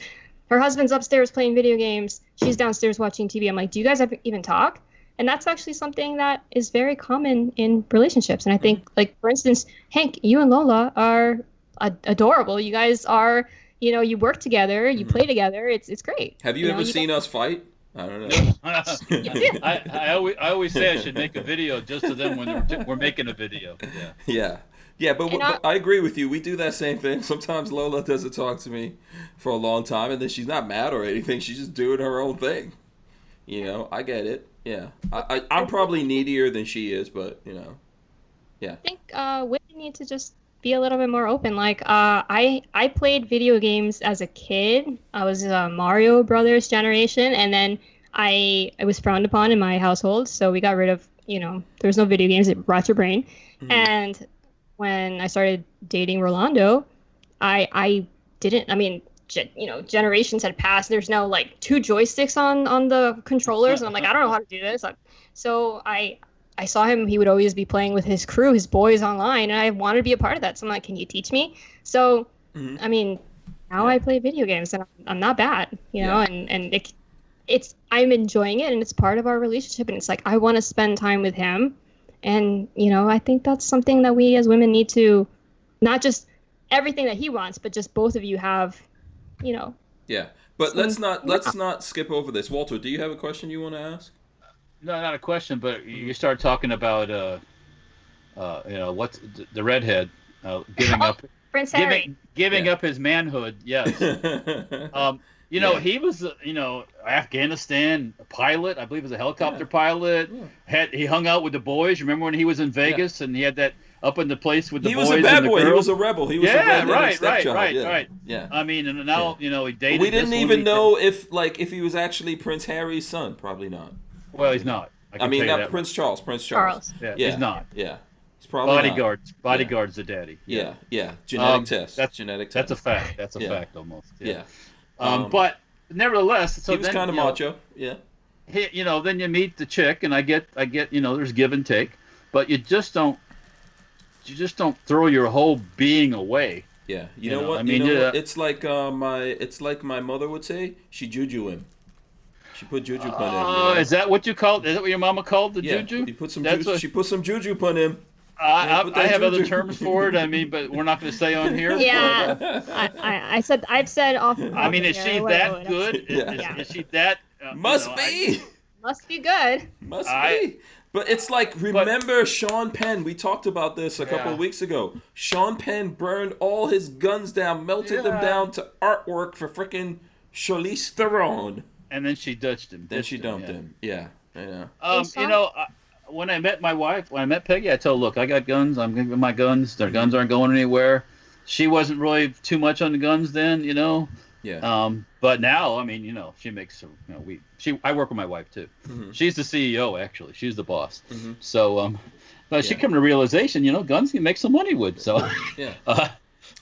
Her husband's upstairs playing video games. She's downstairs watching TV. I'm like, do you guys ever even talk? And that's actually something that is very common in relationships. And I think, like, for instance, Hank, you and Lola are adorable. You guys are, you know, you work together, you play together. It's great. Have you ever seen us fight? I don't know. I always say I should make a video just to them when we're making a video. Yeah, but I agree with you. We do that same thing. Sometimes Lola doesn't talk to me for a long time, and then she's not mad or anything. She's just doing her own thing. You know, I get it. Yeah, I'm probably needier than she is, but you know, yeah. I think women need to just be a little bit more open. Like, I played video games as a kid. I was Mario Brothers generation, and then I was frowned upon in my household, so we got rid of, you know, there was no video games. It rot your brain. Mm-hmm. And when I started dating Rolando, I didn't. I mean, you know, generations had passed. There's now like 2 joysticks on the controllers, and I'm like, I don't know how to do this. So I saw him. He would always be playing with his crew, his boys online, and I wanted to be a part of that. So I'm like, can you teach me? So, I mean, now I play video games, and I'm not bad, you know, and it's I'm enjoying it, and it's part of our relationship, and it's like I want to spend time with him, and you know, I think that's something that we as women need to, not just everything that he wants, but just both of you have, you know. Yeah, but let's not skip over this. Walter, do you have a question you want to ask? No, not a question, but you start talking about, you know, what's the redhead giving up, Prince Harry, giving up his manhood. Yes. You know, he was, you know, Afghanistan pilot. I believe he was a helicopter pilot. Yeah. He hung out with the boys. Remember when he was in Vegas and he had that up in the place with the boys? He was a bad boy. He was a rebel. He was a right. Yeah. I mean, and now you know he dated. We didn't even know if he was actually Prince Harry's son. Probably not. Well, he's not. I mean, not Prince Charles. Prince Charles. Yeah, he's not. Yeah. He's probably bodyguard's the daddy. Yeah. Genetic test. That's genetic test. That's a fact. That's a fact almost. Yeah. But nevertheless, so he was kind of macho. Yeah. You know, then you meet the chick, and I get, you know, there's give and take, but you just don't throw your whole being away. Yeah. You know what? I mean, it's like my mother would say. She juju him. She put juju pun him. Oh, is that what you called? Is that what your mama called the juju? She put some juju pun him. I have other terms for it. I mean, but we're not going to say on here. Yeah, I've said off. I mean, is she that good? Is she that? Must be. Must be good. Must be. But it's like, remember Sean Penn? We talked about this a couple of weeks ago. Sean Penn burned all his guns down, melted them down to artwork for frickin' Charlize Theron. And then she ditched him. Then she dumped him. Yeah, I know. You know, when I met my wife, when I met Peggy, I told her, look, I got guns. I'm going to get my guns. Their guns aren't going anywhere. She wasn't really too much on the guns then, you know. Yeah. But now, I mean, you know, she makes, you know, I work with my wife too. Mm-hmm. She's the CEO actually. She's the boss. Mm-hmm. So, but she came to the realization, you know, guns can make some money with. So, yeah.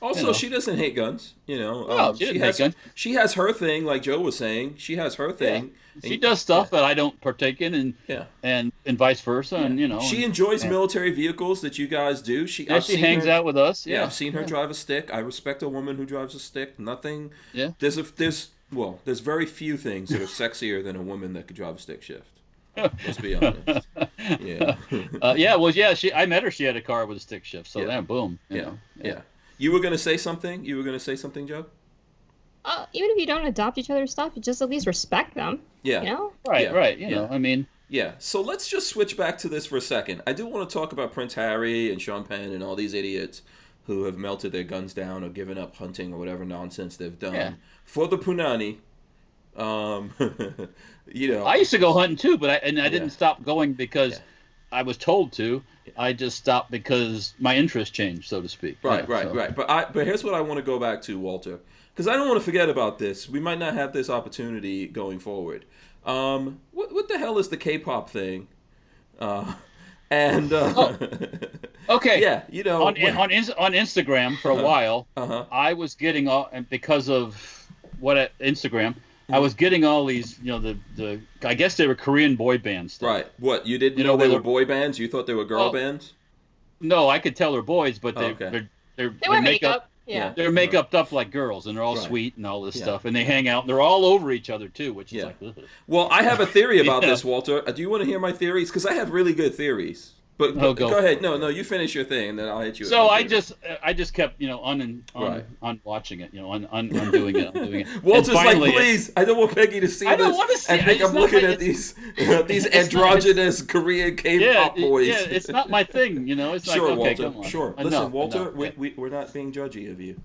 Also, you know, she doesn't hate guns. You know, no, she has guns. She has her thing, like Joe was saying. She has her thing. Yeah. She does stuff that I don't partake in, and vice versa. And you know, she enjoys military vehicles that you guys do. She hangs out with us. Yeah, I've seen her drive a stick. I respect a woman who drives a stick. Nothing. Yeah. There's very few things that are sexier than a woman that could drive a stick shift. Let's be honest. Yeah. I met her. She had a car with a stick shift. So then, boom. You know. Yeah. You were gonna say something? Joe? Even if you don't adopt each other's stuff, you just at least respect them. Yeah. You know? Right. You know, I mean. Yeah. So let's just switch back to this for a second. I do want to talk about Prince Harry and Sean Penn and all these idiots who have melted their guns down or given up hunting or whatever nonsense they've done for the punani. You know. I used to go hunting too, but I didn't stop going because I was told to. I just stopped because my interest changed, so to speak. Right. But here's what I want to go back to, Walter, because I don't want to forget about this. We might not have this opportunity going forward. What the hell is the K-pop thing? Okay. Yeah, you know, on Instagram for a while, I was getting all, and because of Instagram. I was getting all these, you know, the I guess they were Korean boy bands. Right. What, you didn't know they were boy bands? You thought they were girl bands? No, I could tell they're boys, but Oh, okay. they're They wear makeup. Yeah. they're make-upped up like girls, and they're all Right. sweet and all this Yeah. stuff, and they hang out, and they're all over each other too, which is Yeah. like, ugh. Well, I have a theory about Yeah. this, Walter. Do you want to hear my theories? Because I have really good theories. But Oh, go ahead. No, you finish your thing, and then I'll hit you. So with my I theory. just kept on watching it, undoing it, undoing it. Walter's And like, finally, please, I don't want Peggy to see I don't this. want to see and it. think It's I'm not looking my- at these androgynous Korean K-pop boys. Yeah, it's not my thing, It's like, Sure, okay, Walter. come on. Sure. I Listen, know, Walter, I know. we're not being judgy of you.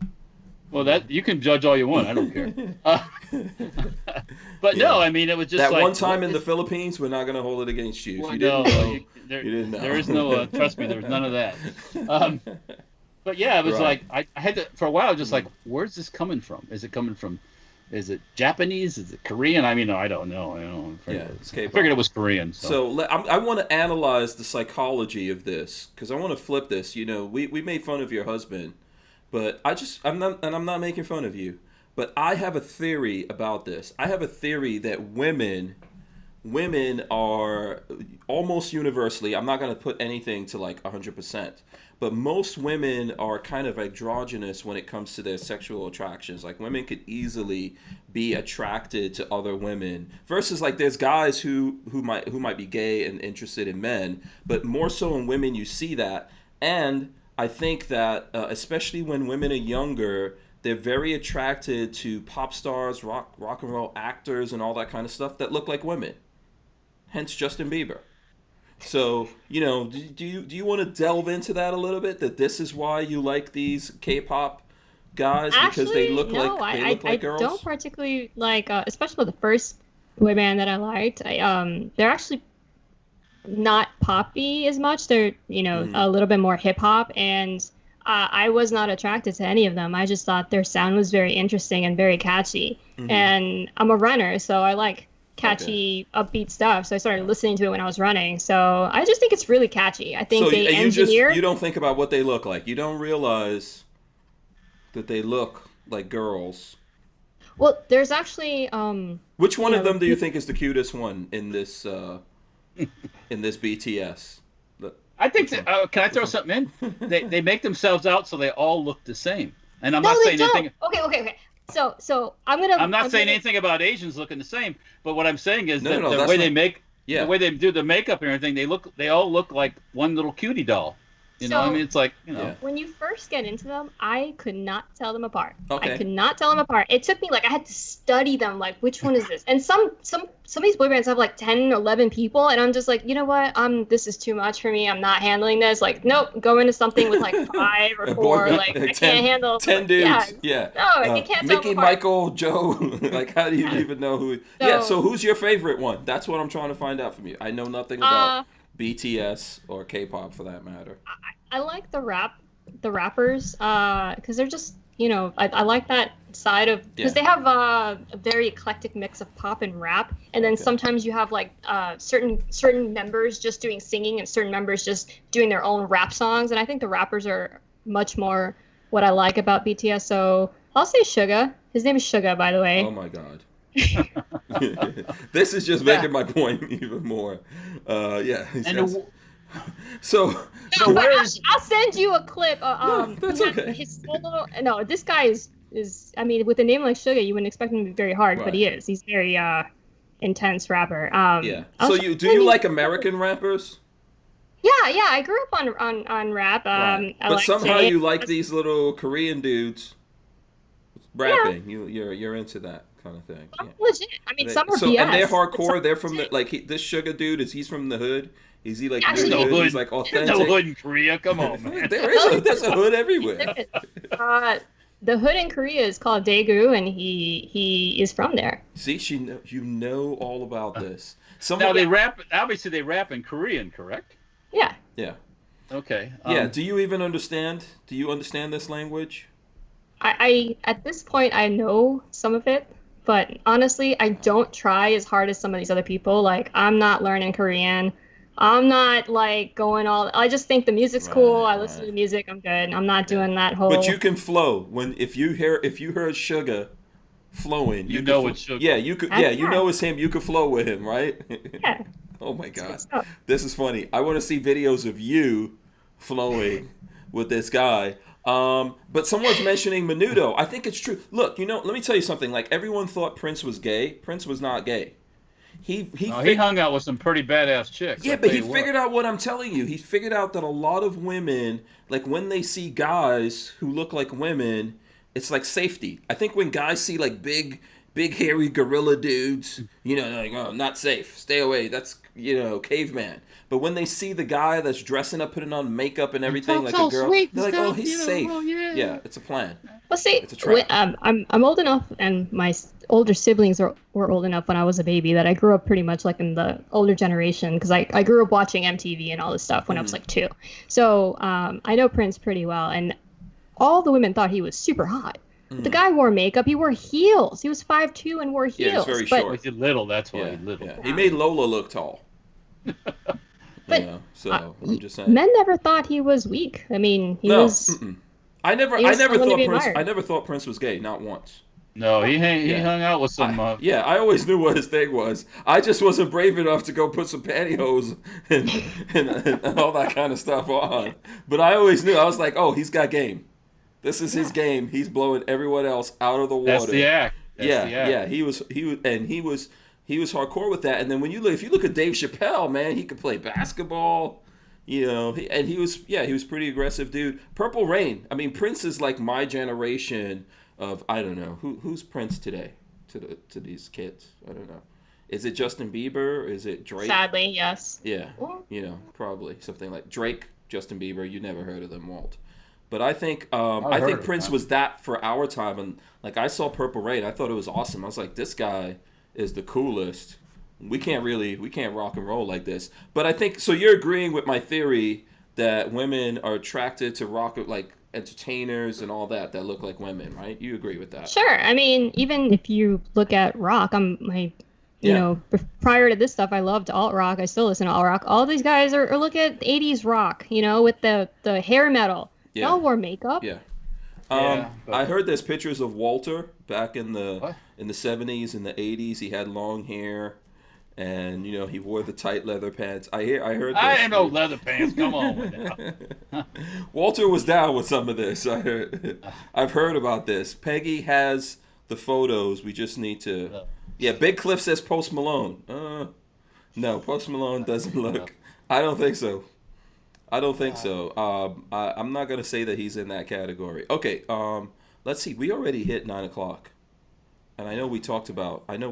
Well, that you can judge all you want. I don't care. But Yeah. no, I mean, it was just That like one time what in the is- Philippines, we're not going to hold it against you. If Well, you didn't no, know, there, you didn't know. there is no. Trust me, there's none of that. But yeah, it was Right. like I had to for a while. Just like, where's this coming from? Is it coming from? Is it Japanese? Is it Korean? I mean, I don't know. Yeah, it's I K-pop. figured it was Korean. So I want to analyze the psychology of this because I want to flip this. We made fun of your husband, but I'm not making fun of you. But I have a theory about this. I have a theory that women are almost universally, I'm not going to put anything to like 100%, but most women are kind of androgynous when it comes to their sexual attractions. Like women could easily be attracted to other women versus like there's guys who might be gay and interested in men, but more so in women you see that. And I think that especially when women are younger, they're very attracted to pop stars, rock and roll actors, and all that kind of stuff that look like women. Hence Justin Bieber. So, do you want to delve into that a little bit? That this is why you like these K-pop guys because they look like girls? I don't particularly like, especially the first boy band that I liked. They're actually not poppy as much. They're a little bit more hip hop, and I was not attracted to any of them. I just thought their sound was very interesting and very catchy. Mm-hmm. And I'm a runner, so I like catchy, upbeat stuff. So I started listening to it when I was running. So I just think it's really catchy. I think they engineer. You don't think about what they look like. You don't realize that they look like girls. Well, there's actually. Which one of them do you think is the cutest one in this BTS? I think can I throw something in? They make themselves out so they all look the same. And I'm not saying anything. Okay. So I'm not saying anything about Asians looking the same, but what I'm saying is that the way they do the makeup and everything, they all look like one little cutie doll. It's like, When you first get into them, I could not tell them apart. Okay. I could not tell them apart. It took me I had to study them, like which one is this? And some of these boy bands have like 10, 11 people, and I'm just like, you know what? This is too much for me. I'm not handling this. Like, nope, go into something with like 5 or 4. Like, I can't handle 10 dudes. Yeah. No, you can't tell Mickey, them apart. Michael, Joe. Like, how do you even know who? So who's your favorite one? That's what I'm trying to find out from you. I know nothing about BTS or K-pop for that matter. I like the rappers, because they're just, I like that side of, because they have a very eclectic mix of pop and rap, and then sometimes you have like certain members just doing singing and certain members just doing their own rap songs, and I think the rappers are much more what I like about BTS. So I'll say Suga. His name is Suga, by the way. Oh my God. This is just making my point even more. So I'll send you a clip. No, that's okay. His solo. No, this guy is. I mean, with a name like Suga, you wouldn't expect him to be very hard, but he is. He's very intense rapper. So do you like American rappers? Yeah. I grew up on rap. Right. But somehow you like these little Korean dudes rapping. Yeah. You're into that kind of thing. Some legit. I mean, some are BS. And they're hardcore. They're from this Suga dude. He's from the hood. Is he like Actually, no hood? He's like authentic. There's no hood in Korea. Come on, man. There's a hood everywhere. The hood in Korea is called Daegu, and he is from there. See, you know all about this. Now they rap. Obviously, they rap in Korean, correct? Yeah. Yeah. Okay. Do you even understand? Do you understand this language? I at this point I know some of it, but honestly, I don't try as hard as some of these other people. Like, I'm not learning Korean. I'm not like going all. I just think the music's cool. I listen to the music. I'm good. I'm not doing that whole. But you can flow if you heard Suga flowing. You know it's Suga. Yeah, you could. Yeah, you know it's him. You could flow with him, right? Yeah. Oh my God, this is funny. I want to see videos of you flowing with this guy. But someone's mentioning Menudo. I think it's true. Look, let me tell you something. Like, everyone thought Prince was gay. Prince was not gay. He hung out with some pretty badass chicks. Yeah, but he figured out what I'm telling you. He figured out that a lot of women, like, when they see guys who look like women, it's like safety. I think when guys see like big hairy gorilla dudes, they're like, oh, not safe. Stay away. That's, caveman. But when they see the guy that's dressing up, putting on makeup and everything like a girl, they're like, oh, he's safe. Well, yeah, it's a plan. Well, see, it's a trap. I'm old enough, and my older siblings were old enough when I was a baby that I grew up pretty much like in the older generation, because I grew up watching MTV and all this stuff when I was like 2. So I know Prince pretty well, and all the women thought he was super hot. The guy wore makeup. He wore heels. He was 5'2" and wore heels. Yeah, he's very short. He's little. That's why he's little. Yeah. He made Lola look tall. But I'm just saying. Men never thought he was weak. I mean, he was. Mm-mm. I never thought Prince was gay. Not once. No, he hung out with some. I always knew what his thing was. I just wasn't brave enough to go put some pantyhose and all that kind of stuff on. But I always knew. I was like, oh, he's got game. This is his game. He's blowing everyone else out of the water. That's the act. Yeah. He was hardcore with that. And then if you look at Dave Chappelle, man, he could play basketball. He was pretty aggressive, dude. Purple Rain. I mean, Prince is like my generation of, I don't know, who's Prince today to these kids. I don't know. Is it Justin Bieber? Is it Drake? Sadly, yes. Yeah, probably something like Drake, Justin Bieber. You never heard of them, Walt. But I think Prince was that for our time, and like I saw Purple Rain, I thought it was awesome. I was like, this guy is the coolest. We can't rock and roll like this. But I think so. You're agreeing with my theory that women are attracted to rock, like entertainers and all that look like women, right? You agree with that? Sure. I mean, even if you look at rock, prior to this stuff, I loved alt rock. I still listen to alt rock. All these guys are look at 80s rock, with the hair metal. Yeah. They all wore makeup. Yeah. I heard there's pictures of Walter back in the 70s and the 80s. He had long hair, and he wore the tight leather pants. I heard. I ain't no leather pants. Come on. Walter was down with some of this. I've heard about this. Peggy has the photos. We just need to. Yeah, Big Cliff says Post Malone. No, Post Malone doesn't look. I don't think so. I'm not gonna say that he's in that category. Okay, let's see. We already hit 9:00, and I know we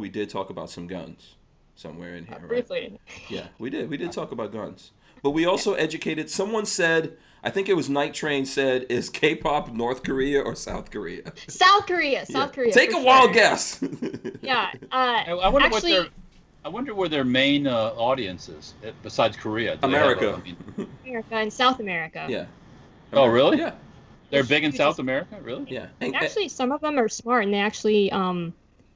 did talk about some guns somewhere in here. Right? Briefly. Yeah, we did. We did talk about guns, but we also educated. Someone said, I think it was Night Train said, is K-pop North Korea or South Korea? South Korea. Take a wild guess. Yeah. I wonder where their main audience is besides Korea. America. America and South America. Yeah. Oh, really? Yeah. They're big in South America, really? Yeah. And actually, some of them are smart, and they actually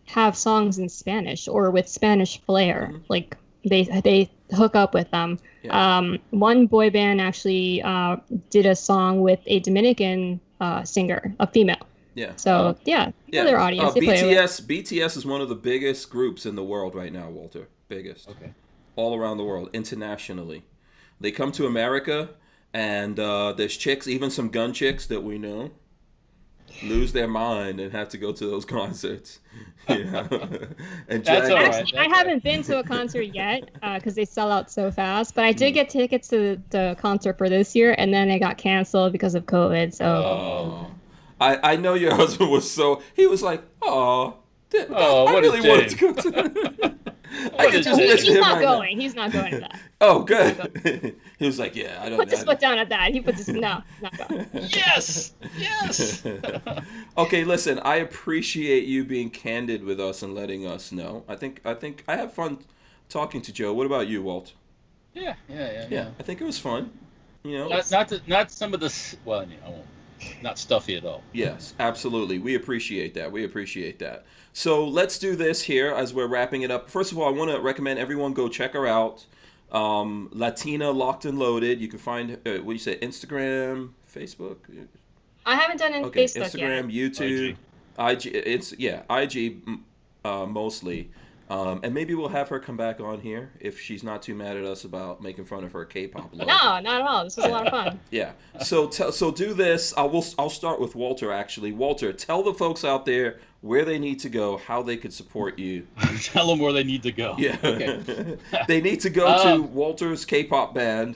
have songs in Spanish or with Spanish flair. Mm-hmm. Like they hook up with them. Yeah. One boy band actually did a song with a Dominican singer, a female. Yeah. So their audience. BTS is one of the biggest groups in the world right now, Walter. Biggest. Okay. All around the world, internationally. They come to America, and there's chicks, even some gun chicks that we know, lose their mind and have to go to those concerts. And that's all right. Actually, I haven't been to a concert yet because they sell out so fast. But I did get tickets to the concert for this year, and then it got canceled because of COVID. So. I know your husband was he was like, I really wanted to go to that. He's not going. He's not going to that. Oh, good. He was like, I don't know. Put his foot down at that. He put his, no, not going. Yes. Okay, listen, I appreciate you being candid with us and letting us know. I think I have fun talking to Joe. What about you, Walt? Yeah. I think it was fun. Not some of the, well, I won't. Not stuffy at all. Yes, absolutely. We appreciate that. So let's do this here as we're wrapping it up. First of all, I want to recommend everyone go check her out. Latina Locked and Loaded. You can find, what do you say, Instagram, Facebook? I haven't done it Facebook Instagram, yet. YouTube, IG. IG mostly. And maybe we'll have her come back on here if she's not too mad at us about making fun of her K-pop logo. No, not at all. This was a lot of fun. Yeah. So do this. I'll start with Walter, actually. Walter, tell the folks out there where they need to go, how they could support you. Tell them where they need to go. Yeah. Okay. They need to go to Walter's K-pop band.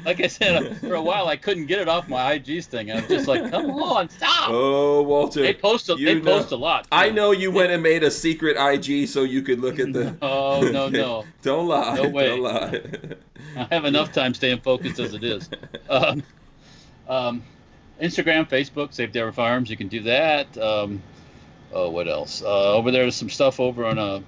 Like I said, for a while I couldn't get it off my IG's thing. I was just like, come on, stop. Oh, Walter. They post a lot. Too. I know you went and made a secret IG so you could look at the... Oh, no. Don't lie. No way. Don't lie. I have enough time staying focused as it is. Instagram, Facebook, Safety Harbor Firearms, you can do that. What else? Over there's some stuff over on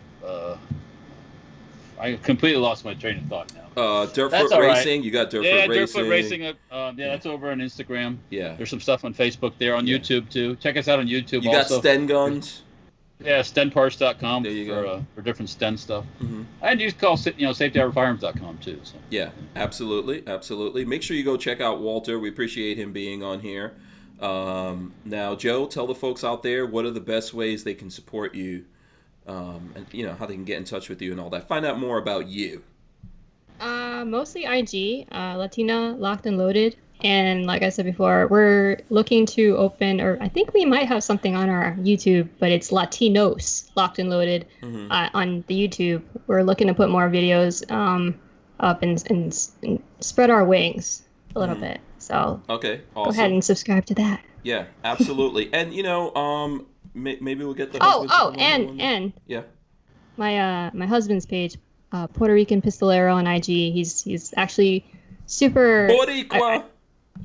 I completely lost my train of thought now. Dirtfoot Racing, you got Dirtfoot Racing. Dirtfoot Racing. That's over on Instagram. Yeah. There's some stuff on Facebook there, on YouTube too. Check us out on YouTube. You also. got Sten guns. Yeah, stenparts.com there you go. For different Sten stuff. Mm-hmm. And you can call safetyharborfirearms.com too. So. Yeah, absolutely. Make sure you go check out Walter. We appreciate him being on here. Now, Joe, tell the folks out there what are the best ways they can support you, and how they can get in touch with you and all that. Find out more about you. Mostly IG, Latina Locked and Loaded. And like I said before, we're looking to open, or I think we might have something on our YouTube, but it's Latinos Locked and Loaded on the YouTube. We're looking to put more videos up and spread our wings a little bit. So okay, awesome. Go ahead and subscribe to that. Yeah, absolutely. And maybe we'll get the and yeah, my husband's page, Puerto Rican Pistolero on IG. He's actually super Boricua.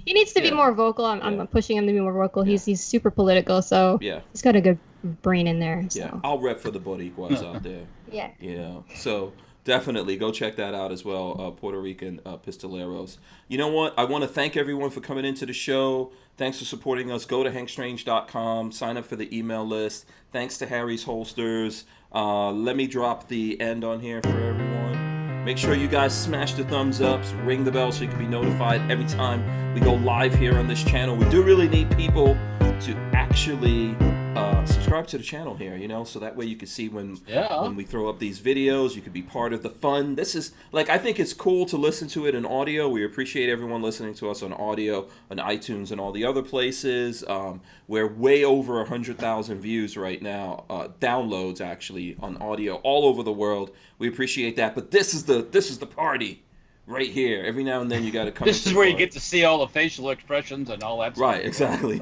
He needs to be more vocal. I'm pushing him to be more vocal. Yeah. He's super political, so he's got a good brain in there. So. Yeah, I'll rep for the Boricuas out there. Yeah. So definitely go check that out as well, Puerto Rican Pistoleros. You know what? I want to thank everyone for coming into the show. Thanks for supporting us. Go to hankstrange.com. Sign up for the email list. Thanks to Harry's Holsters. Let me drop the end on here for everyone. Make sure you guys smash the thumbs up, ring the bell so you can be notified every time we go live here on this channel. We do really need people to actually subscribe to the channel here, so that way you can see when we throw up these videos. You can be part of the fun. This is, I think it's cool to listen to it in audio. We appreciate everyone listening to us on audio, on iTunes and all the other places. We're way over 100,000 views right now, downloads actually on audio all over the world. We appreciate that, but this is the party right here. Every now and then you got to come. This is where you get to see all the facial expressions and all that stuff. Right, exactly.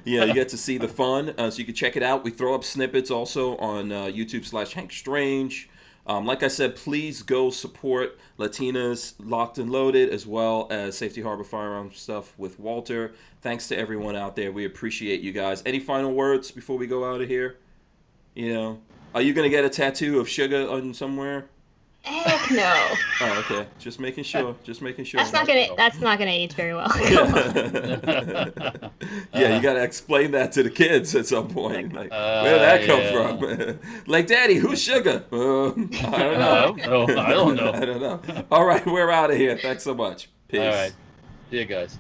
Yeah, you get to see the fun, so you can check it out. We throw up snippets also on YouTube/HankStrange. Like I said, please go support Latinas Locked and Loaded as well as Safety Harbor Firearms stuff with Walter. Thanks to everyone out there. We appreciate you guys. Any final words before we go out of here? Are you going to get a tattoo of sugar on somewhere? Heck no. Oh, okay. Just making sure. That's not gonna age very well. Yeah, you gotta explain that to the kids at some point. Where did that come from? Daddy, who's sugar? I don't know. I don't know. I don't know. All right, we're out of here. Thanks so much. Peace. All right. See you guys.